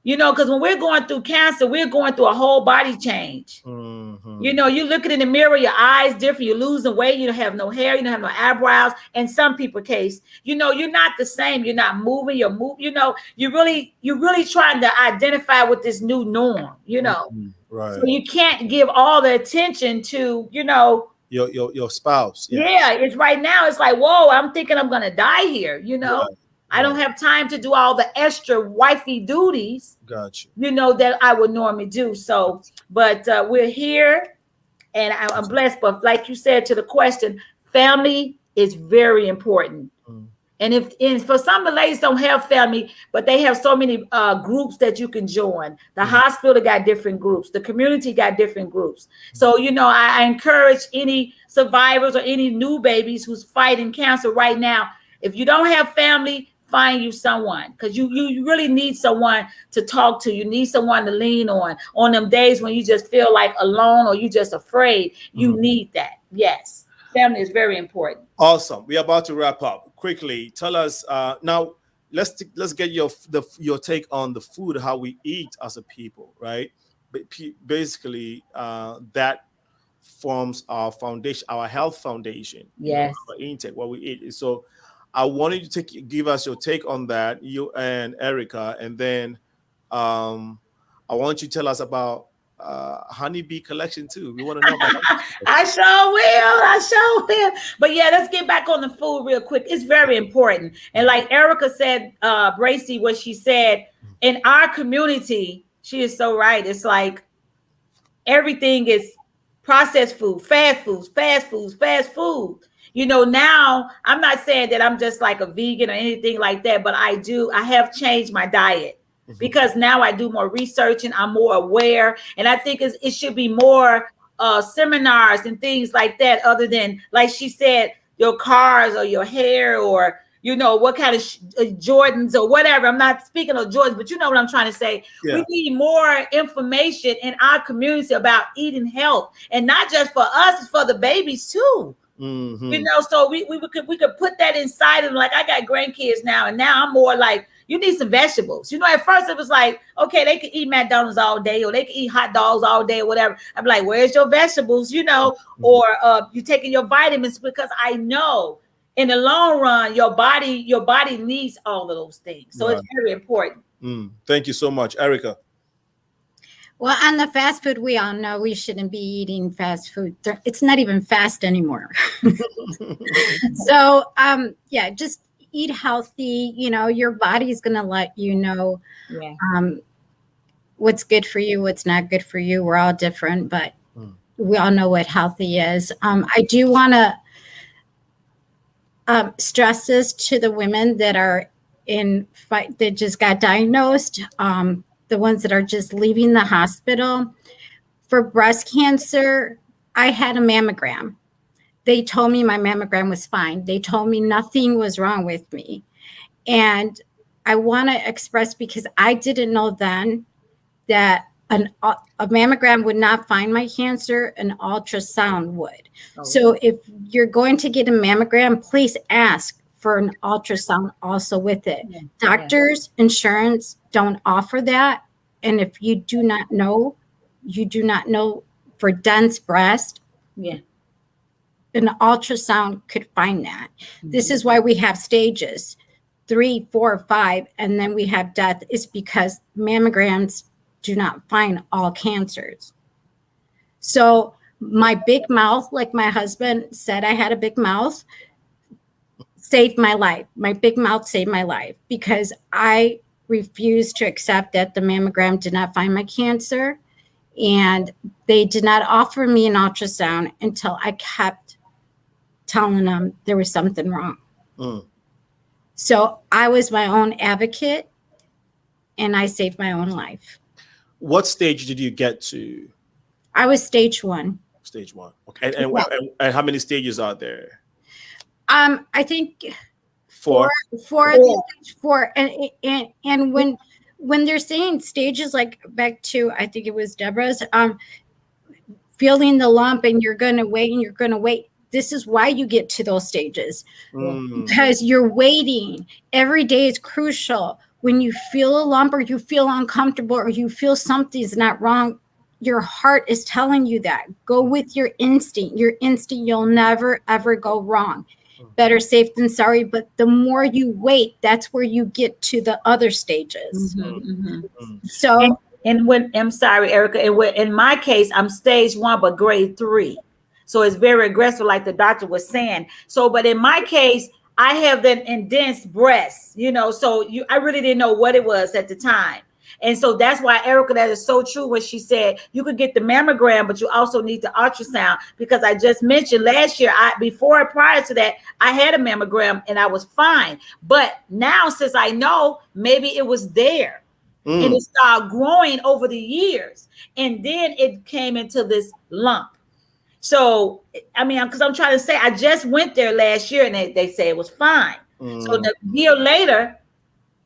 because when we're going through cancer, we're going through a whole body change. You know, you looking in the mirror, your eyes different, you're losing weight, you don't have no hair, you don't have no eyebrows. In some people's case, you're not the same. You're not moving, you're really trying to identify with this new norm, Right. So you can't give all the attention to, your spouse. Yeah, it's right now. It's like, whoa, I'm thinking I'm gonna die here, Right. I don't have time to do all the extra wifey duties, gotcha, that I would normally do. So, but we're here and I'm blessed. But like you said to the question, family is very important. And for some of the ladies don't have family, but they have so many groups that you can join. The hospital got different groups. The community got different groups. So, I encourage any survivors or any new babies who's fighting cancer right now. If you don't have family, find you someone, because you really need someone to talk to. You need someone to lean on them days when you just feel like alone or you just afraid. You need that. Yes. Family is very important. Awesome. We're about to wrap up. Quickly, tell us now. Let's get your take on the food, how we eat as a people, right? Basically, that forms our foundation, our health foundation. Yes. Our intake, what we eat. So, I wanted you to give us your take on that, you and Erika, and then I want you to tell us about honeybee collection too. We want to know about that. I sure will. But yeah, let's get back on the food real quick. It's very important. And like Erika said, BRACEY, what she said, in our community, she is so right. It's like everything is processed food, fast food. Now I'm not saying that I'm just like a vegan or anything like that, but I have changed my diet because now I do more research and I'm more aware. And I think it should be more seminars and things like that, other than, like she said, your cars or your hair or, what kind of Jordans or whatever. I'm not speaking of Jordans, but you know what I'm trying to say. Yeah. We need more information in our community about eating health, and not just for us, it's for the babies too. So we could put that inside of them. Like, I got grandkids now, and now I'm more like, you need some vegetables. At first it was like, okay, they could eat McDonald's all day, or they could eat hot dogs all day, or whatever. I'm like, where's your vegetables? Or you taking your vitamins, because I know in the long run your body needs all of those things. So It's very important. Thank you so much, Erika. Well, on the fast food, we all know we shouldn't be eating fast food. It's not even fast anymore. So, just eat healthy. Your body's going to let you know what's good for you, what's not good for you. We're all different, but we all know what healthy is. I do want to stress this to the women that are that just got diagnosed. The ones that are just leaving the hospital. For breast cancer, I had a mammogram. They told me my mammogram was fine. They told me nothing was wrong with me. And I want to express, because I didn't know then that a mammogram would not find my cancer, an ultrasound would. Oh. So if you're going to get a mammogram, please ask for an ultrasound also with it. Yeah. Doctors, insurance don't offer that. And if you do not know for dense breast, an ultrasound could find that. This is why we have stages 3, 4, 5, and then we have death, is because mammograms do not find all cancers. So my big mouth, like my husband said, I had a big mouth, saved my life. My big mouth saved my life, because I refused to accept that the mammogram did not find my cancer, and they did not offer me an ultrasound until I kept telling them there was something wrong. So I was my own advocate, and I saved my own life. What stage did you get to? I was stage 1. Stage 1. Okay. And how many stages are there? I think 4. 4. And when they're saying stages, like back to, I think it was Deborah's, feeling the lump and you're going to wait and you're going to wait. This is why you get to those stages, because you're waiting. Every day is crucial. When you feel a lump or you feel uncomfortable or you feel something's not wrong, your heart is telling you that. Go with your instinct. Your instinct, you'll never, ever go wrong. Better safe than sorry. But the more you wait, that's where you get to the other stages. So, and when, I'm sorry, ERIKA, and in my case, I'm stage 1, but grade 3. So it's very aggressive, like the doctor was saying. So, but in my case, I have an indensed breast, so I really didn't know what it was at the time. And so that's why, ERIKA, that is so true when she said you could get the mammogram, but you also need the ultrasound, because I just mentioned last year, prior to that, I had a mammogram and I was fine. But now, since I know, maybe it was there and it started growing over the years. And then it came into this lump. So, I mean, because I'm trying to say, I just went there last year and they say it was fine. So the year later,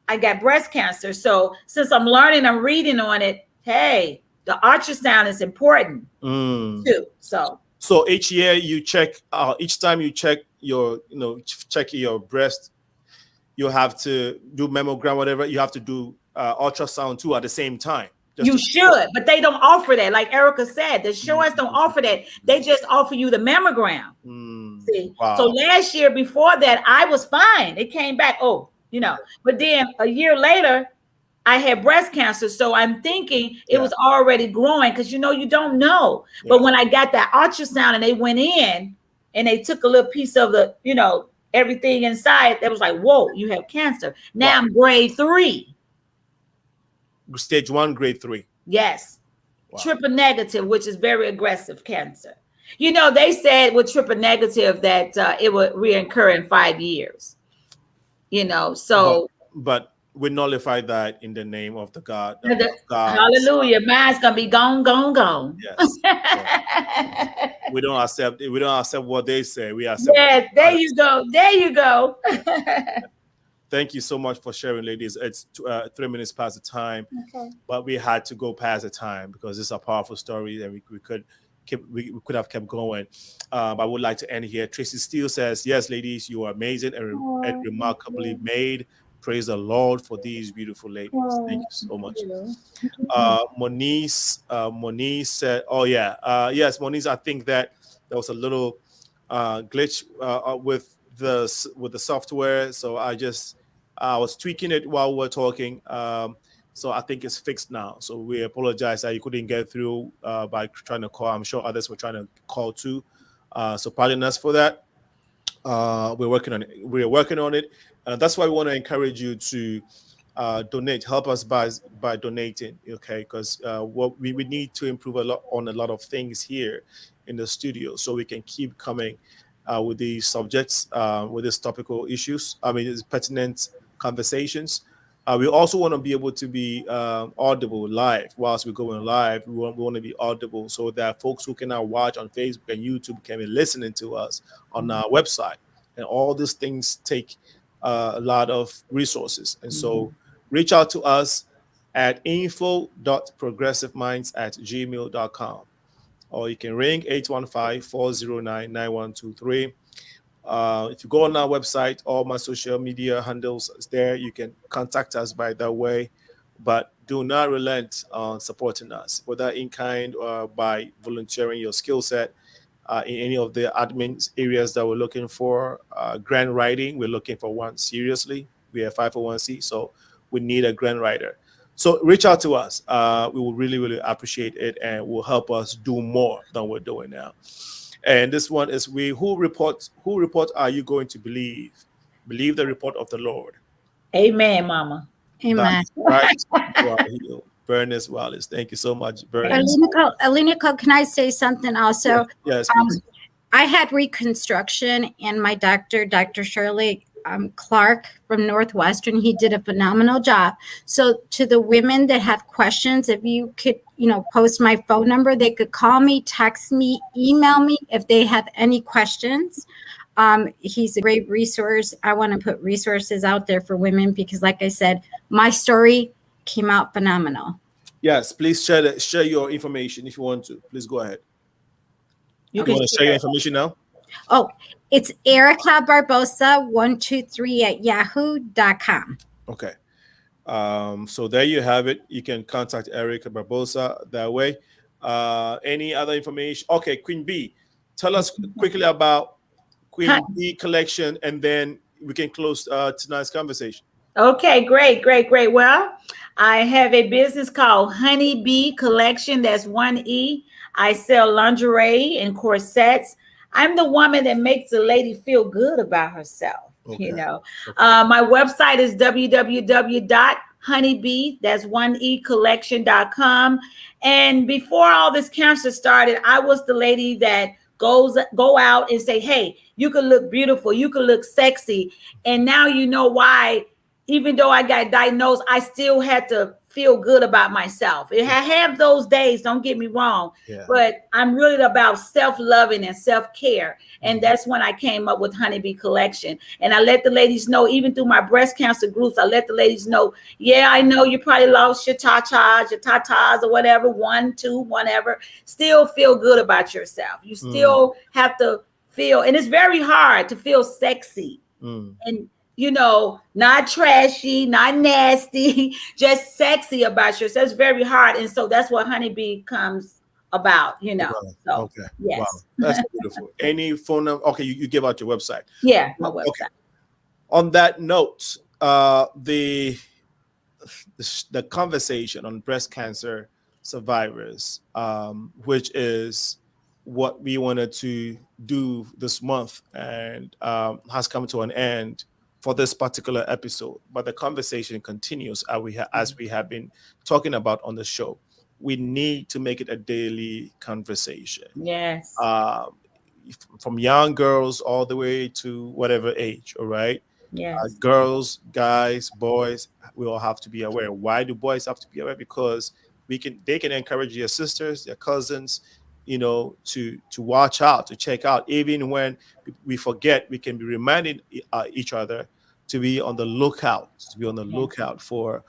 I got breast cancer. So since I'm learning, I'm reading on it, hey, the ultrasound is important too. So each year you check, each time you check your, check your breast, you have to do mammogram, whatever, you have to do ultrasound too at the same time. You should, but they don't offer that. Like ERIKA said, the insurance don't offer that. They just offer you the mammogram. See, so last year before that, I was fine. It came back. But then a year later, I had breast cancer. So I'm thinking it was already growing, because you don't know. But when I got that ultrasound and they went in and they took a little piece of the, everything inside, that was like, whoa, you have cancer. Now I'm grade 3. Stage 1, grade 3. Yes. Triple negative, which is very aggressive cancer. They said with triple negative that it would reoccur in 5 years. So. But we nullify that in the name of the God. Hallelujah. Mine's going to be gone, gone, gone. Yes. We don't accept what they say. We accept. Yes, there you go. There you go. Thank you so much for sharing, ladies. It's 3 minutes past the time, but we had to go past the time because it's a powerful story, and we could have kept going. But I would like to end here. Tracy Steele says, "Yes, ladies, you are amazing and remarkably made. Praise the Lord for these beautiful ladies. Thank you so much." Moniz said, "Oh yeah, yes, Moniz. I think that there was a little glitch with the software, so I was tweaking it while we're talking. So I think it's fixed now. So we apologize that you couldn't get through by trying to call. I'm sure others were trying to call too. So pardon us for that. We're working on it. We're working on it. That's why we want to encourage you to donate. Help us by donating, okay? Because what we need to improve on a lot of things here in the studio, so we can keep coming with these subjects, with these topical issues. I mean, it's pertinent conversations. We also want to be able to be audible live whilst we're going live. We want to be audible so that folks who cannot watch on Facebook and YouTube can be listening to us on our website. And all these things take a lot of resources. And so reach out to us at info.progressiveminds@gmail.com, or you can ring 815-409-9123. If you go on our website, all my social media handles is there. You can contact us by that way, but do not relent on supporting us, whether in kind or by volunteering your skill set in any of the admin areas that we're looking for. Grant writing, we're looking for one seriously. We are 501c, so we need a grant writer. So reach out to us. We will really, really appreciate it, and will help us do more than we're doing now. And this one is who report are you going to believe? Believe the report of the Lord. Amen, Mama. Amen. Right. Bernice Wallace. Thank you so much, Bernice. Alina, can I say something also? Yes, I had reconstruction, and my doctor, Dr. Shirley Clark from Northwestern, he did a phenomenal job. So to the women that have questions, if you could, post my phone number, they could call me, text me, email me if they have any questions. He's a great resource. I want to put resources out there for women because, like I said, my story came out phenomenal. Yes, please share your information if you want to. Please go ahead. You want to share your information now? Oh, it's ERIKA Barbosa 123@yahoo.com. Okay. So there you have it. You can contact ERIKA Barbosa that way. Any other information? Okay, Queen B, tell us quickly about Queen B collection, and then we can close tonight's conversation. Okay, great. Well, I have a business called Honey Bee Collection. That's 1E. I sell lingerie and corsets. I'm the woman that makes a lady feel good about herself. Okay. My website is www.honeybee, that's 1ecollection.com. And before all this cancer started, I was the lady that go out and say, hey, you can look beautiful, you can look sexy. And now you know why, even though I got diagnosed, I still had to feel good about myself. I have those days, don't get me wrong, but I'm really about self-loving and self-care. And that's when I came up with Honeybee Collection. And I let the ladies know, even through my breast cancer groups, I let the ladies know, yeah, I know you probably lost your tatas or whatever, 1, 2, whatever. Still feel good about yourself. You still have to feel, and it's very hard to feel sexy. And not trashy, not nasty, just sexy about yourself. It's very hard. And so that's what Honeybee comes about, So, okay. Yes. Wow. That's beautiful. Any phone number? Okay, you give out your website. Yeah, my website. Okay. On that note, the conversation on breast cancer survivors, which is what we wanted to do this month, and has come to an end for this particular episode, but the conversation continues as we have been talking about on the show. We need to make it a daily conversation. Yes. From young girls all the way to whatever age, all right? Yes. Girls, guys, boys, we all have to be aware. Why do boys have to be aware? Because they can encourage their sisters, their cousins, to watch out, to check out. Even when we forget, we can be reminding each other to be on the lookout, for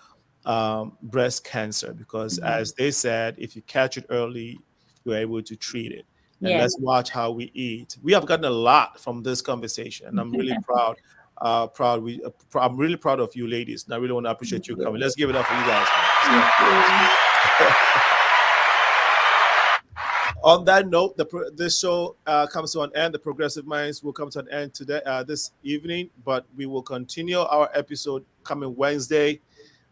breast cancer, because as they said, if you catch it early, you're able to treat it. And let's watch how we eat. We have gotten a lot from this conversation, and I'm really proud. I'm really proud of you ladies, and I really want to appreciate you coming. Let's give it up for you guys. On that note, this show comes to an end. The Progressive Minds will come to an end today, this evening, but we will continue our episode coming Wednesday.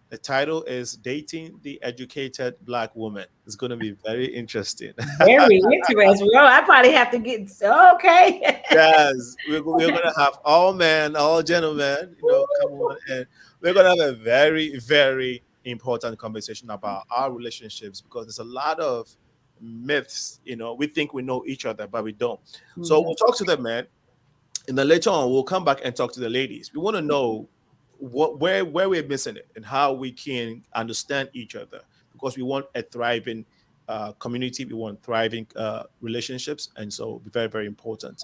The title is Dating the Educated Black Woman. It's going to be very interesting. Very interesting. Well, I probably have to get, okay. Yes, we're going to have all men, all gentlemen, come on, and we're going to have a very, very important conversation about our relationships, because there's a lot of myths. We think we know each other, but we don't. So we'll talk to the men, and then later on we'll come back and talk to the ladies. We want to know where we're missing it and how we can understand each other, because we want a thriving community, we want thriving relationships, and so it'll be very, very important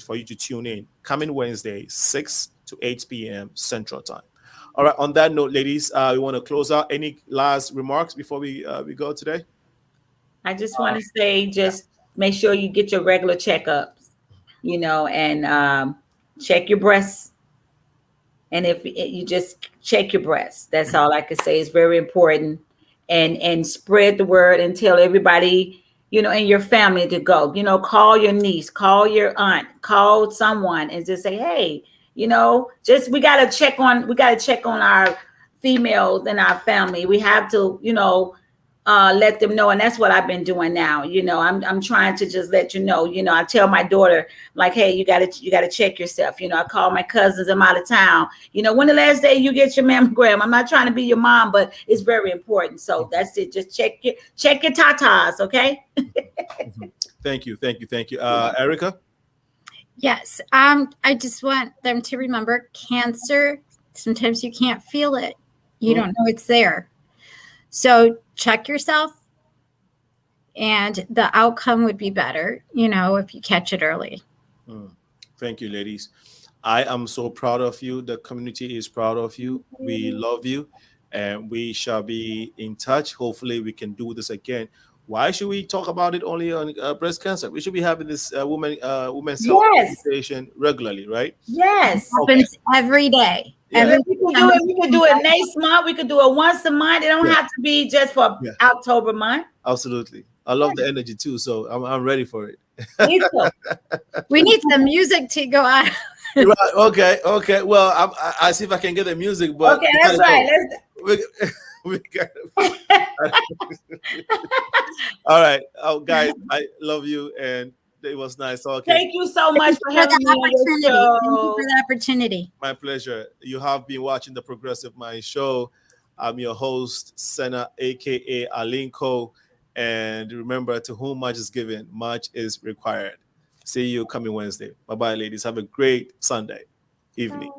for you to tune in coming Wednesday, 6 to 8 p.m. Central Time. All right, on that note, ladies, we want to close out. Any last remarks before we go today? I just want to say, just make sure you get your regular checkups, and check your breasts. And if you just check your breasts, that's all I could say. Is very important, and spread the word and tell everybody, in your family to go, call your niece, call your aunt, call someone, and just say, hey, we got to check on our females in our family. We have to, let them know. And that's what I've been doing now. I'm trying to just let you know, I tell my daughter, like, hey, you gotta check yourself. I call my cousins, I'm out of town. When the last day you get your mammogram? I'm not trying to be your mom, but it's very important. So that's it. Just check your tatas. Okay. Thank you. Erika? Yes. I just want them to remember cancer. Sometimes you can't feel it. You don't know it's there. So check yourself, and the outcome would be better, if you catch it early. Thank you, ladies. I am so proud of you. The community is proud of you. We love you, and we shall be in touch. Hopefully, we can do this again. Why should we talk about it only on breast cancer? We should be having this women's health conversation regularly, right? Yes. Happens every day. Yeah. We could do it next month. We could do it once a month. It don't have to be just for October month. Absolutely. I love the energy too, so I'm ready for it. We need some music to go on. Right, okay. Well, I see if I can get the music, but okay, that's right. We got all right. Guys, I love you, and it was nice talking. Thank you so much for having me on the show. Thank you for the opportunity. My pleasure. You have been watching the Progressive Mind Show. I'm your host, Senna, aka Alinko. And remember, to whom much is given, much is required. See you coming Wednesday. Bye-bye, ladies. Have a great Sunday evening.